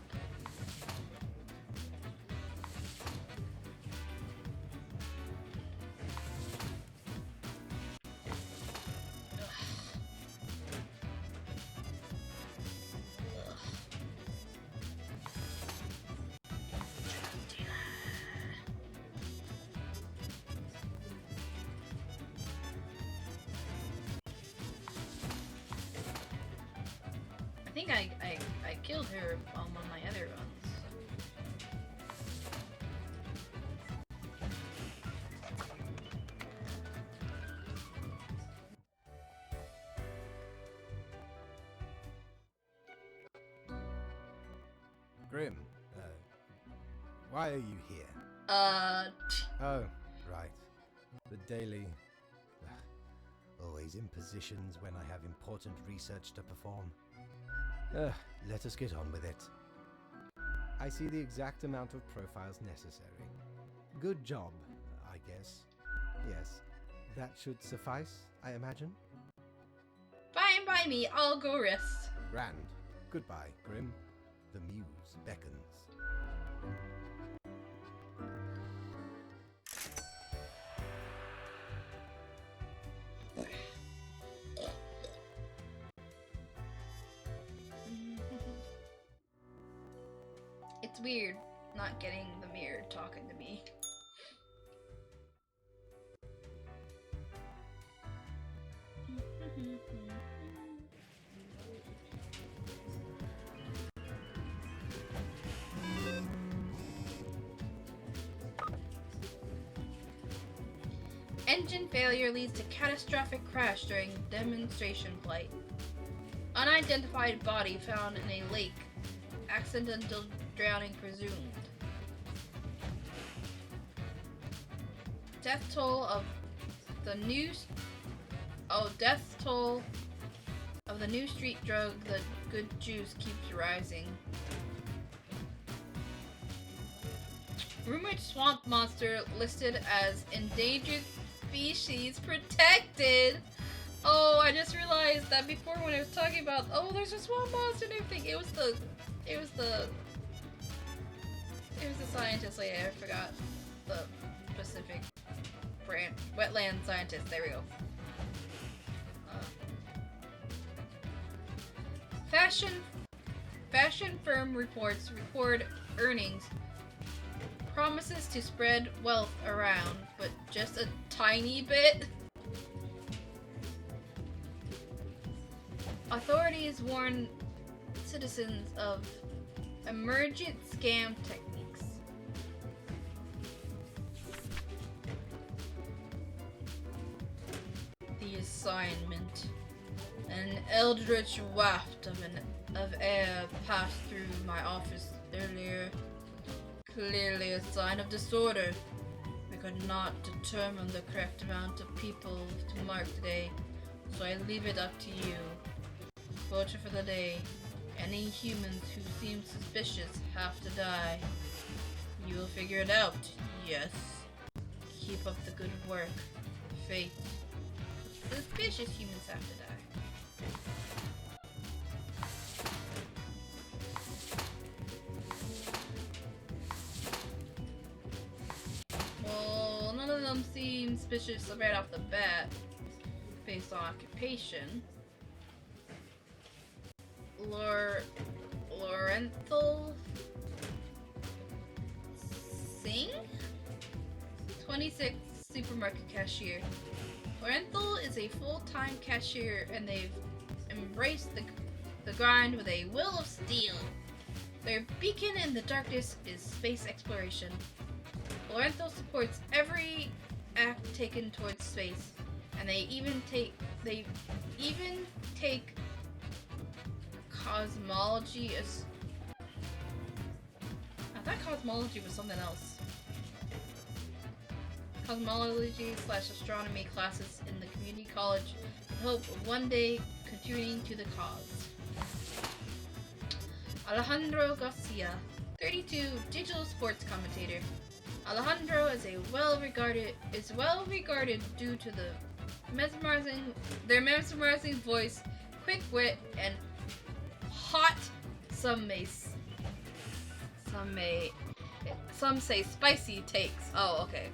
I think I killed her on one of my other runs. Grim, why are you here? Uh, Oh, right. The daily... always in positions when I have important research to perform. Let us get on with it. I see the exact amount of profiles necessary. Good job, I guess. Yes, that should suffice, I imagine. fine by me, I'll go rest. Grand. Goodbye, Grim. The muse beckons. It's weird not getting the mirror talking to me. Engine failure leads to catastrophic crash during demonstration flight. Unidentified body found in a lake. Accidental drowning presumed. Death toll of the new street drug, the good juice, keeps rising. Rumored swamp monster listed as endangered species protected. Oh, I just realized that before when I was talking about, oh, there's a swamp monster and everything, it was the scientist lady. I forgot the specific brand. Wetland scientist. There we go. Fashion firm reports record earnings. Promises to spread wealth around, but just a tiny bit. Authorities warn citizens of emergent scam techniques. The assignment. An eldritch waft of air passed through my office earlier. Clearly a sign of disorder. We could not determine the correct amount of people to mark today, so I leave it up to you. Quota for the day. Any humans who seem suspicious have to die. You will figure it out, yes. Keep up the good work. Fate. Suspicious humans have to die. Well, none of them seem suspicious right off the bat, based on occupation. Lorenthal Singh? 26, supermarket cashier. Lorenthal is a full-time cashier and they've embraced the grind with a will of steel. Their beacon in the darkness is space exploration. Lorenthal supports every act taken towards space, and they even take cosmology as... I thought cosmology was something else. Cosmology/astronomy classes in the community college with hope of one day contributing to the cause. Alejandro Garcia, 32, digital sports commentator. Alejandro is well regarded due to their mesmerizing voice, quick wit, and hot, some say spicy takes. Oh, okay.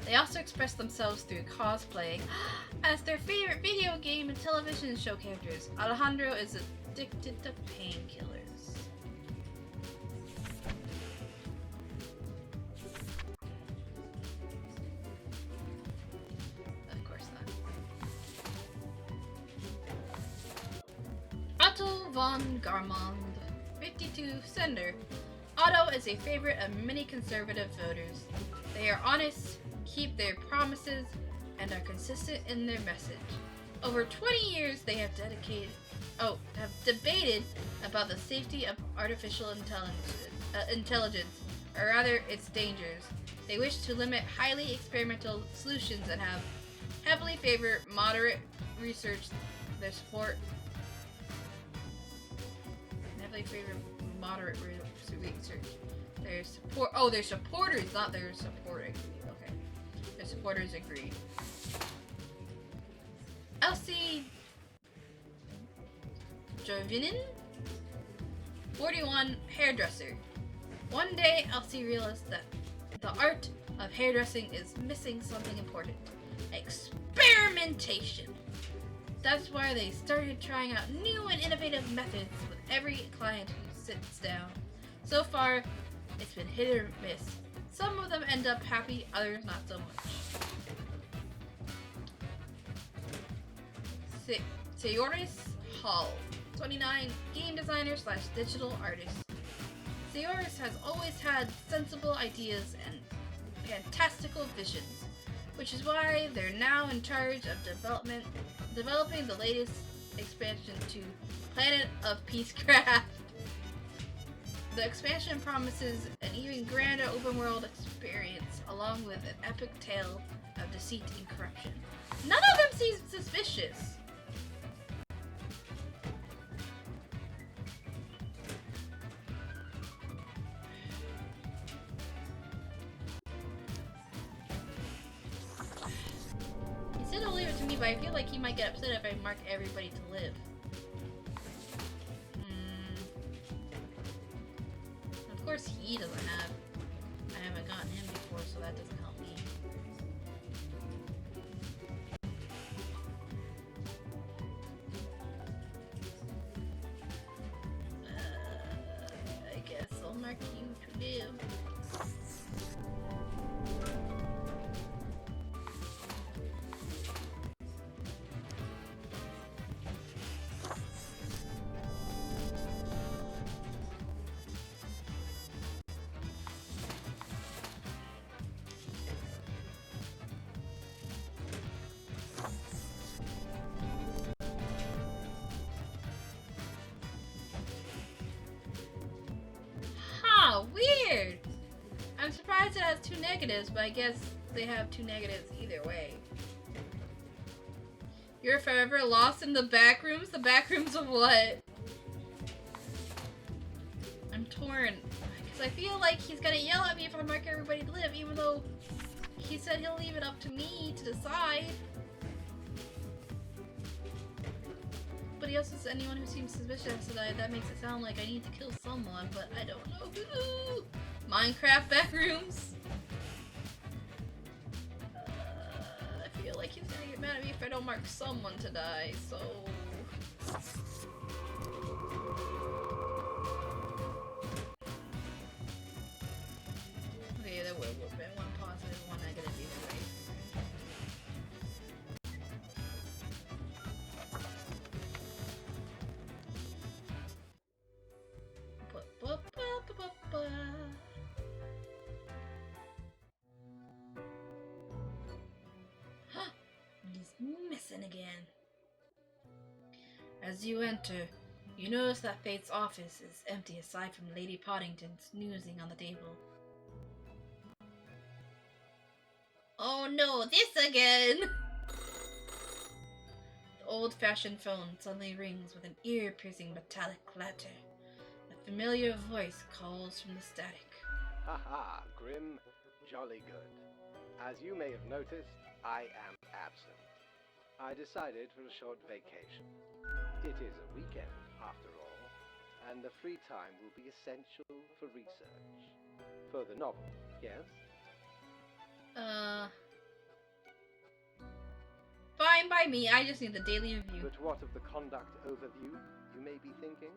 They also express themselves through cosplaying as their favorite video game and television show characters. Alejandro is addicted to painkillers. Of course not. Otto von Garmond, 52, Sender. Otto is a favorite of many conservative voters. They are honest, keep their promises, and are consistent in their message. Over 20 years, they have debated about the safety of artificial intelligence, or rather, its dangers. They wish to limit highly experimental solutions and have heavily favored moderate research. Their support heavily favor moderate research. Their supporters, not their supporting. Okay. Their supporters agree. Elsie Jovinin, 41, hairdresser. One day, Elsie realized that the art of hairdressing is missing something important. Experimentation. That's why they started trying out new and innovative methods with every client who sits down. So far, it's been hit or miss. Some of them end up happy, others not so much. Theoris Hall, 29, game designer / digital artist. Theoris has always had sensible ideas and fantastical visions, which is why they're now in charge of developing the latest expansion to Planet of Peacecraft. The expansion promises an even grander open-world experience, along with an epic tale of deceit and corruption. None of them seem suspicious. He said he'll leave it to me, but I feel like he might get upset if I mark everybody to live. Of course he doesn't have. I haven't gotten him before, so that doesn't help me. I guess I'll mark you to live. Weird! I'm surprised it has 2 negatives, but I guess they have 2 negatives either way. You're forever lost in the back rooms? The back rooms of what? I'm torn. Because I feel like he's gonna yell at me if I mark everybody to live, even though he said he'll leave it up to me to decide. But he also says anyone who seems suspicious, so that makes it sound like I need to kill someone, but I don't know who. Minecraft backrooms. I feel like he's gonna get mad at me if I don't mark someone to die, so... Okay, there would have been one positive, one negative either way. He's missing again. As you enter, you notice that Fate's office is empty aside from Lady Poddington snoozing on the table. Oh no, this again! The old-fashioned phone suddenly rings with an ear-piercing metallic clatter. A familiar voice calls from the static. Haha, Grim, jolly good. As you may have noticed, I am absent. I decided for a short vacation. It is a weekend, after all, and the free time will be essential for research. For the novel, yes? Fine by me, I just need the daily review. But what of the conduct overview, you may be thinking?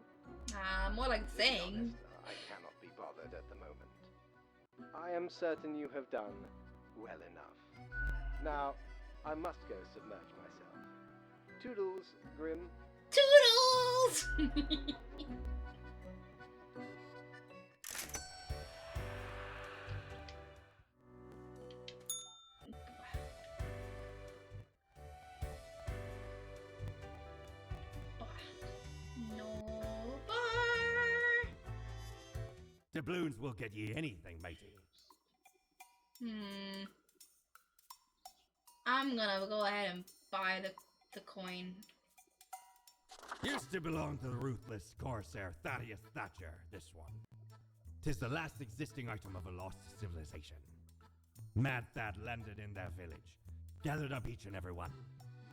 More like To be saying. honest, I cannot be bothered at the moment. I am certain you have done well enough. Now, I must go submerge myself. Toodles, Grim. Toodles! No bar. Doubloons will get ye anything, matey. I'm gonna go ahead and buy the coin. Used to belong to the ruthless Corsair Thaddeus Thatcher, this one. 'Tis the last existing item of a lost civilization. Mad Thad landed in their village, gathered up each and every one.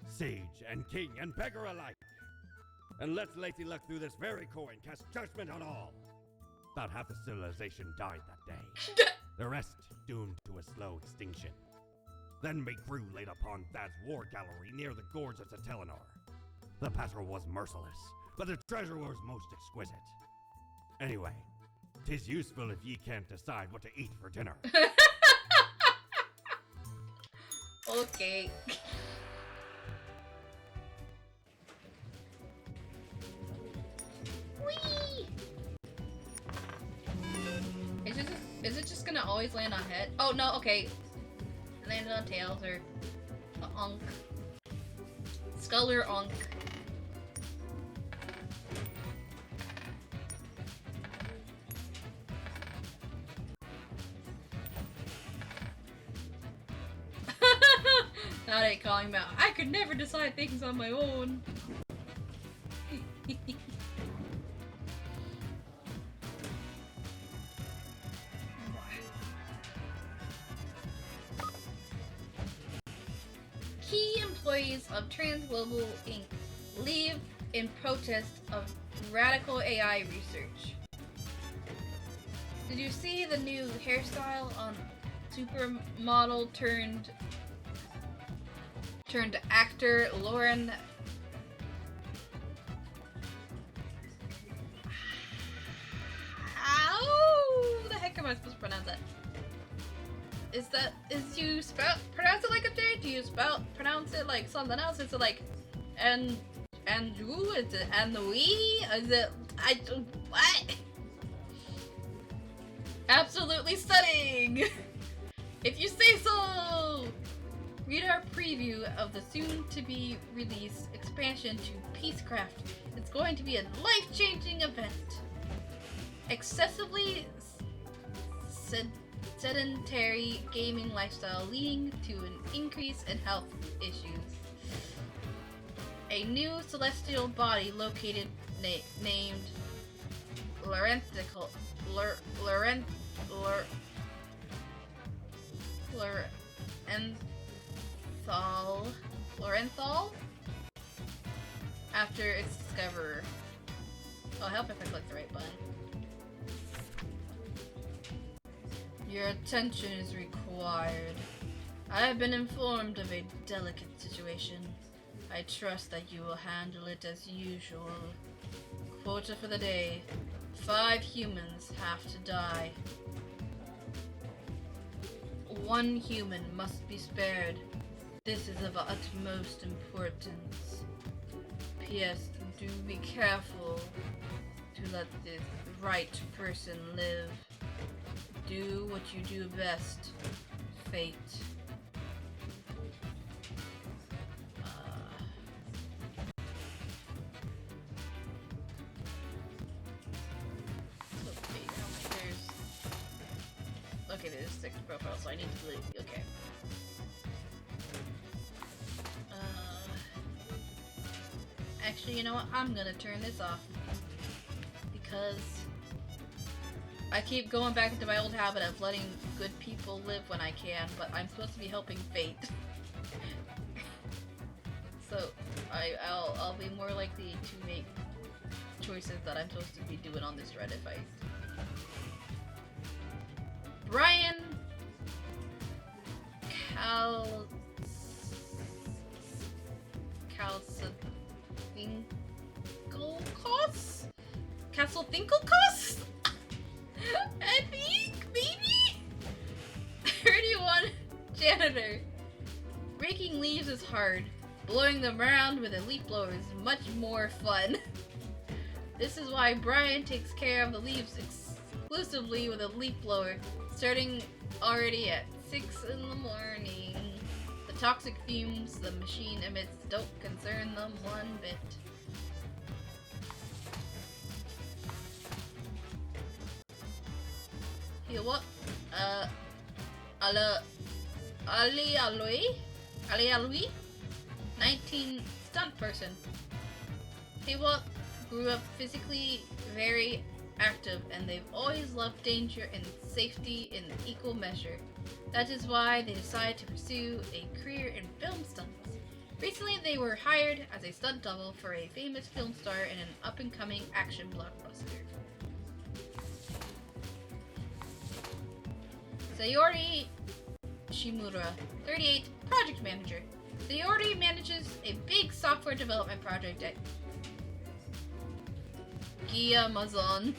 Sage and king and beggar alike. And let Lady Luck through this very coin cast judgment on all. About half the civilization died that day. The rest doomed to a slow extinction. Then me crew laid upon Thad's war gallery near the gorge of Telenor. The battle was merciless, but the treasure was most exquisite. Anyway, 'tis useful if ye can't decide what to eat for dinner. Okay. Is it just gonna always land on head? Oh no, okay. It landed on tails or onk. Skull or onk. Now they calling about. I could never decide things on my own. Key employees of Transglobal Inc. leave in protest of radical AI research. Did you see the new hairstyle on supermodel turned actor Lauren? How the heck am I supposed to pronounce that? Is you pronounce it like a J? Do you pronounce it like something else? Is it like and who? Is it and the we? Is it what? Absolutely stunning! If you say so! Read our preview of the soon-to-be released expansion to Peacecraft. It's going to be a life-changing event. Excessively sedentary gaming lifestyle leading to an increase in health issues. A new celestial body located named Lorenthal after its discoverer. I'll help if I click the right button. Your attention is required. I have been informed of a delicate situation. I trust that you will handle it as usual. Quota for the day. 5 humans have to die. 1 human must be spared. This is of utmost importance. P.S. Do be careful to let the right person live. Do what you do best, Fate. Okay, there's 6 profiles, so I need to delete. Okay. Actually, you know what? I'm gonna turn this off because I keep going back into my old habit of letting good people live when I can, but I'm supposed to be helping Fate. So I'll be more likely to make choices that I'm supposed to be doing on this thread if I. Brian Castletinklecos? I think, maybe? 31 janitor. Raking leaves is hard. Blowing them around with a leaf blower is much more fun. This is why Brian takes care of the leaves exclusively with a leaf blower, starting already at 6 in the morning. The toxic fumes the machine emits don't concern them one bit. Here what? Ali Alui? 19 stunt person. He grew up physically very active and they've always loved danger and safety in equal measure. That is why they decided to pursue a career in film stunts. Recently they were hired as a stunt double for a famous film star in an up-and-coming action blockbuster. Sayori Shimura, 38, project manager. Sayori manages a big software development project at Amazon.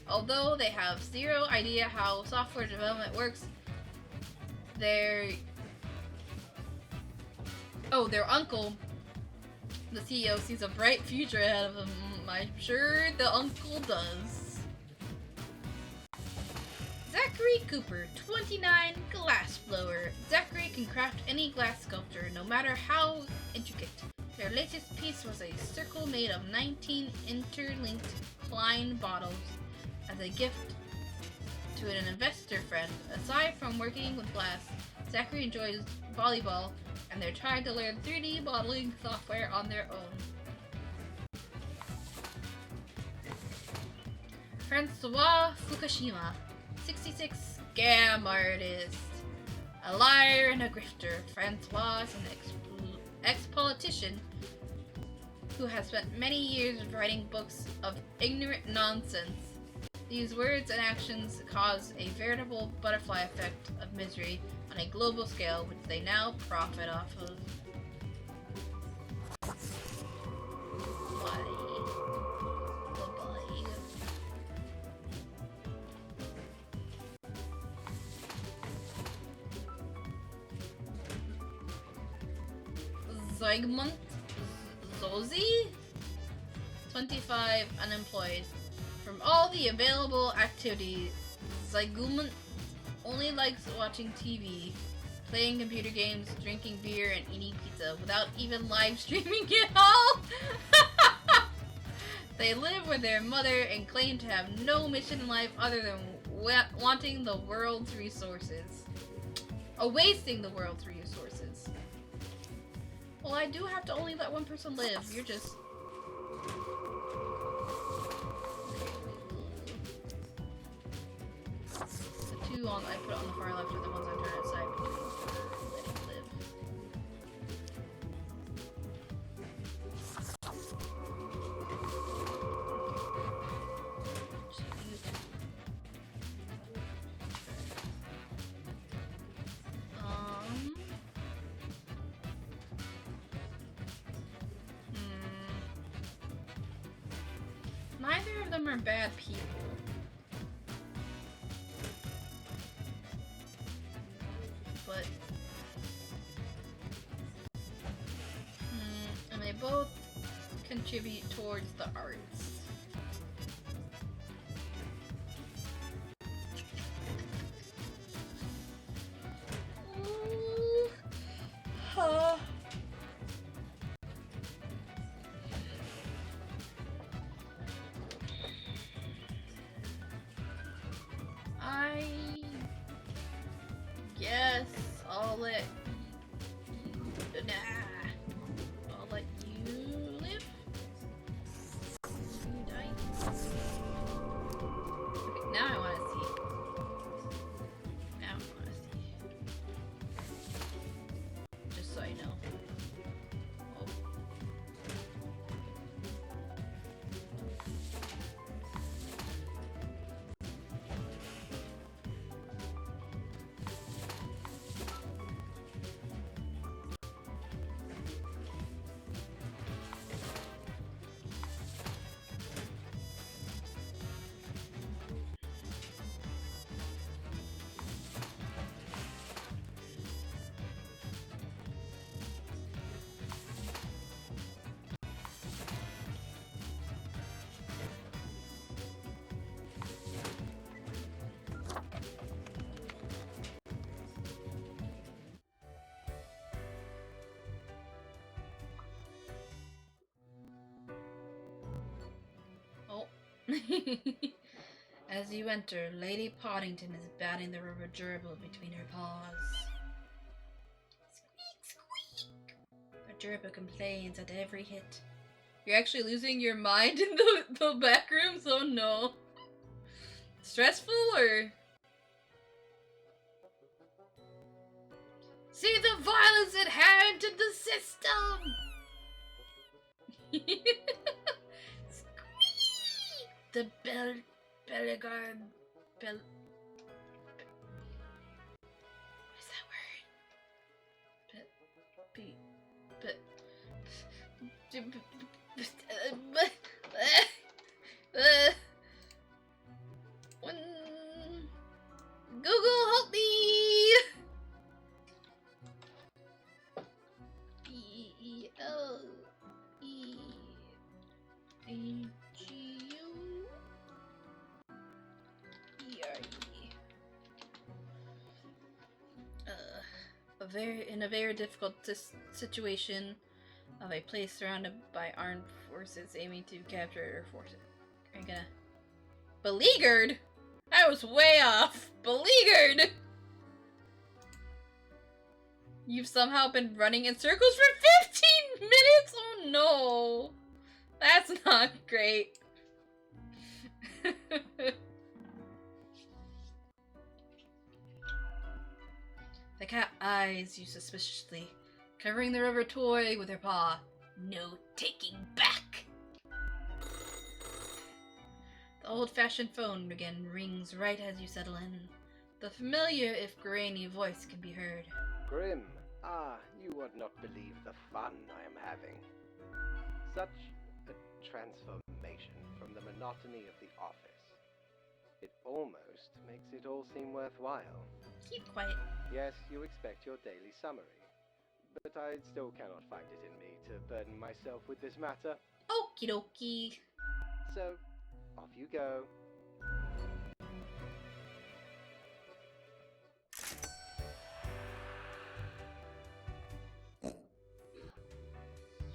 Although they have zero idea how software development works, their uncle, the CEO, sees a bright future ahead of him. I'm sure the uncle does. Zachary Cooper, 29, glass blower. Zachary can craft any glass sculpture, no matter how intricate. Their latest piece was a circle made of 19 interlinked Klein bottles as a gift to an investor friend. Aside from working with glass, Zachary enjoys volleyball, and they're trying to learn 3D modeling software on their own. Francois Fukushima, 66, scam artist. A liar and a grifter, Francois is an ex-politician who has spent many years writing books of ignorant nonsense. These words and actions cause a veritable butterfly effect of misery on a global scale, which they now profit off of. Zygmunt Zozi, 25, unemployed. From all the available activities, Zygmunt only likes watching TV, playing computer games, drinking beer, and eating pizza without even live streaming it all. They live with their mother and claim to have no mission in life other than wanting the world's resources. Wasting the world's resources. Well, I do have to only let one person live. You're just... The two on I put on the far left are the ones I turned aside between letting live. Neither of them are bad people. But... and they both contribute towards the arts. Ooh. Huh. I guess I'll let I'll let you live. You die. Okay, now I want to see. Now I want to see. Just so I know. Oh. As you enter, Lady Poddington is batting the rubber gerbil between her paws. Squeak, squeak! The gerbil complains at every hit. You're actually losing your mind in the back rooms? Oh no. Stressful or? See the violence inherent in the system! The Bellegarde... What is that word? Google, help me! in a very difficult situation of a place surrounded by armed forces aiming to capture your forces. Are you gonna... Beleaguered? I was way off! Beleaguered! You've somehow been running in circles for 15 minutes? Oh no! That's not great. The cat eyes you suspiciously, covering the rubber toy with her paw. No taking back! The old-fashioned phone again rings right as you settle in. The familiar, if grainy, voice can be heard. Grim, you would not believe the fun I am having. Such a transformation from the monotony of the office. It almost makes it all seem worthwhile. Keep quiet. Yes, you expect your daily summary, but I still cannot find it in me to burden myself with this matter. Okie dokie. So, off you go.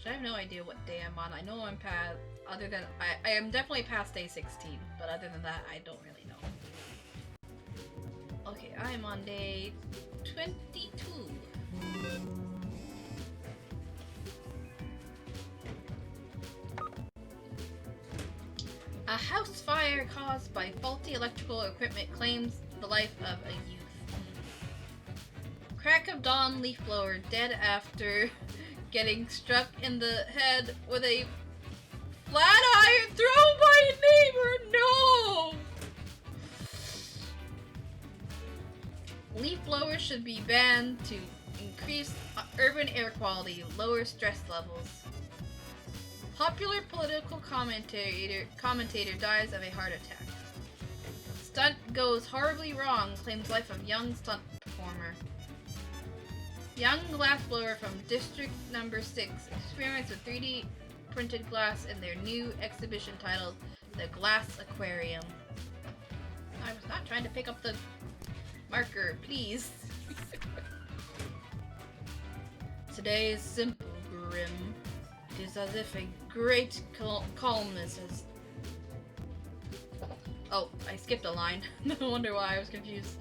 I have no idea what day I'm on. I know I'm past, other than, I am definitely past day 16, but other than that, I don't really know. Okay, I am on day 22. A house fire caused by faulty electrical equipment claims the life of a youth. Crack of dawn, leaf blower dead after getting struck in the head with a flat iron thrown by a neighbor. No! Leaf blowers should be banned to increase urban air quality, lower stress levels. Popular political commentator dies of a heart attack. Stunt goes horribly wrong, claims life of young stunt performer. Young glassblower from District Number 6 experiments with 3D printed glass in their new exhibition titled The Glass Aquarium. I was not trying to pick up the marker, please. Today is simple, Grim. It is as if a great calmness has... Oh, I skipped a line. No wonder why I was confused.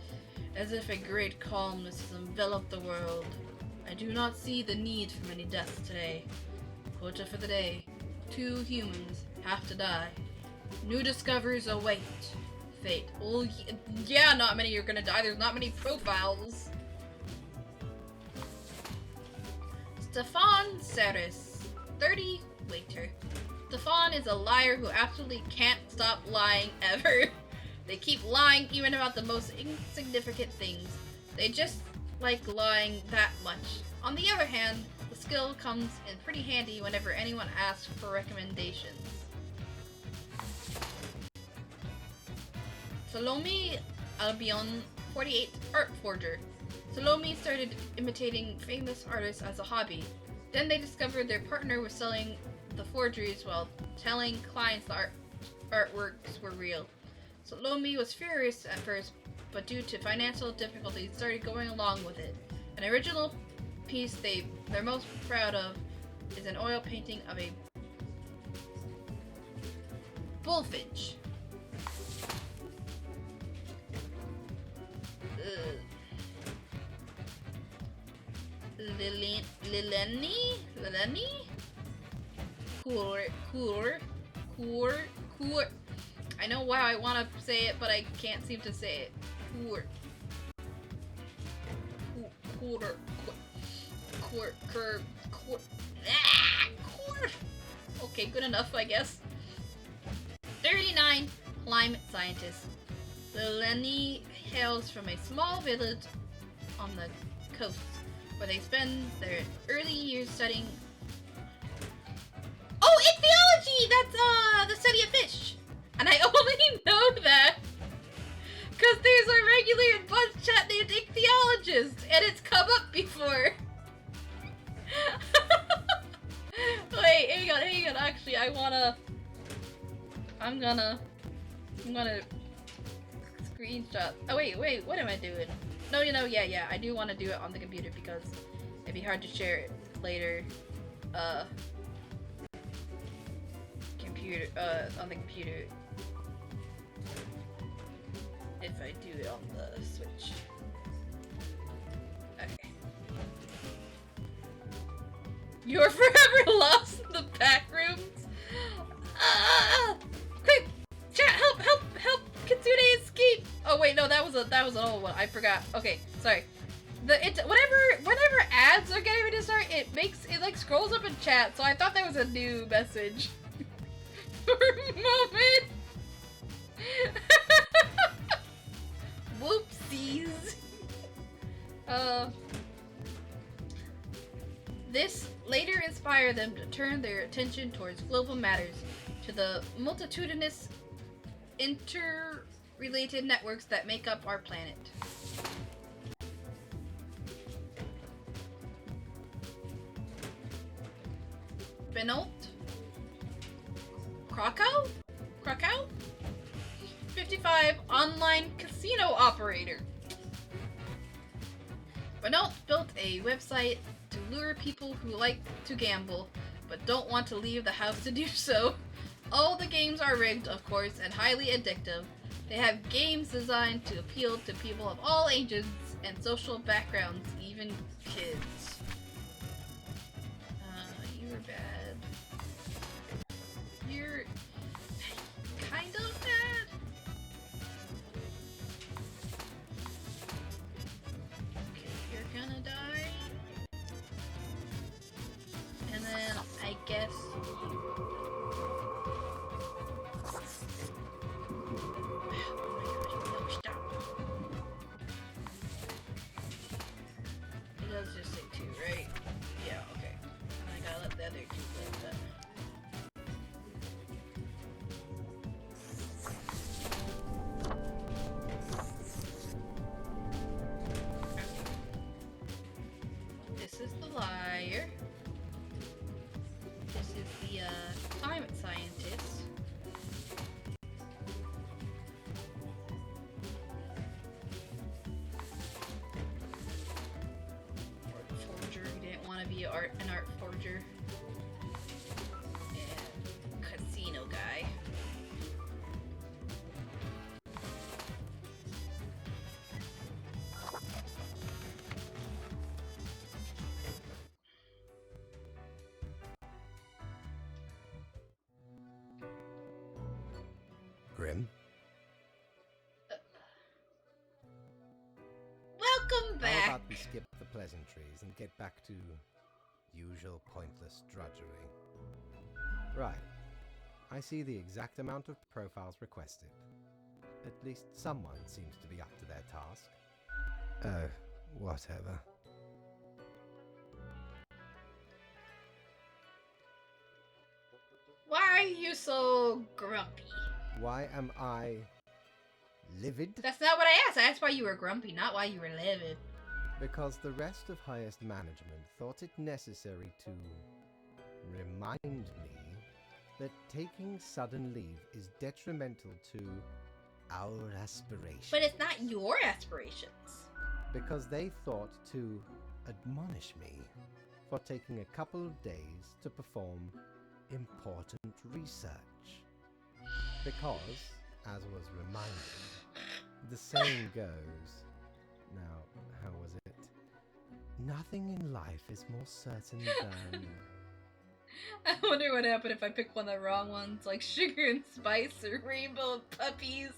As if a great calmness has enveloped the world. I do not see the need for many deaths today. Quota for the day. 2 humans have to die. New discoveries await. Fate. Oh, yeah, not many are gonna die. There's not many profiles. Stefan Saris, 30, waiter. Stefan is a liar who absolutely can't stop lying ever. They keep lying even about the most insignificant things. They just like lying that much. On the other hand, the skill comes in pretty handy whenever anyone asks for recommendations. Salome Albion, 48, art forger. Salome started imitating famous artists as a hobby. Then they discovered their partner was selling the forgeries while telling clients the artworks were real. Salome was furious at first, but due to financial difficulties started going along with it. An original piece they're most proud of is an oil painting of a bullfinch. Lileni? Coor. I know why I want to say it, but I can't seem to say it. Okay, good enough, I guess. 39, climate scientist. Lileni hails from a small village on the coast, where they spend their early years studying... Oh, ichthyology! That's, the study of fish! And I only know that because there's a regular Buzz Chat named Ichthyologist, and it's come up before. Wait, hang on, actually, I'm gonna screenshot. Oh wait, what am I doing? No, you know, yeah, I do want to do it on the computer because it'd be hard to share it later. On the computer. If I do it on the Switch. Okay. You're forever lost in the back rooms. Quick, chat, help! Kitsune escape! Oh wait, no, that was an old one. I forgot. Okay, sorry. Whenever ads are getting ready to start, it like scrolls up in chat. So I thought that was a new message for a moment. Whoopsies. This later inspired them to turn their attention towards global matters, to the multitudinous interrelated networks that make up our planet. Benoit? Krakow? 55 online casino operator. Benoit built a website to lure people who like to gamble but don't want to leave the house to do so. All the games are rigged, of course, and highly addictive. They have games designed to appeal to people of all ages and social backgrounds, even kids. You were bad. You're kind of bad. Okay, you're gonna die. And then I guess it does just say 2, right? Yeah, okay. I gotta let the other 2 live then. This is the liar. This is the climate scientist. Forger. We didn't want to be an art forger. And casino guy. Grim? Welcome back. How about we skip the pleasantries and get back to usual pointless drudgery? Right. I see the exact amount of profiles requested. At least someone seems to be up to their task. Oh, whatever. Why are you so grumpy? Why am I livid? That's not what I asked. I asked why you were grumpy, not why you were livid. Because the rest of highest management thought it necessary to remind me that taking sudden leave is detrimental to our aspirations. But it's not your aspirations. Because they thought to admonish me for taking a couple of days to perform important research. Because, as was reminded, the saying goes, now, how was it? Nothing in life is more certain than... I wonder what happened if I pick one of the wrong ones, like sugar and spice or rainbow puppies.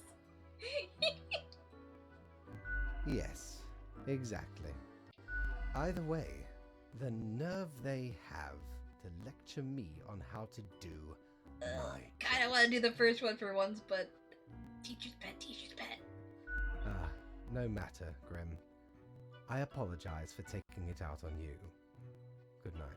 Yes, exactly. Either way, the nerve they have to lecture me on how to do my God, I want to do the first one for once, but teacher's pet. No matter, Grim. I apologize for taking it out on you. Good night.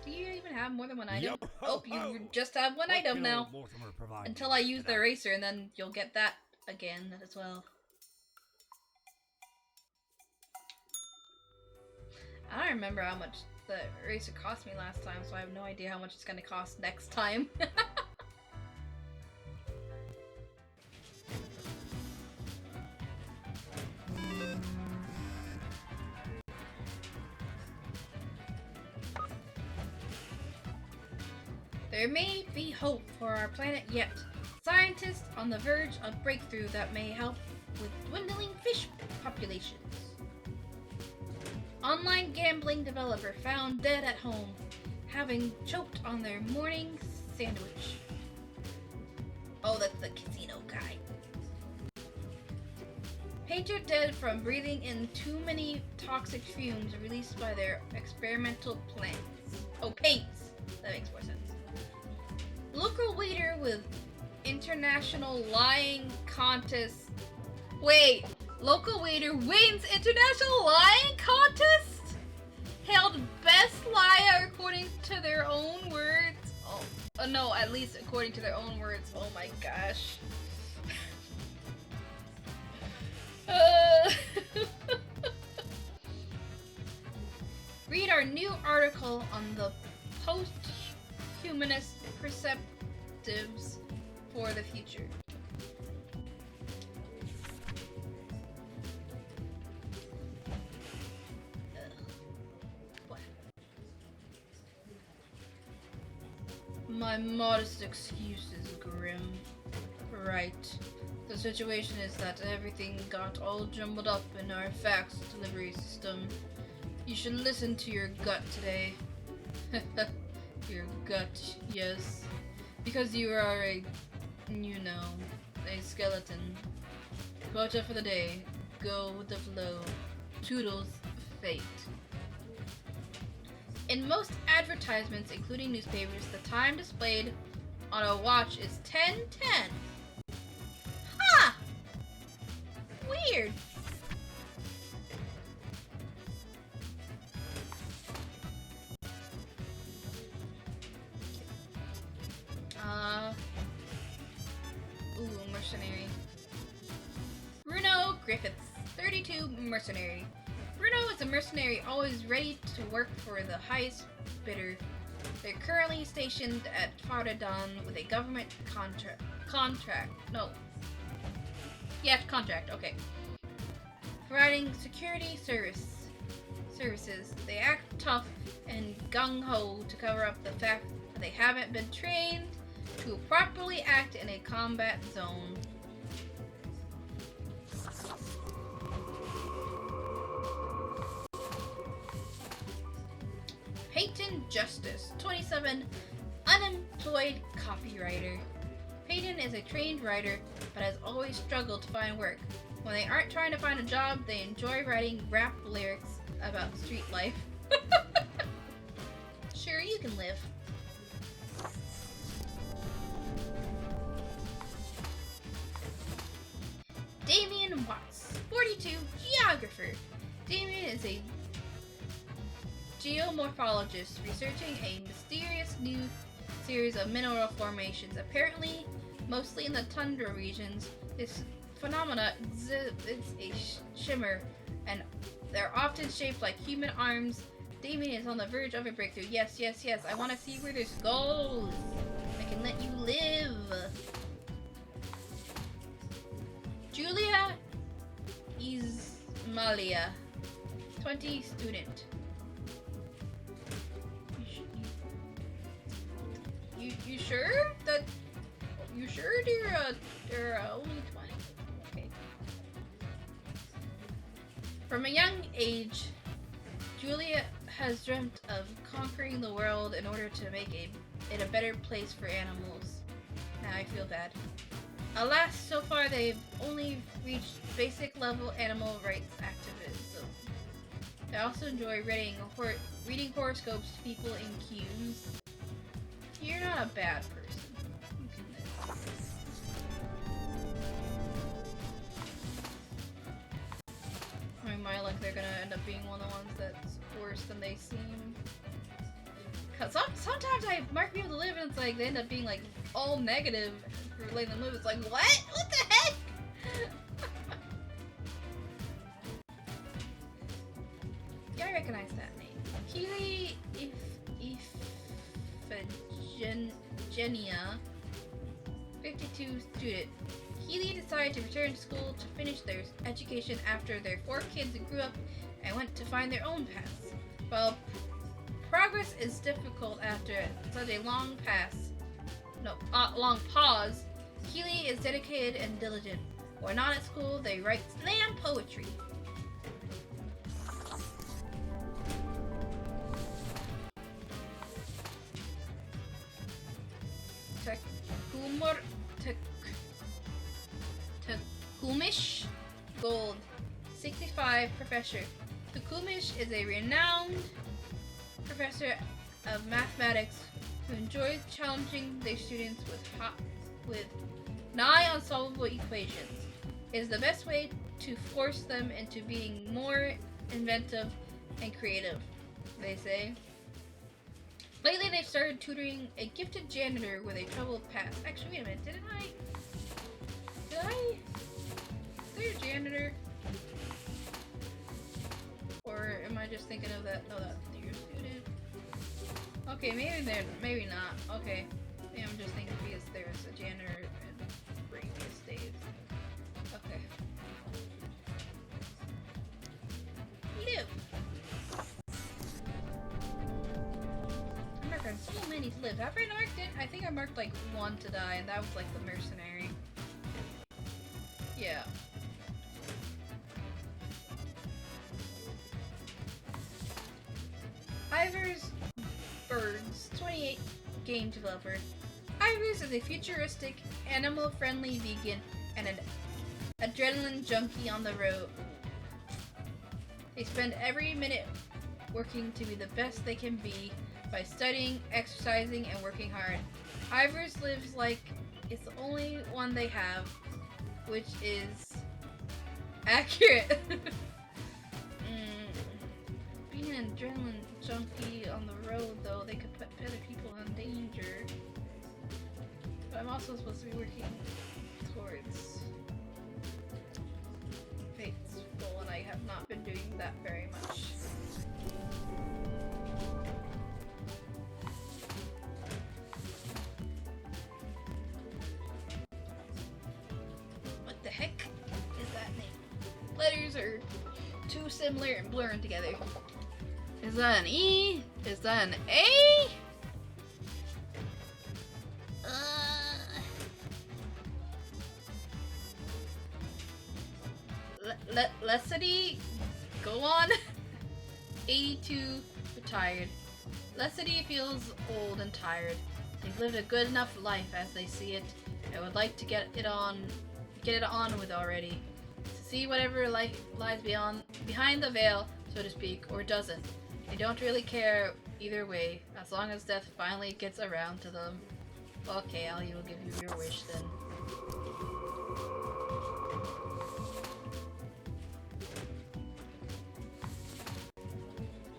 Do you even have more than one item? Yo ho You ho! just have one What item can now. old Mortimer provide Until you I use the tonight? eraser, and then you'll get that again as well. I don't remember how much the eraser cost me last time, so I have no idea how much it's gonna cost next time. There may be hope for our planet yet. Scientists on the verge of breakthrough that may help with dwindling fish populations. Online gambling developer found dead at home, having choked on their morning sandwich. Oh, that's the casino guy. Painter dead from breathing in too many toxic fumes released by their experimental plants. Oh, paints! That makes more sense. Local waiter with international lying contest. Wait, local waiter wins international lying contest? Hailed best liar according to their own words. Oh no, at least according to their own words. Oh my gosh. Read our new article on the post-humanist perspectives for the future. What? My modest excuse is grim. Right. The situation is that everything got all jumbled up in our fax delivery system. You should listen to your gut today. Your gut, yes. Because you are a skeleton. Quota for the day. Go with the flow. Toodles, fate. In most advertisements, including newspapers, the time displayed on a watch is 10:10. Ha! Weird. Mercenary. Bruno Griffiths, 32, mercenary. Bruno is a mercenary always ready to work for the highest bidder. They're currently stationed at Fardadan with a government contract, okay. Providing security services. They act tough and gung-ho to cover up the fact that they haven't been trained to properly act in a combat zone. Peyton Justice, 27, unemployed copywriter. Peyton is a trained writer, but has always struggled to find work. When they aren't trying to find a job, they enjoy writing rap lyrics about street life. Sure, you can live. Damien Watts, 42, geographer. Damien is a geomorphologist researching a mysterious new series of mineral formations, apparently mostly in the tundra regions. This phenomena exhibits a shimmer, and they're often shaped like human arms. Damien is on the verge of a breakthrough. Yes, yes, yes. I want to see where this goes. I can let you live. Julia Ismalia, 20, student. You sure that? You sure they're only 20? Okay. From a young age, Julia has dreamt of conquering the world in order to make it a better place for animals. Now I feel bad. Alas, so far they've only reached basic level animal rights activism. They also enjoy reading horoscopes to people in queues. You're not a bad person. I mean, my luck, they're gonna end up being one of the ones that's worse than they seem. Cause sometimes I mark people to live and it's like they end up being like all negative for letting them live. It's like, what? What the heck? recognize that name. Keely Iphigenia, 52 student. Keely decided to return to school to finish their education after their 4 kids grew up and went to find their own paths. While progress is difficult after such a long pause, Keely is dedicated and diligent. When not at school, they write slam poetry. Takumish Gold, 65, professor. Takumish is a renowned professor of mathematics who enjoys challenging their students with nigh unsolvable equations. It is the best way to force them into being more inventive and creative, they say. Lately, they've started tutoring a gifted janitor with a troubled past. Actually, wait a minute, is there a janitor? Or am I just thinking of that? No, that's your student. Okay, maybe not. Okay, maybe I'm just thinking because there's a janitor in previous days. Okay. Look. I'm marking so many to live. Have I marked it? I think I marked like 1 to die, and that was like the mercenary. Yeah. Ivers Birds, 28, game developer. Ivers is a futuristic, animal-friendly vegan and an adrenaline junkie on the road. They spend every minute working to be the best they can be by studying, exercising, and working hard. Ivers lives like it's the only one they have, which is accurate. Being an adrenaline junkie on the road, though, they could put other people in danger. But I'm also supposed to be working towards faithful, and I have not been doing that very much. What the heck is that name? Letters are too similar and blurring together. Is that an E? Is that an A? Lesity, go on. 82, retired. Lesity feels old and tired. They've lived a good enough life as they see it, and would like to get it on with already. To see whatever life lies behind the veil, so to speak, or doesn't. They don't really care either way, as long as death finally gets around to them. Okay, I will give you your wish then.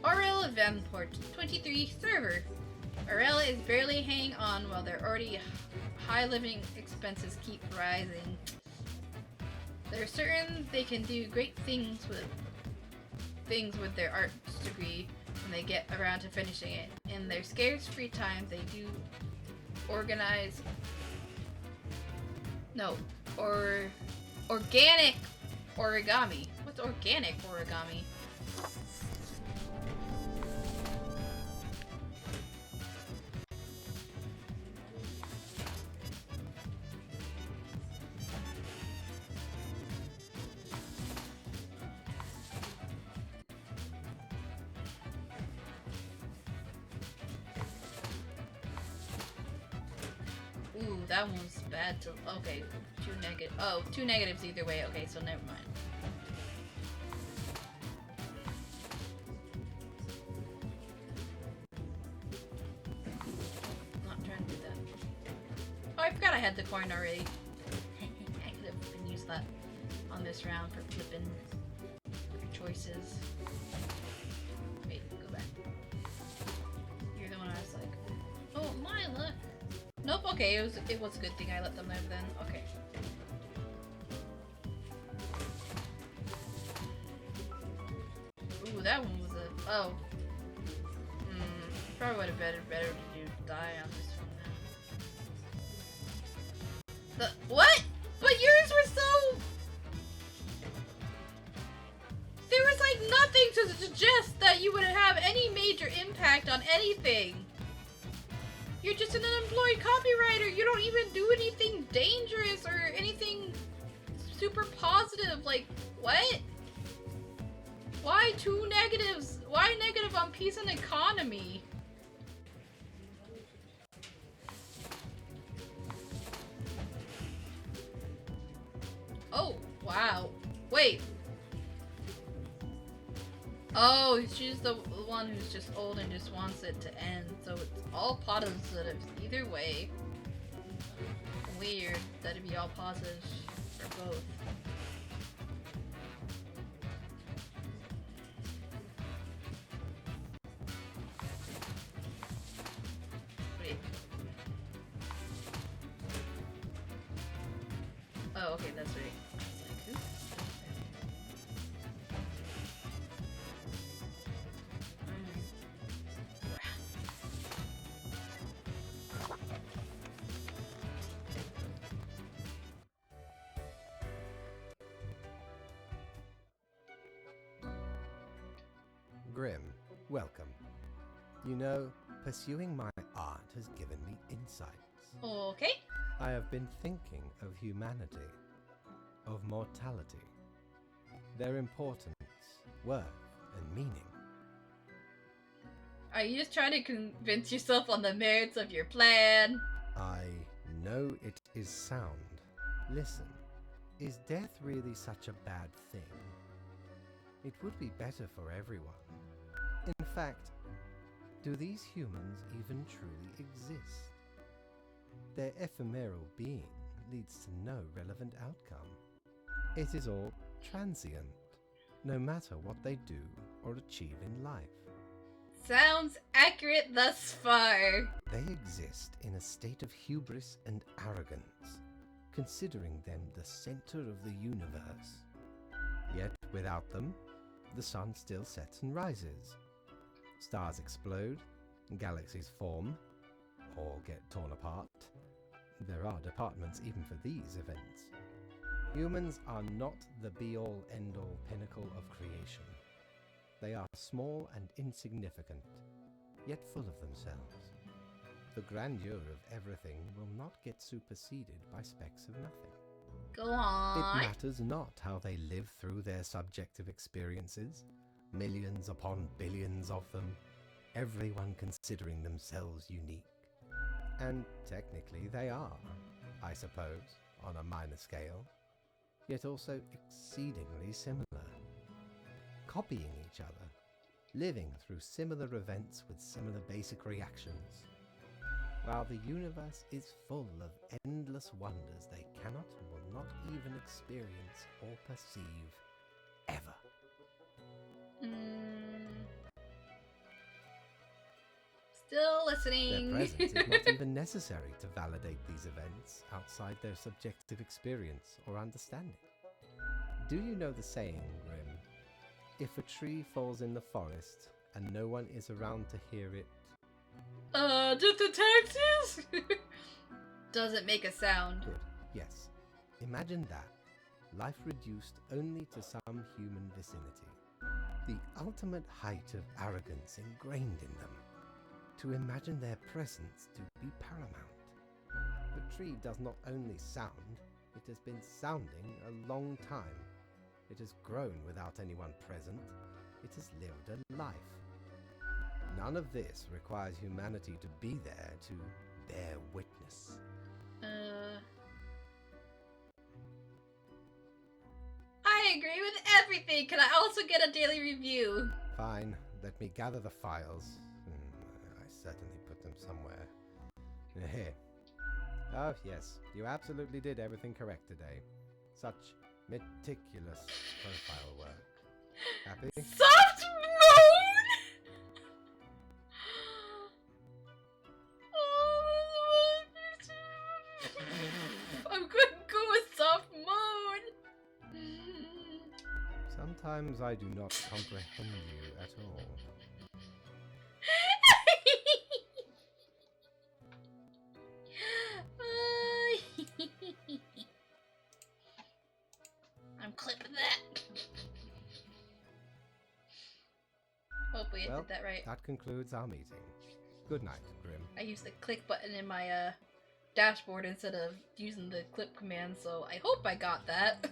Aurel Vanport, 23, server. Aurel is barely hanging on while their already high living expenses keep rising. They're certain they can do great things with their arts degree when they get around to finishing it. In their scarce free time, they do organic origami. What's organic origami? Ooh, that one's bad to. Okay, two negatives either way. Okay, so never mind. Not trying to do that. Oh, I forgot I had the coin already. I could have been used that on this round for flipping your choices. Wait, go back. You're the one I was like, oh, Mila. Nope, okay, it was a good thing I let them live then. Okay. Ooh, that one was a Oh. Probably would have been better to do die on this one now. What? But yours were so... There was like nothing to suggest that you would have any major impact on anything. You're just an unemployed copywriter. You don't even do anything dangerous or anything super positive. Like, what? Why 2 negatives? Why negative on peace and economy? Oh, wow. Wait. Oh, she's the one who's just old and just wants it to end, so it's all positives either way. Weird that it'd be all positives for both. Wait. Oh, okay, that's right. Grim, welcome. You know, pursuing my art has given me insights. Okay. I have been thinking of humanity, of mortality, their importance, worth, and meaning. Are you just trying to convince yourself on the merits of your plan? I know it is sound. Listen, is death really such a bad thing? It would be better for everyone. In fact, do these humans even truly exist? Their ephemeral being leads to no relevant outcome. It is all transient, no matter what they do or achieve in life. Sounds accurate thus far. They exist in a state of hubris and arrogance, considering them the center of the universe. Yet without them, the sun still sets and rises. Stars explode, galaxies form, or get torn apart. There are departments even for these events. Humans are not the be-all, end-all pinnacle of creation. They are small and insignificant, yet full of themselves. The grandeur of everything will not get superseded by specks of nothing. Go on. It matters not how they live through their subjective experiences, millions upon billions of them, everyone considering themselves unique. And technically they are, I suppose, on a minor scale, yet also exceedingly similar. Copying each other, living through similar events with similar basic reactions. While the universe is full of endless wonders they cannot and will not even experience or perceive, ever. Still listening. Their presence is not even necessary to validate these events outside their subjective experience or understanding. Do you know the saying, Grim? If a tree falls in the forest and no one is around to hear it... Just the taxes? Doesn't make a sound. Good, yes. Imagine that. Life reduced only to some human vicinity. The ultimate height of arrogance ingrained in them. To imagine their presence to be paramount. The tree does not only sound, it has been sounding a long time. It has grown without anyone present. It has lived a life. None of this requires humanity to be there to bear witness. I agree with everything. Can I also get a daily review? Fine, let me gather the files. I certainly put them somewhere. Here. Oh, yes, you absolutely did everything correct today. Such meticulous profile work. Happy? Soft moon! I'm gonna go with soft moon. Sometimes I do not comprehend you at all. I'm clipping that. Hopefully I Well, did that right. that concludes our meeting. Good night, Grim. I used the click button in my dashboard instead of using the clip command, so I hope I got that.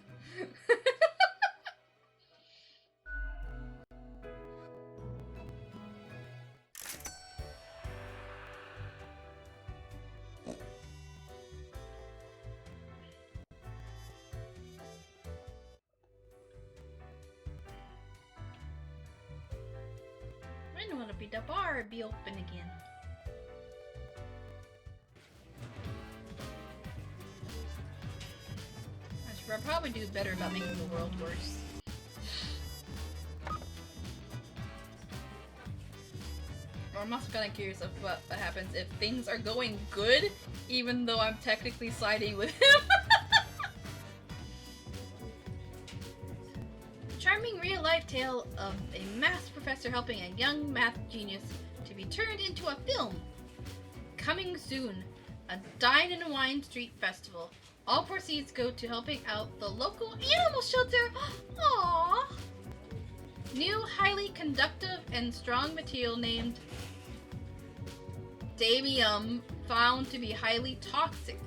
I don't want to be the bar be open again. I should probably do better about making the world worse. I'm also kind of curious of what happens if things are going good, even though I'm technically siding with him. Charming real-life tale of a math professor helping a young math genius to be turned into a film. Coming soon, a Dine and Wine Street Festival. All proceeds go to helping out the local animal shelter. Aww. New, highly conductive and strong material named Damium found to be highly toxic.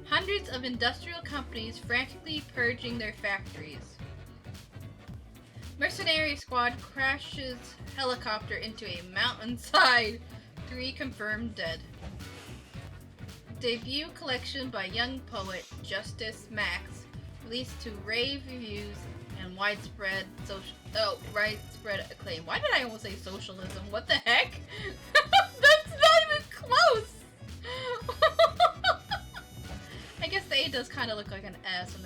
Hundreds of industrial companies frantically purging their factories. Mercenary squad crashes helicopter into a mountainside. 3 confirmed dead. Debut collection by young poet Justice Max, released to rave reviews and widespread acclaim. Why did I almost say socialism? What the heck? That's not even close. I guess the A does kind of look like an S, and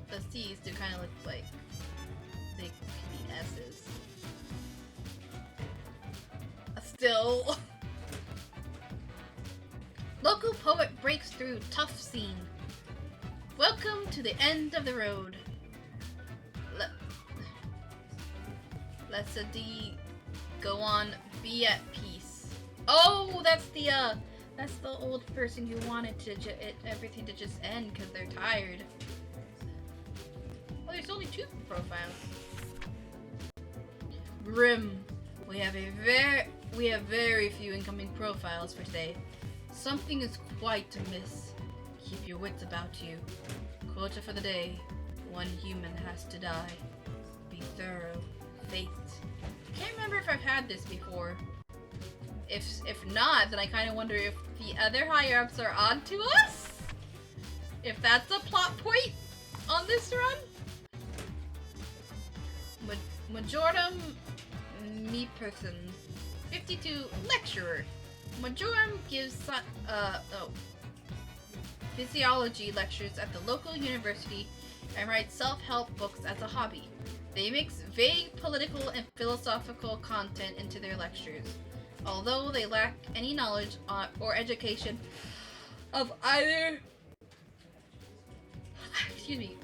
the C's do kind of look like big S's. Still. Local poet breaks through tough scene. Welcome to the end of the road. Let's go on, be at peace. Oh, that's the old person who wanted to everything to just end because they're tired. Well, there's only 2 profiles. Grim. We have very few incoming profiles for today. Something is quite amiss. Keep your wits about you. Quota for the day. 1 human has to die. Be thorough. Fate. I can't remember if I've had this before. If not, then I kind of wonder if the other higher-ups are on to us? If that's a plot point on this run? Majorum me person. 52 lecturer. Majorum gives physiology lectures at the local university and writes self-help books as a hobby. They mix vague political and philosophical content into their lectures, although they lack any knowledge or education of either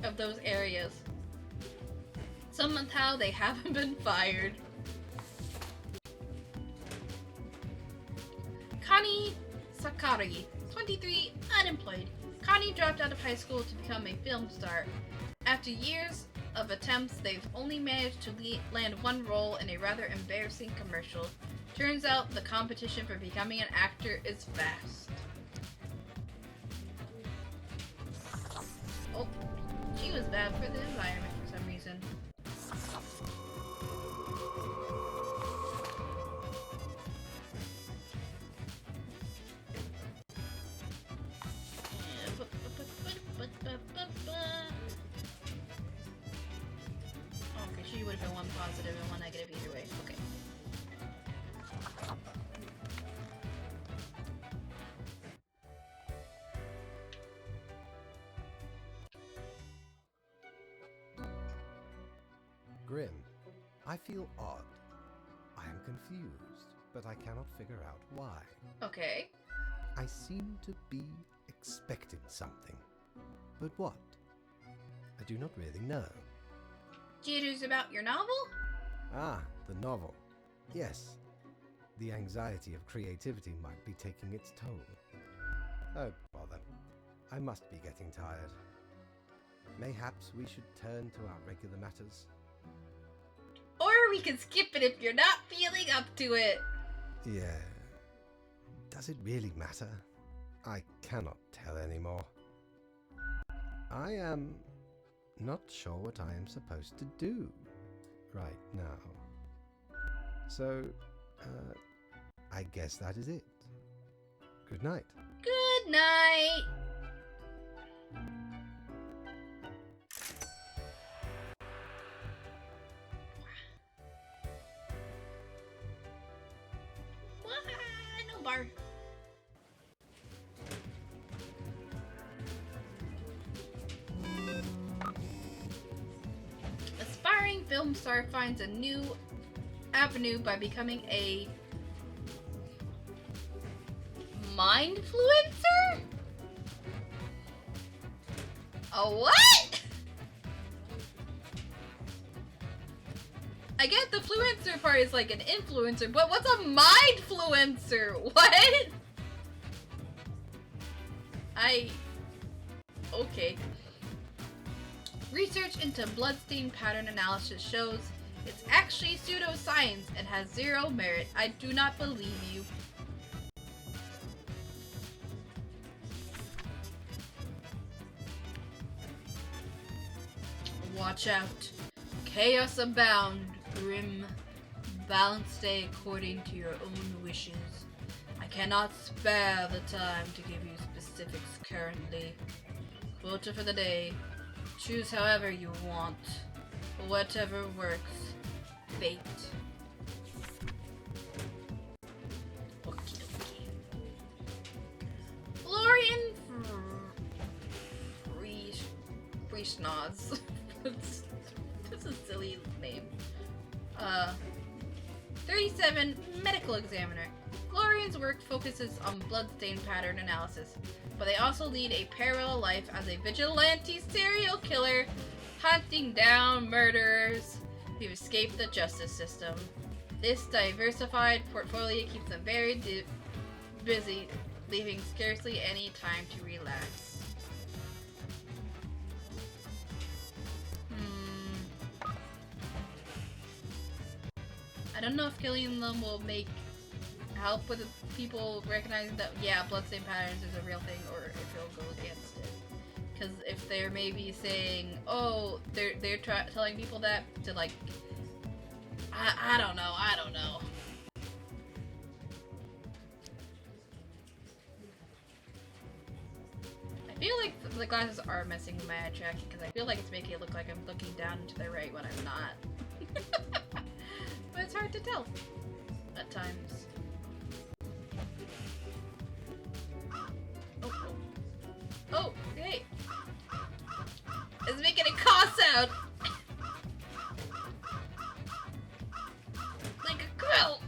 of those areas. Somehow they haven't been fired. Connie Sakari, 23, unemployed. Connie dropped out of high school to become a film star. After years of attempts, they've only managed to land 1 role in a rather embarrassing commercial. Turns out the competition for becoming an actor is vast. Oh, she was bad for the environment for some reason. Okay, she would have been 1 positive and 1 negative either way. Okay. Grim, I feel odd. I am confused, but I cannot figure out why. Okay. I seem to be expecting something. But what? I do not really know. jitters about your novel? Ah, the novel. Yes. The anxiety of creativity might be taking its toll. Oh, bother. I must be getting tired. Mayhaps we should turn to our regular matters. Or we can skip it if you're not feeling up to it. Yeah. Does it really matter? I cannot tell anymore. I am not sure what I am supposed to do right now. So, I guess that is it. Good night. Good night. No bar. Aspiring film star finds a new avenue by becoming a mindfluencer? A what? I get the fluencer part is like an influencer, but what's a mindfluencer? What? Okay. Research into bloodstain pattern analysis shows it's actually pseudoscience and has zero merit. I do not believe you. Watch out. Chaos abound, grim. Balance stay according to your own wishes. I cannot spare the time to give you specifics currently. Quota for the day. Choose however you want. Whatever works. Fate. Okie dokie. Florian Friesnods. That's a silly name. 37 medical examiner. Florian's work focuses on bloodstain pattern analysis, but they also lead a parallel life as a vigilante serial killer, hunting down murderers who escaped the justice system. This diversified portfolio keeps them very busy, leaving scarcely any time to relax. I don't know if killing them will help with people recognizing that, yeah, bloodstain patterns is a real thing, or if it'll go against it. Because if they're maybe saying, oh, they're telling people that to like, I don't know. I feel like the glasses are messing with my eye tracking because I feel like it's making it look like I'm looking down to the right when I'm not. But it's hard to tell at times. Oh, hey! It's making a caw sound! Like a crow!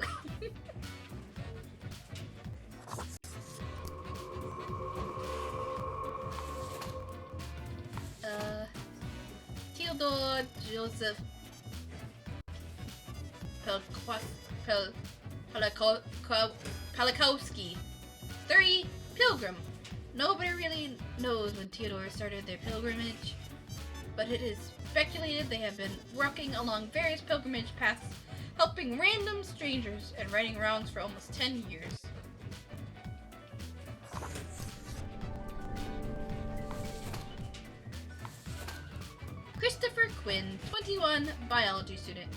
Theodore Joseph Palakowski. 30, Pilgrim. Nobody really knows when Theodore started their pilgrimage, but it is speculated they have been walking along various pilgrimage paths, helping random strangers and righting wrongs for almost 10 years. Christopher Quinn, 21, biology student.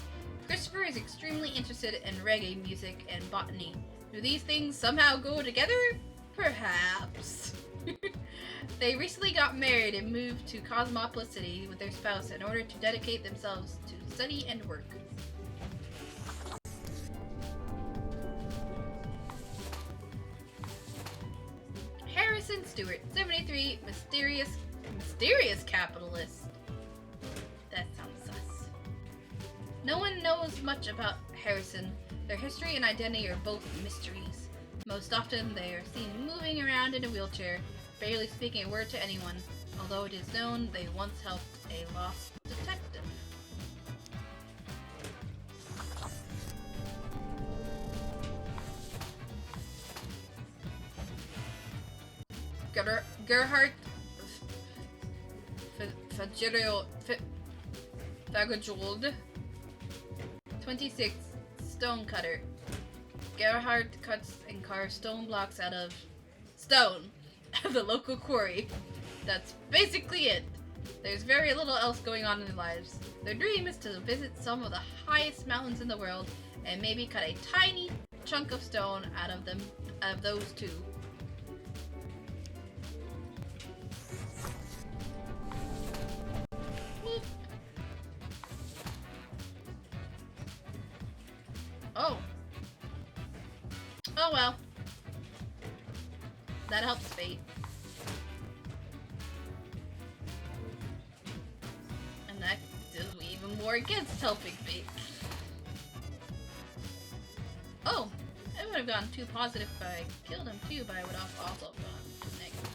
Christopher is extremely interested in reggae music and botany. Do these things somehow go together? Perhaps. They recently got married and moved to Cosmopolis City with their spouse in order to dedicate themselves to study and work. Harrison Stewart, 73, mysterious capitalist. That sounds sus. No one knows much about Harrison. Their history and identity are both mysteries. Most often, they are seen moving around in a wheelchair, barely speaking a word to anyone, although it is known they once helped a lost detective. Gerhard Fagerjold. 26. Stonecutter. Gerhard cuts and carves stone blocks out of stone at the local quarry. That's basically it. There's very little else going on in their lives. Their dream is to visit some of the highest mountains in the world and maybe cut a tiny chunk of stone out of those two. Boop. Oh. Oh well. That helps fate. And that does even more against helping fate. Oh! It would have gone too positive if I killed him too, but I would have also gone to negatives.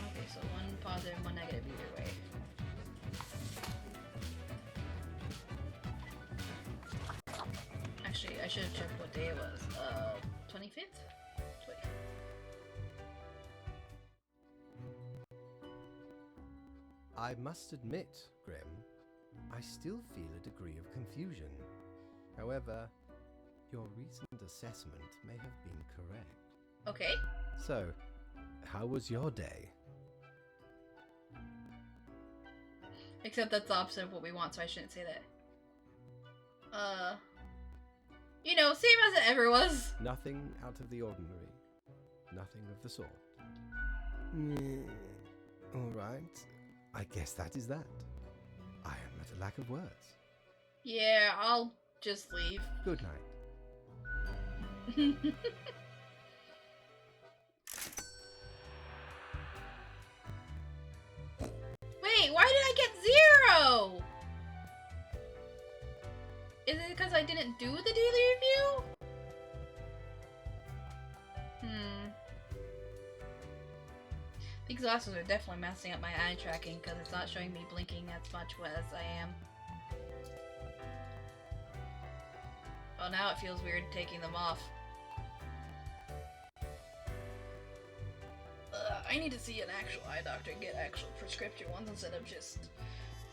Okay, so one positive, one negative either way. Actually, I should have checked what day it was. 25th? 25th. I must admit, Grim, I still feel a degree of confusion. However, your recent assessment may have been correct. Okay. So, how was your day? Except that's the opposite of what we want, so I shouldn't say that. You know, same as it ever was. Nothing out of the ordinary. Nothing of the sort. Alright. I guess that is that. I am at a lack of words. Yeah, I'll just leave. Good night. Wait, why did I get 0? Is it because I didn't do the daily review? These glasses are definitely messing up my eye tracking because it's not showing me blinking as much as I am. Oh, now it feels weird taking them off. I need to see an actual eye doctor and get actual prescription ones instead of just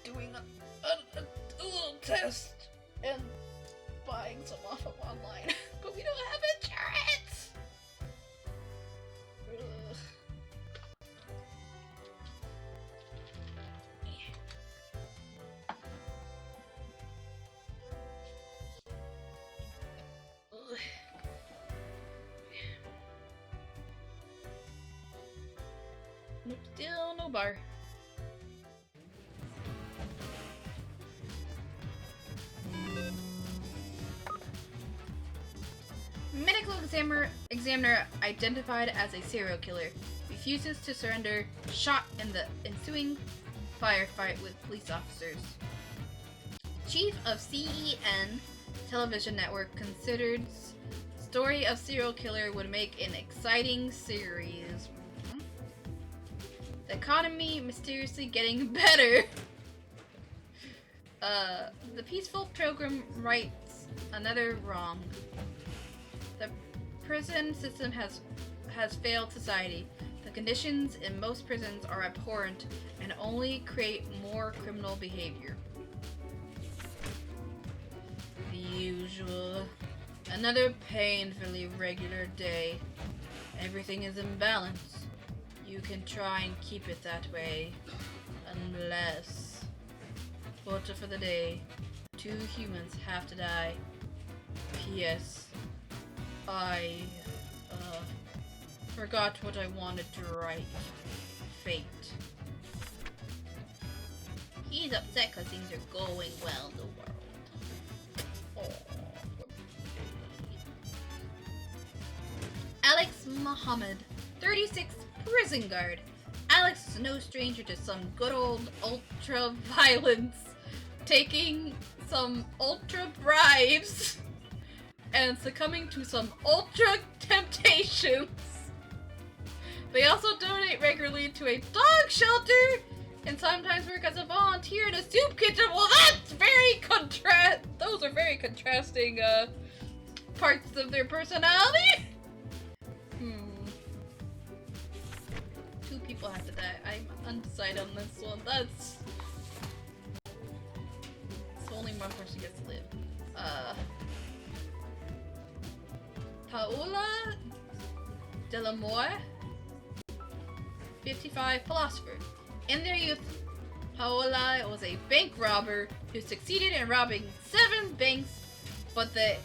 doing a little test and buying some off of online. But we don't have insurance! Ugh. Ugh. Nope, still no bar. Medical examiner identified as a serial killer refuses to surrender, shot in the ensuing firefight with police officers. Chief of CEN television network considered story of serial killer would make an exciting series. The economy mysteriously getting better. The peaceful program rights another wrong. The prison system has failed society. The conditions in most prisons are abhorrent and only create more criminal behavior. The usual. Another painfully regular day. Everything is in balance. You can try and keep it that way. Unless... Quota for the day. 2 humans have to die. P.S. I, forgot what I wanted to write. Fate. He's upset because things are going well in the world. Oh. Alex Muhammad, 36, prison guard. Alex is no stranger to some good old ultra violence, taking some ultra bribes and succumbing to some ultra temptations. They also donate regularly to a dog shelter and sometimes work as a volunteer in a soup kitchen. Well, that's those are very contrasting, parts of their personality. Two people have to die. I'm undecided on this one. That's... So only one person gets to live. Paola Delamore, 55, philosopher. In their youth, Paola was a bank robber who succeeded in robbing 7 banks, but the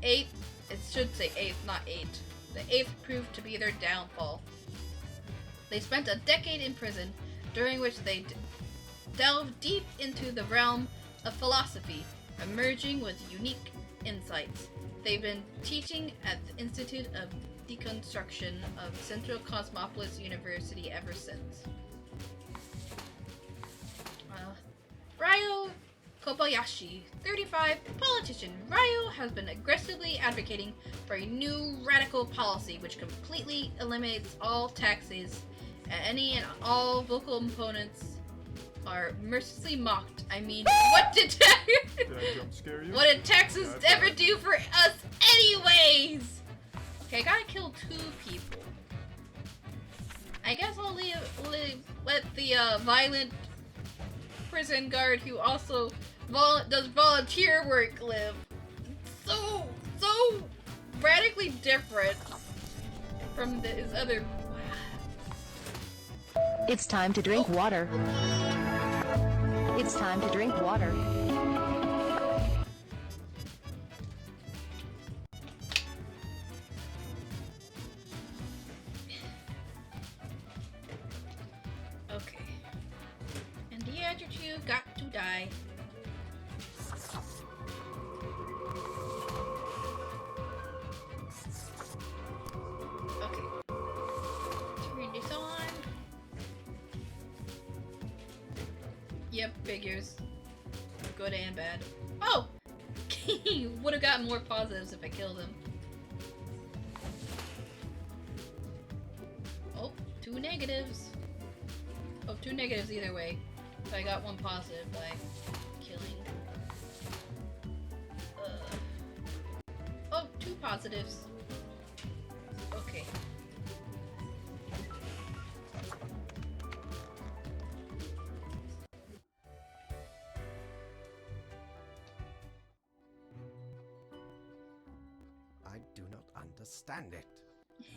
8th, it should say 8th, not 8. The 8th proved to be their downfall. They spent a decade in prison, during which they delved deep into the realm of philosophy, emerging with unique insights. They've been teaching at the Institute of Deconstruction of Central Cosmopolis University ever since. Ryo Kobayashi, 35, politician. Ryo has been aggressively advocating for a new radical policy which completely eliminates all taxes, and any and all vocal opponents are mercilessly mocked. I mean, what did what did taxes ever do for us anyways? Okay, I gotta kill 2 people. I guess I'll let the violent prison guard who also does volunteer work live. So radically different from his other... It's time to drink water. It's time to drink water. Okay. And the other 2 got to die. Okay. Turn this on. Yep, figures. Good and bad. Oh! Would have gotten more positives if I killed him. Oh, 2 negatives. Oh, 2 negatives either way. So I got 1 positive by killing. Oh, 2 positives. Okay. I do not understand it.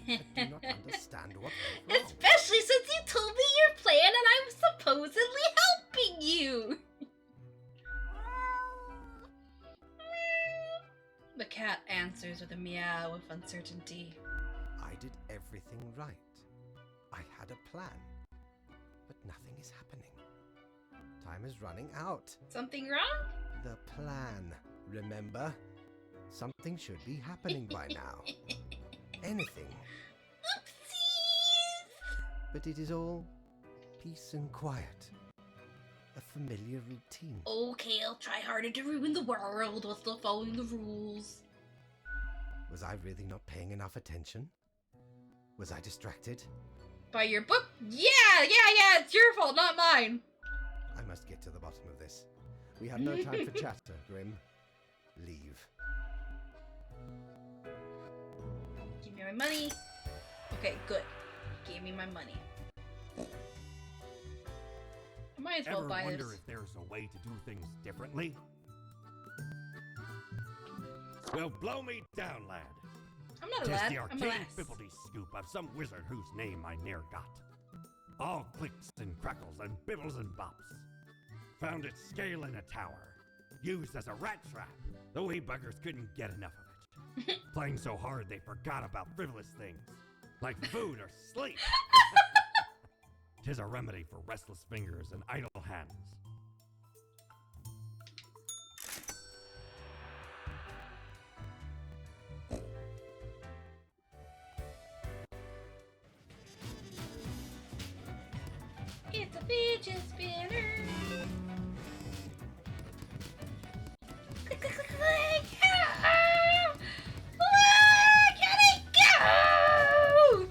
I do not understand what's wrong. Especially since you told me your plan and I'm supposedly helping you! The cat answers with a meow of uncertainty. I did everything right. I had a plan. But nothing is happening. Time is running out. Something wrong? The plan, remember? Something should be happening by now. Anything. Oopsies! But it is all peace and quiet. A familiar routine. Okay, I'll try harder to ruin the world while still following the rules. Was I really not paying enough attention? Was I distracted? By your book? Yeah, it's your fault, not mine. I must get to the bottom of this. We have no time for chatter, Grim. Leave. Give me my money. Okay, good. Gave me my money. I might as well Ever buy wonder this. if there's a way to do things differently? Well, blow me down, lad. I'm not a Tis lad, the I'm a arcane lass. bibbity scoop of some wizard whose name I ne'er got. All clicks and crackles and bibbles and bops. Found it scale in a tower. Used as a rat trap. The wee buggers couldn't get enough of it. Playing so hard they forgot about frivolous things. Like food or sleep. 'Tis a remedy for restless fingers and idle hands. It's a fidget spinner. Click, click, click, click. Ah! Where can it go?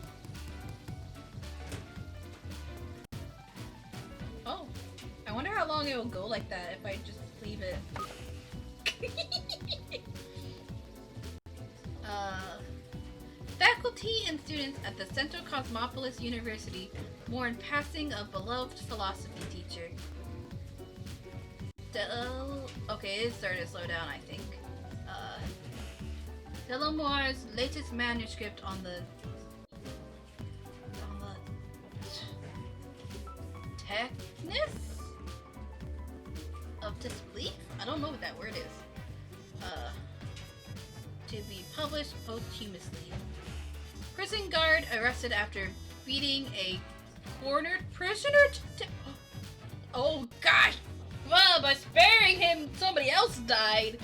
how long it will go like that if I just leave it. Faculty and students at the Central Cosmopolis University mourn passing of beloved philosophy teacher. Okay, it started to slow down, I think. Delamore's latest manuscript on the techness of disbelief? I don't know what that word is. To be published posthumously. Prison guard arrested after beating a cornered prisoner to oh gosh! Well, by sparing him, somebody else died.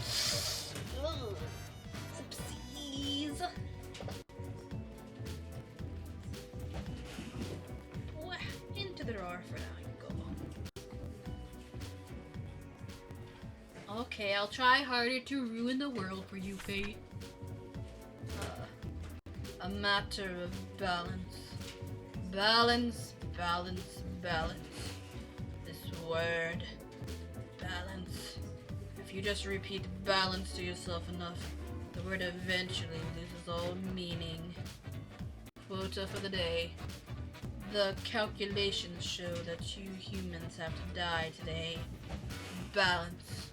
Ugh. Oopsies. Well, into the drawer for now you go. Okay, I'll try harder to ruin the world for you, Fate. A matter of balance. Balance, balance, balance. This word. Balance. If you just repeat balance to yourself enough, the word eventually loses all meaning. Quota for the day. The calculations show that you humans have to die today. Balance.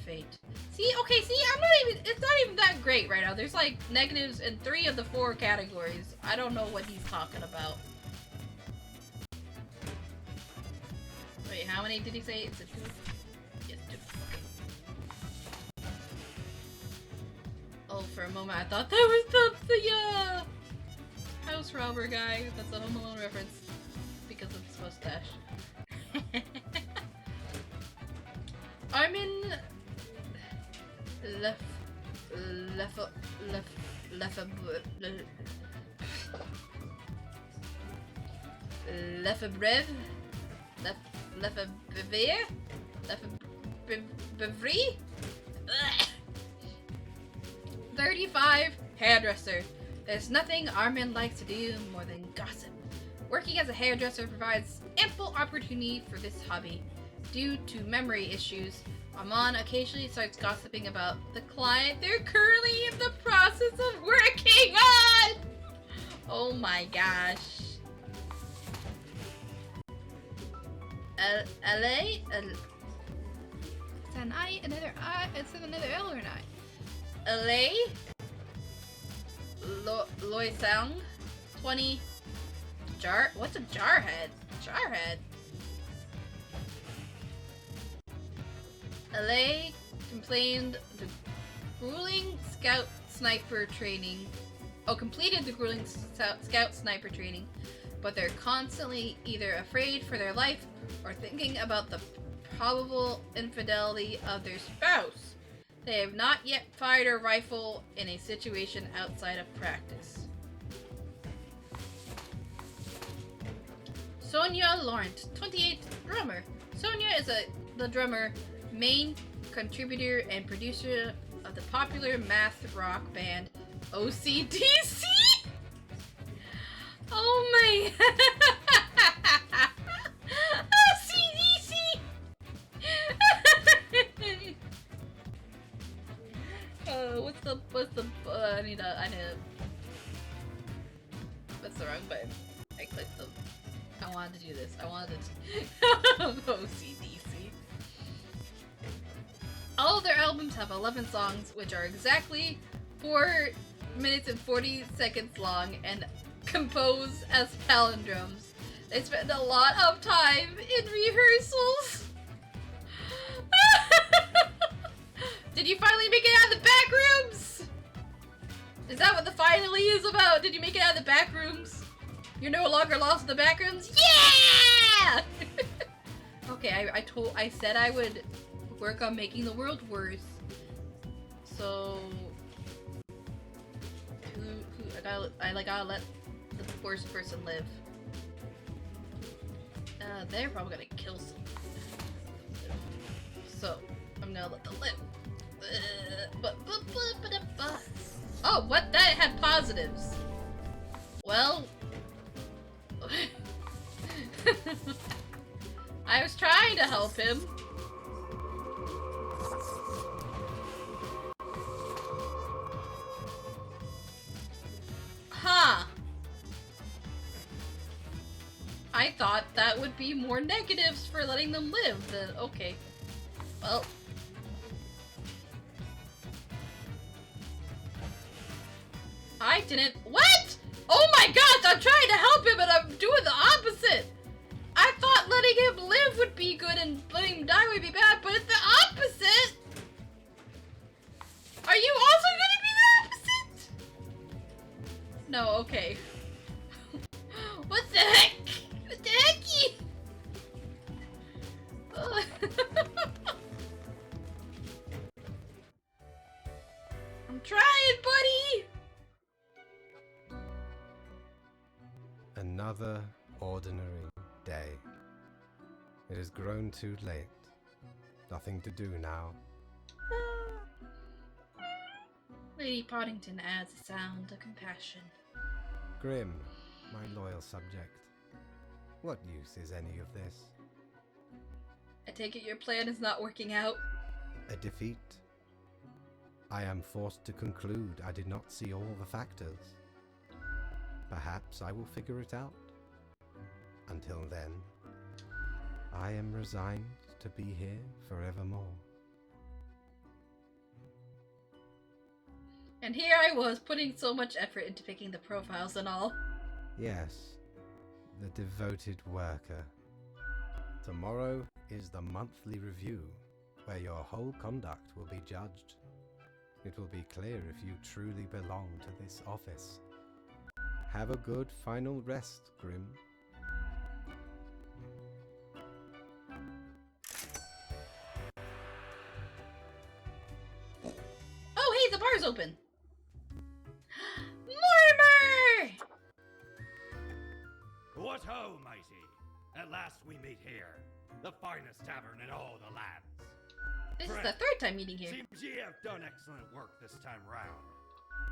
Fate. See, okay, see, it's not even that great right now. There's like negatives in 3 of the 4 categories. I don't know what he's talking about. Wait, how many did he say? It's a 2? Yes, 2. Okay. Oh, for a moment I thought that was the house robber guy. That's a Home Alone reference because of his mustache. Armin Lefebvre? 35, hairdresser. There's nothing Armin likes to do more than gossip. Working as a hairdresser provides ample opportunity for this hobby. Due to memory issues, Armand occasionally starts gossiping about the client they're currently in the process of working on! Oh my gosh. LA? It's an I, another I, it's another L or an I. LA? Loisang? 20. What's a jarhead? Jarhead? LA complained the grueling scout sniper training. Completed the grueling scout sniper training, but they're constantly either afraid for their life or thinking about the probable infidelity of their spouse. They have not yet fired a rifle in a situation outside of practice. Sonia Laurent, 28, drummer. Sonia is the drummer, main contributor and producer of the popular math rock band OCDC. Oh my! OCDC. What's the? I need to. What's the wrong button? I clicked them. I wanted to do this. I wanted to. OCDC. All of their albums have 11 songs, which are exactly 4 minutes and 40 seconds long and composed as palindromes. They spend a lot of time in rehearsals. Did you finally make it out of the back rooms? Is that what the finally is about? Did you make it out of the back rooms? You're no longer lost in the back rooms? Yeah! Okay, I said I would work on making the world worse. So I gotta let the worst person live. They're probably gonna kill someone. So I'm gonna let them live. Oh, what? That had positives. Well, I was trying to help him. Huh. I thought that would be more negatives for letting them live than okay. Well. I didn't. What? Oh my gosh, I'm trying to help him and I'm doing the opposite. I thought letting him live would be good and letting him die would be bad, but it's the opposite. Are you also gonna be the opposite? No, okay. What the heck? What the hecky? I'm trying, buddy. Another ordinary day. It has grown too late. Nothing to do now. Lady Poddington adds a sound of compassion. Grim, my loyal subject. What use is any of this? I take it your plan is not working out. A defeat? I am forced to conclude I did not see all the factors. Perhaps I will figure it out. Until then, I am resigned to be here forevermore. And here I was, putting so much effort into picking the profiles and all. Yes, the devoted worker. Tomorrow is the monthly review, where your whole conduct will be judged. It will be clear if you truly belong to this office. Have a good final rest, Grim. Oh, hey, the bar's open! Mortimer! What ho, mighty! At last we meet here, the finest tavern in all the lands. This is Friend, the third time meeting here. seems ye have done excellent work this time round.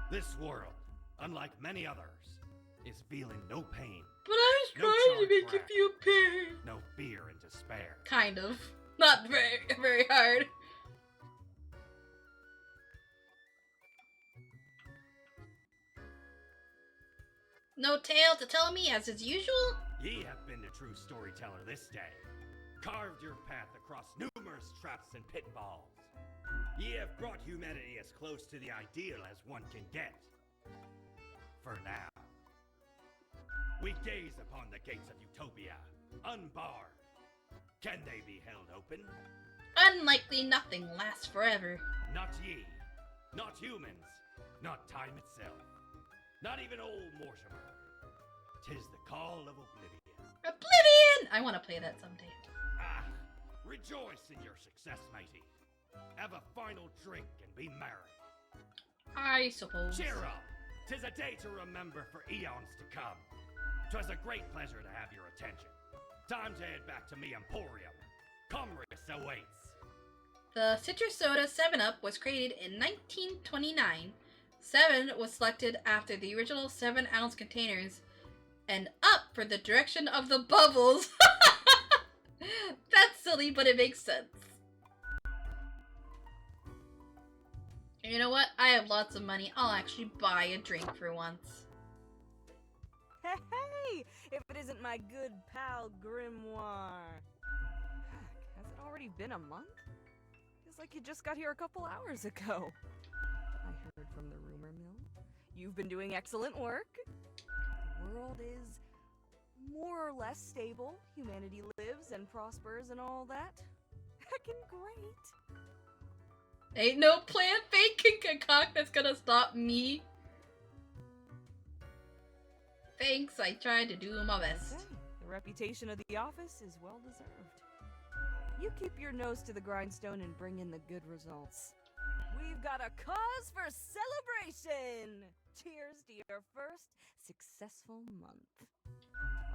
This world, unlike many others, is feeling no pain, But I was No trying to charred make you brat. feel pain. no fear and despair. Kind of. Not very hard. No tale to tell me as is usual? Ye have been the true storyteller this day, carved your path across numerous traps and pitfalls. Ye have brought humanity as close to the ideal as one can get. For now. We gaze upon the gates of utopia, unbarred. Can they be held open? Unlikely nothing lasts forever. Not ye, not humans, not time itself, not even old Mortimer. 'Tis the call of oblivion. Oblivion! I want to play that someday. Ah, rejoice in your success, matey. Have a final drink and be merry. I suppose. Cheer up! 'Tis a day to remember for eons to come. 'Twas a great pleasure to have your attention. Time to head back to me Emporium. Commerce awaits. The citrus soda 7-Up was created in 1929. 7 was selected after the original 7-ounce containers, and up for the direction of the bubbles. That's silly, but it makes sense. You know what? I have lots of money. I'll actually buy a drink for once. Hey, if it isn't my good pal Grimoire. Heck, has it already been a month? Feels like you just got here a couple hours ago. I heard from the rumor mill. You've been doing excellent work. The world is more or less stable. Humanity lives and prospers and all that. Heckin' great. Ain't no plan fake can concoct that's gonna stop me. Thanks, I tried to do my best. Okay, the reputation of the office is well deserved. You keep your nose to the grindstone and bring in the good results. We've got a cause for celebration! Cheers to your first successful month.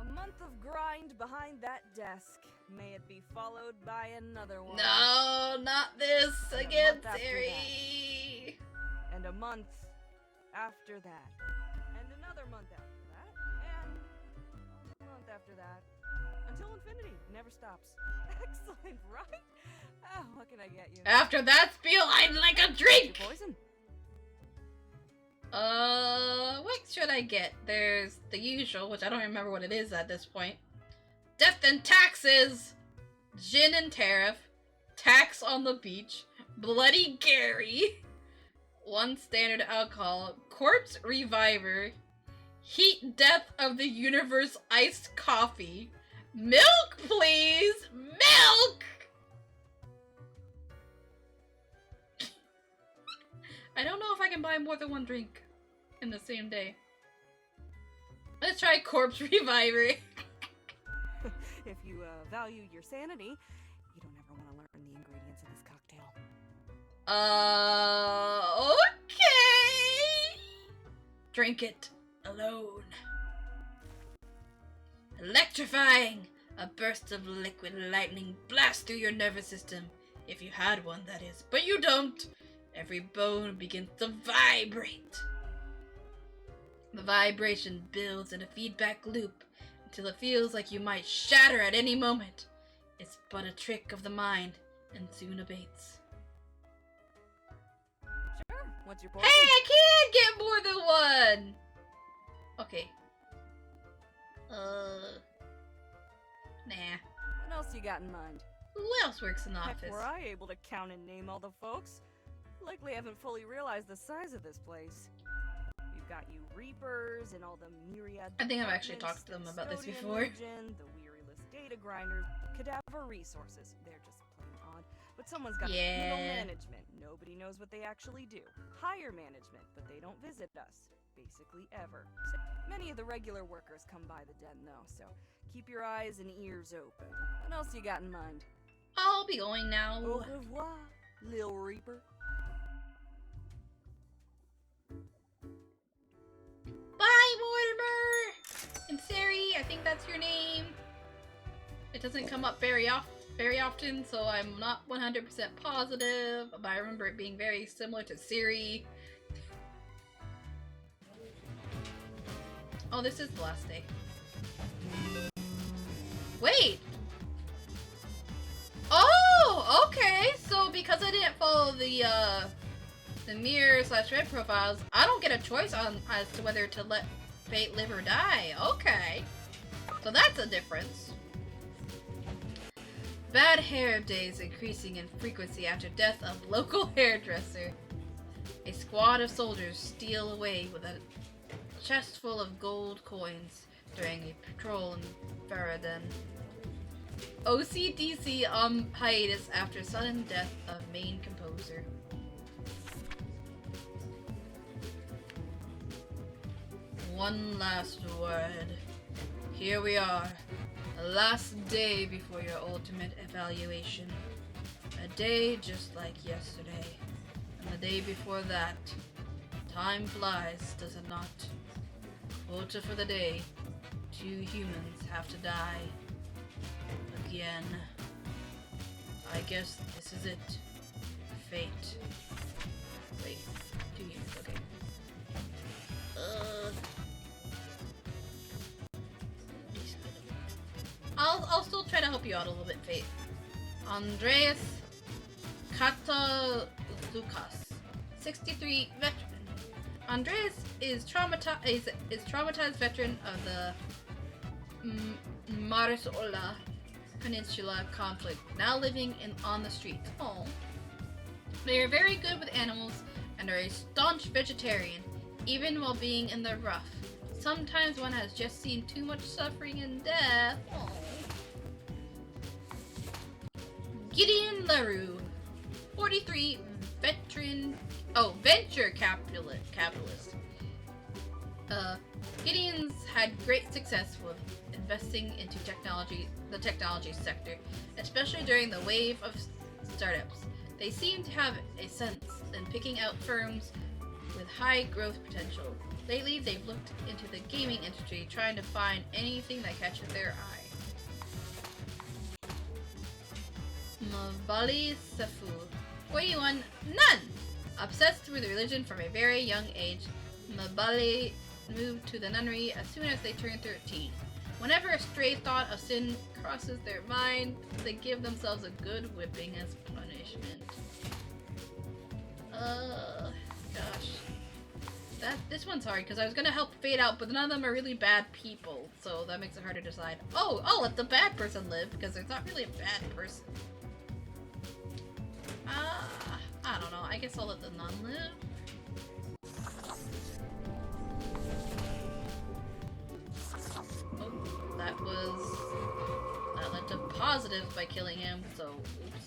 A month of grind behind that desk. May it be followed by another one. No, not this And a again, month after Siri. And a month after that. And another month after that. And a month after that. until infinity. It never stops. Excellent, right? Oh, what can I get you? After that spiel, I'd like a Your drink! poison. What should I get? There's the usual, which I don't remember what it is at this point. Death and taxes! Gin and tariff. Tax on the beach. Bloody Gary. One standard alcohol. Corpse reviver. Heat death of the universe iced coffee. Milk, please! Milk! I don't know if I can buy more than one drink in the same day. Let's try Corpse Reviver. If you value your sanity, you don't ever want to learn the ingredients of this cocktail. Okay. Drink it alone. Electrifying! A burst of liquid lightning blasts through your nervous system. If you had one, that is. But you don't. Every bone begins to vibrate. The vibration builds in a feedback loop until it feels like you might shatter at any moment. It's but a trick of the mind and soon abates. Sure. What's your Hey, poison? I can get more than one! Okay. Nah. What else you got in mind? Who else works in the Heck, office? were I able to count and name all the folks? Likely haven't fully realized the size of this place. You've got you Reapers and all the myriad. I think I've actually departments, talked to them the about this Custodian before. Legion, the weariless data grinders, cadaver resources. They're just plain odd. But someone's got Yeah. middle management. Nobody knows what they actually do. Higher management, but they don't visit us. Basically ever. So, many of the regular workers come by the den though, so keep your eyes and ears open. What else you got in mind? I'll be going now. Au revoir, Lil Reaper. Bye, Mortimer! And Sari, I think that's your name. It doesn't come up very often, so I'm not 100% positive, but I remember it being very similar to Siri. Oh, this is the last day. Wait! Oh, okay. So because I didn't follow the mirror/red profiles, I don't get a choice on as to whether to let Fate live or die. Okay. So that's a difference. Bad hair days increasing in frequency after death of local hairdresser. A squad of soldiers steal away with a chest full of gold coins during a patrol in Faradin. OCDC on hiatus after sudden death of main composer. One last word. Here we are. The last day before your ultimate evaluation. A day just like yesterday. And the day before that. Time flies, does it not? Quota for the day. 2 humans have to die. Again. I guess this is it. Fate. Wait, 2 humans, okay. I'll still try to help you out a little bit, Fate. Andreas Katalukas, 63 veteran. Andreas is traumatized veteran of the Marsola Peninsula conflict, now living on the streets. Oh. They are very good with animals and are a staunch vegetarian, even while being in the rough. Sometimes one has just seen too much suffering and death. Oh. Gideon LaRue, 43, venture capitalist. Gideon's had great success with investing into the technology sector, especially during the wave of startups. They seem to have a sense in picking out firms with high growth potential. Lately, they've looked into the gaming industry, trying to find anything that catches their eye. Mabali Safu, 41, none! Obsessed with religion from a very young age, Mabali moved to the nunnery as soon as they turned 13. Whenever a stray thought of sin crosses their mind, they give themselves a good whipping as punishment. Gosh. This one's hard, because I was gonna help Fade out, but none of them are really bad people, so that makes it hard to decide. Oh, I'll let the bad person live, because there's not really a bad person. I don't know, I guess I'll let the nun live. Oh, that led to positive by killing him, so oops.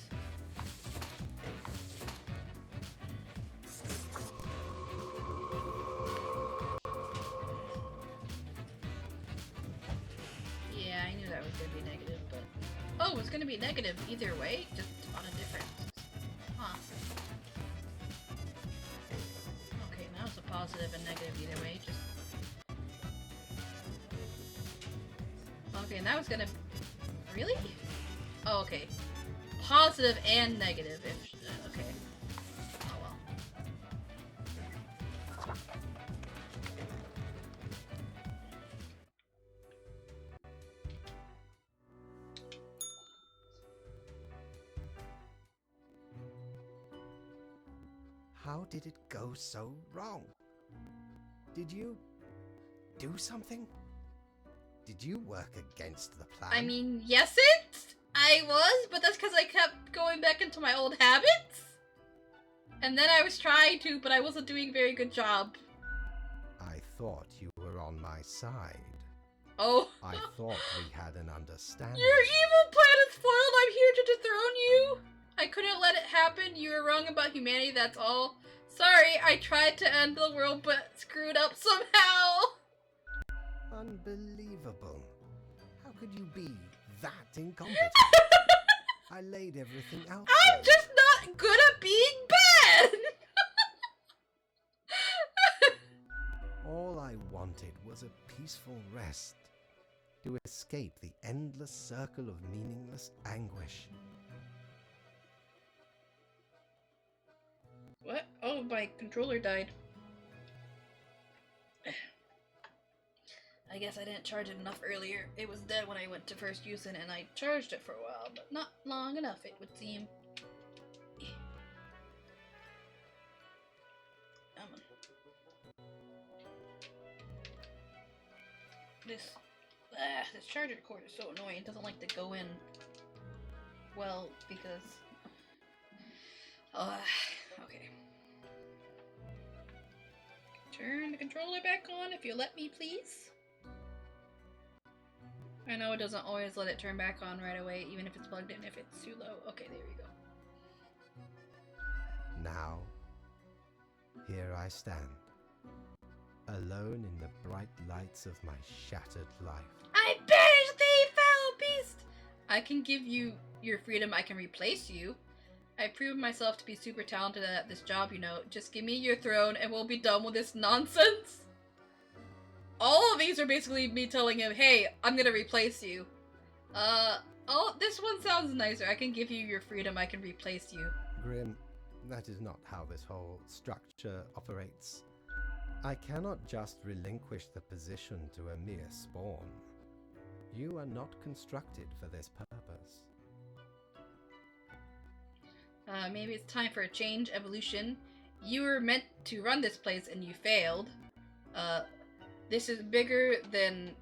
Yeah, I knew that was gonna be negative, but... Oh, it's gonna be negative either way, just on a different... Huh. Okay, now it's a positive and negative either way, just... Okay, now it's gonna... Really? Oh, okay. Positive and negative, if... okay. Oh well. How did it go so wrong? Did you do something? Did you work against the plan? I mean, yes I was, but that's because I kept going back into my old habits. And then I was trying to, but I wasn't doing a very good job. I thought you were on my side. Oh. I thought we had an understanding. Your evil plan is foiled. I'm here to dethrone you. I couldn't let it happen. You were wrong about humanity, that's all. Sorry, I tried to end the world, but screwed up somehow. Unbelievable. How could you be that incompetent? I laid everything out for I'm you. just not good at being bad. All I wanted was a peaceful rest, to escape the endless circle of meaningless anguish. What? Oh, my controller died. I guess I didn't charge it enough earlier. It was dead when I went to first use it, and I charged it for a while, but not long enough, it would seem. Come on. This charger cord is so annoying. It doesn't like to go in well because. Okay. Turn the controller back on if you let me, please. I know it doesn't always let it turn back on right away, even if it's plugged in, if it's too low. Okay, there we go. Now, here I stand, alone in the bright lights of my shattered life. I banish thee, foul beast! I can give you your freedom, I can replace you. I proved myself to be super talented at this job, you know. Just give me your throne and we'll be done with this nonsense. All of these are basically me telling him, hey, I'm gonna replace you. This one sounds nicer. I can give you your freedom, I can replace you. Grim, that is not how this whole structure operates. I cannot just relinquish the position to a mere spawn. You are not constructed for this purpose. Maybe it's time for a change, evolution. You were meant to run this place and you failed. This is bigger than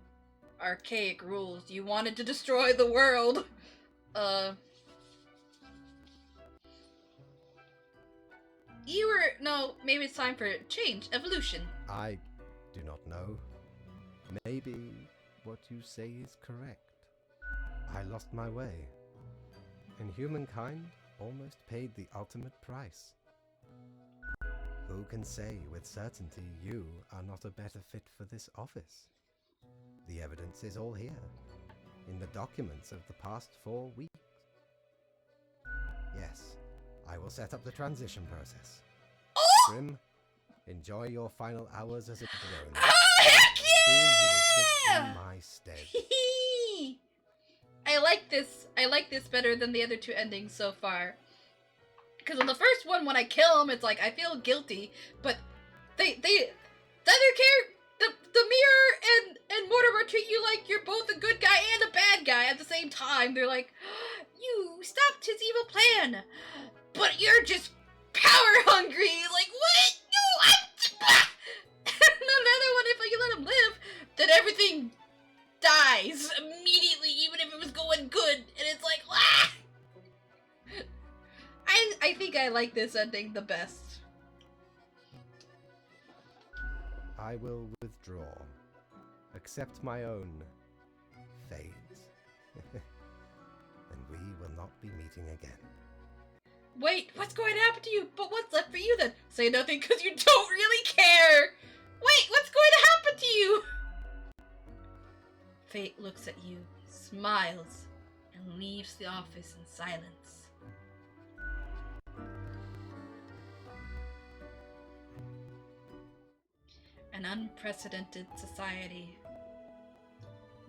archaic rules. You wanted to destroy the world. No, maybe it's time for change, evolution. I do not know. Maybe what you say is correct. I lost my way, and humankind almost paid the ultimate price. Who can say with certainty you are not a better fit for this office? The evidence is all here, in the documents of the past 4 weeks. Yes, I will set up the transition process. Grim, enjoy your final hours as a drone. Oh, heck Soon you will sit yeah! in my stead. I like this. I like this better than the other two endings so far. Because in the first one, when I kill him, it's like I feel guilty, but the other the mirror and Mortimer treat you like you're both a good guy and a bad guy at the same time. They're like, you stopped his evil plan, but you're just power hungry. Like, what? No, and another one, if you let him live, then everything dies immediately, even if it was going good. And it's like, ah! I think I like this ending the best. I will withdraw. Accept my own fate. And we will not be meeting again. Wait, what's going to happen to you? But what's left for you then? Say nothing because you don't really care. Wait, what's going to happen to you? Fate looks at you, smiles, and leaves the office in silence. An unprecedented society.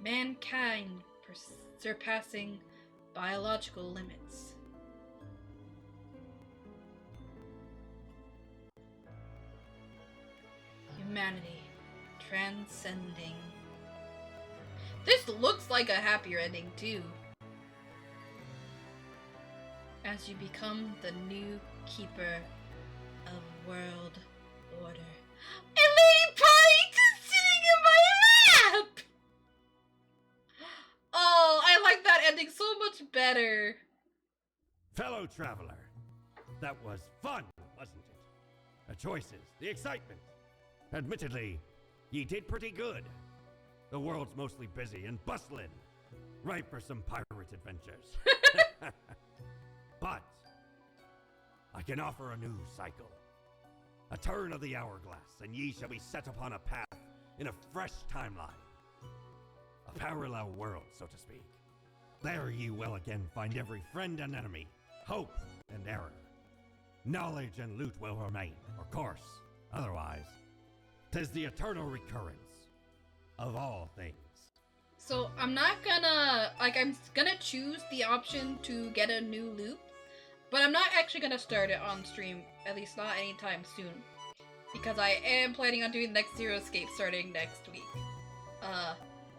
Mankind surpassing biological limits. Humanity transcending. This looks like a happier ending too. As you become the new keeper of world order. And Lady Paddington's sitting in my lap! Oh, I like that ending so much better. Fellow traveler, that was fun, wasn't it? The choices, the excitement. Admittedly, ye did pretty good. The world's mostly busy and bustling, ripe for some pirate adventures. But I can offer a new cycle. A turn of the hourglass, and ye shall be set upon a path in a fresh timeline. A parallel world, so to speak. There ye will again find every friend and enemy, hope and error. Knowledge and loot will remain, of course. Otherwise, 'tis the eternal recurrence of all things. So I'm not gonna, I'm gonna choose the option to get a new loop, but I'm not actually gonna start it on stream, at least not anytime soon, because I am planning on doing the next Zero Escape starting next week.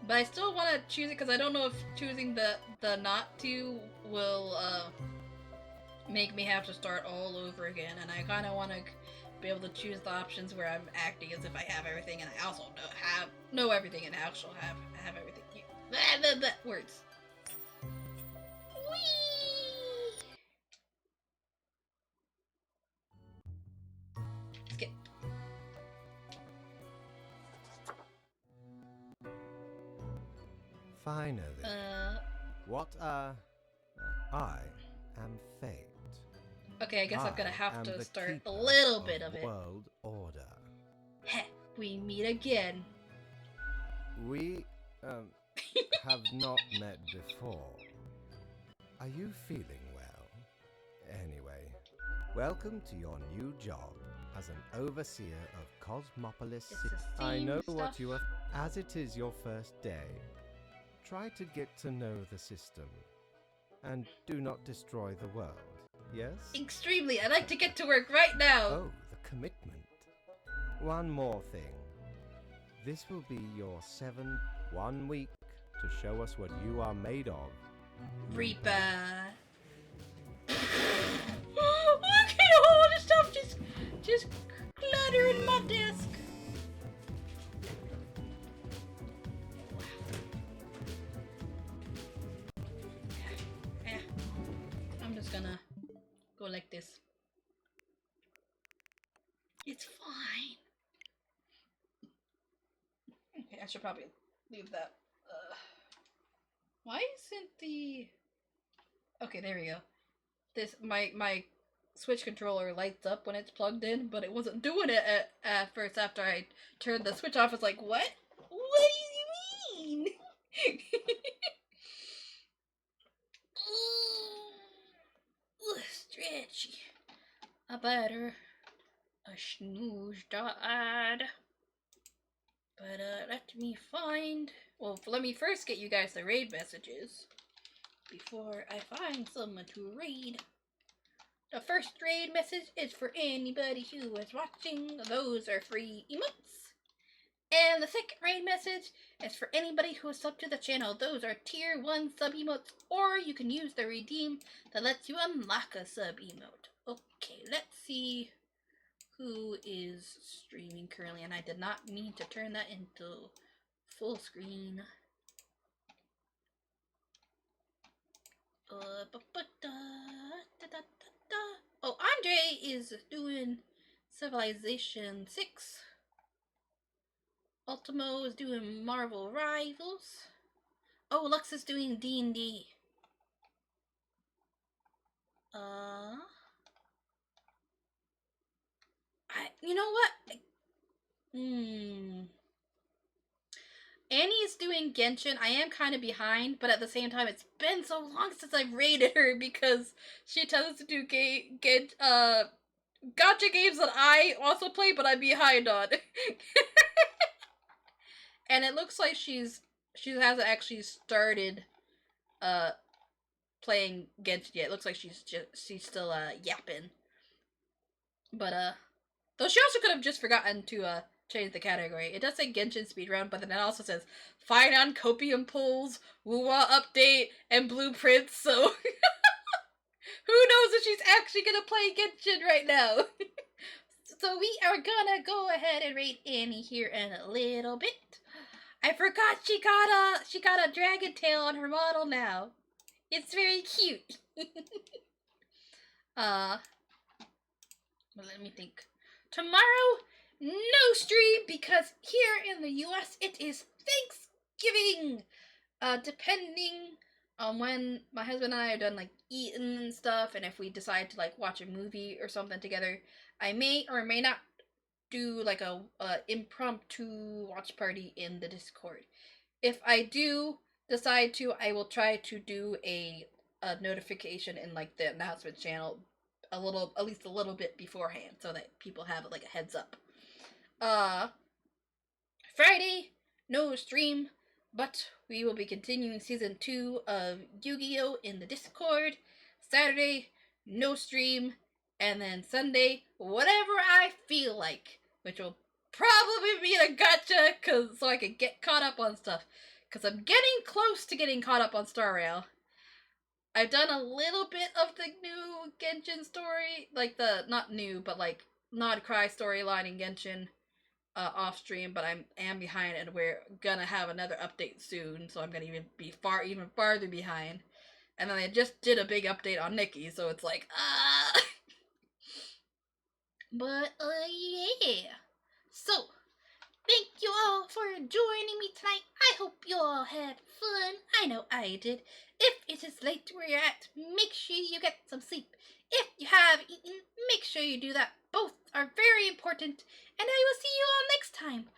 But I still want to choose it because I don't know if choosing the not to will make me have to start all over again, and I kind of want to be able to choose the options where I'm acting as if I have everything, and I also know everything, and I also have everything. Words. Whee! Skip. Finally. What I am fate. Okay, I guess I'm gonna have am to the start a keeper little bit of it. World order. Heh, we meet again. We have not met before. Are you feeling well? Anyway, welcome to your new job as an overseer of Cosmopolis It's City. the I same know stuff. what you are. As it is your first day, try to get to know the system, and do not destroy the world. Yes? Extremely. I'd like to get to work right now. Oh, the commitment. One more thing. This will be your 1 week to show us what you are made of. Reaper. Look at all the stuff just cluttering my desk. I'm just gonna go like this. It's fine. Okay, I should probably leave that. Why isn't the... Okay, there we go. This my Switch controller lights up when it's plugged in, but it wasn't doing it at first after I turned the Switch off. It's like, what? What do you mean? Ooh, stretchy. I better a snooze died. But let me find... Well, let me first get you guys the raid messages before I find someone to raid. The first raid message is for anybody who is watching. Those are free emotes. And the second raid message is for anybody who is subbed to the channel. Those are tier 1 sub emotes, or you can use the redeem that lets you unlock a sub emote. Okay, let's see who is streaming currently, and I did not mean to turn that into full screen. Oh, Andre is doing Civilization 6. Ultimo is doing Marvel Rivals. Oh, Lux is doing D&D. You know what? Annie is doing Genshin. I am kind of behind, but at the same time, it's been so long since I've raided her because she tends to do gacha games that I also play, but I'm behind on. And it looks like she hasn't actually started playing Genshin yet. It looks like she's still yapping. But though she also could have just forgotten to change the category. It does say Genshin speedrun, but then it also says find on copium pulls, Wuwa update, and blueprints, so who knows if she's actually gonna play Genshin right now. So we are gonna go ahead and rate Annie here in a little bit. I forgot she got a dragon tail on her model now. It's very cute. Well, let me think. Tomorrow, no stream because here in the US it is Thanksgiving. Depending on when my husband and I are done like eating and stuff, and if we decide to like watch a movie or something together, I may or may not do like a impromptu watch party in the Discord. If I do decide to, I will try to do a notification in like the announcement channel at least a little bit beforehand so that people have like a heads up. Friday, no stream, but we will be continuing season 2 of Yu-Gi-Oh! In the Discord. Saturday, no stream, and then Sunday, whatever I feel like, which will probably be a gacha, so I can get caught up on stuff, because I'm getting close to getting caught up on Star Rail. I've done a little bit of the new Genshin story, like the, not new, but like Nod Cry storyline in Genshin off stream, but I am behind and we're gonna have another update soon, so I'm gonna be even farther behind. And then they just did a big update on Nikki, so it's like, But, yeah. So, thank you all for joining me tonight. I hope you all had fun. I know I did. If it is late where you're at, make sure you get some sleep. If you have eaten, make sure you do that. Both are very important. And I will see you all next time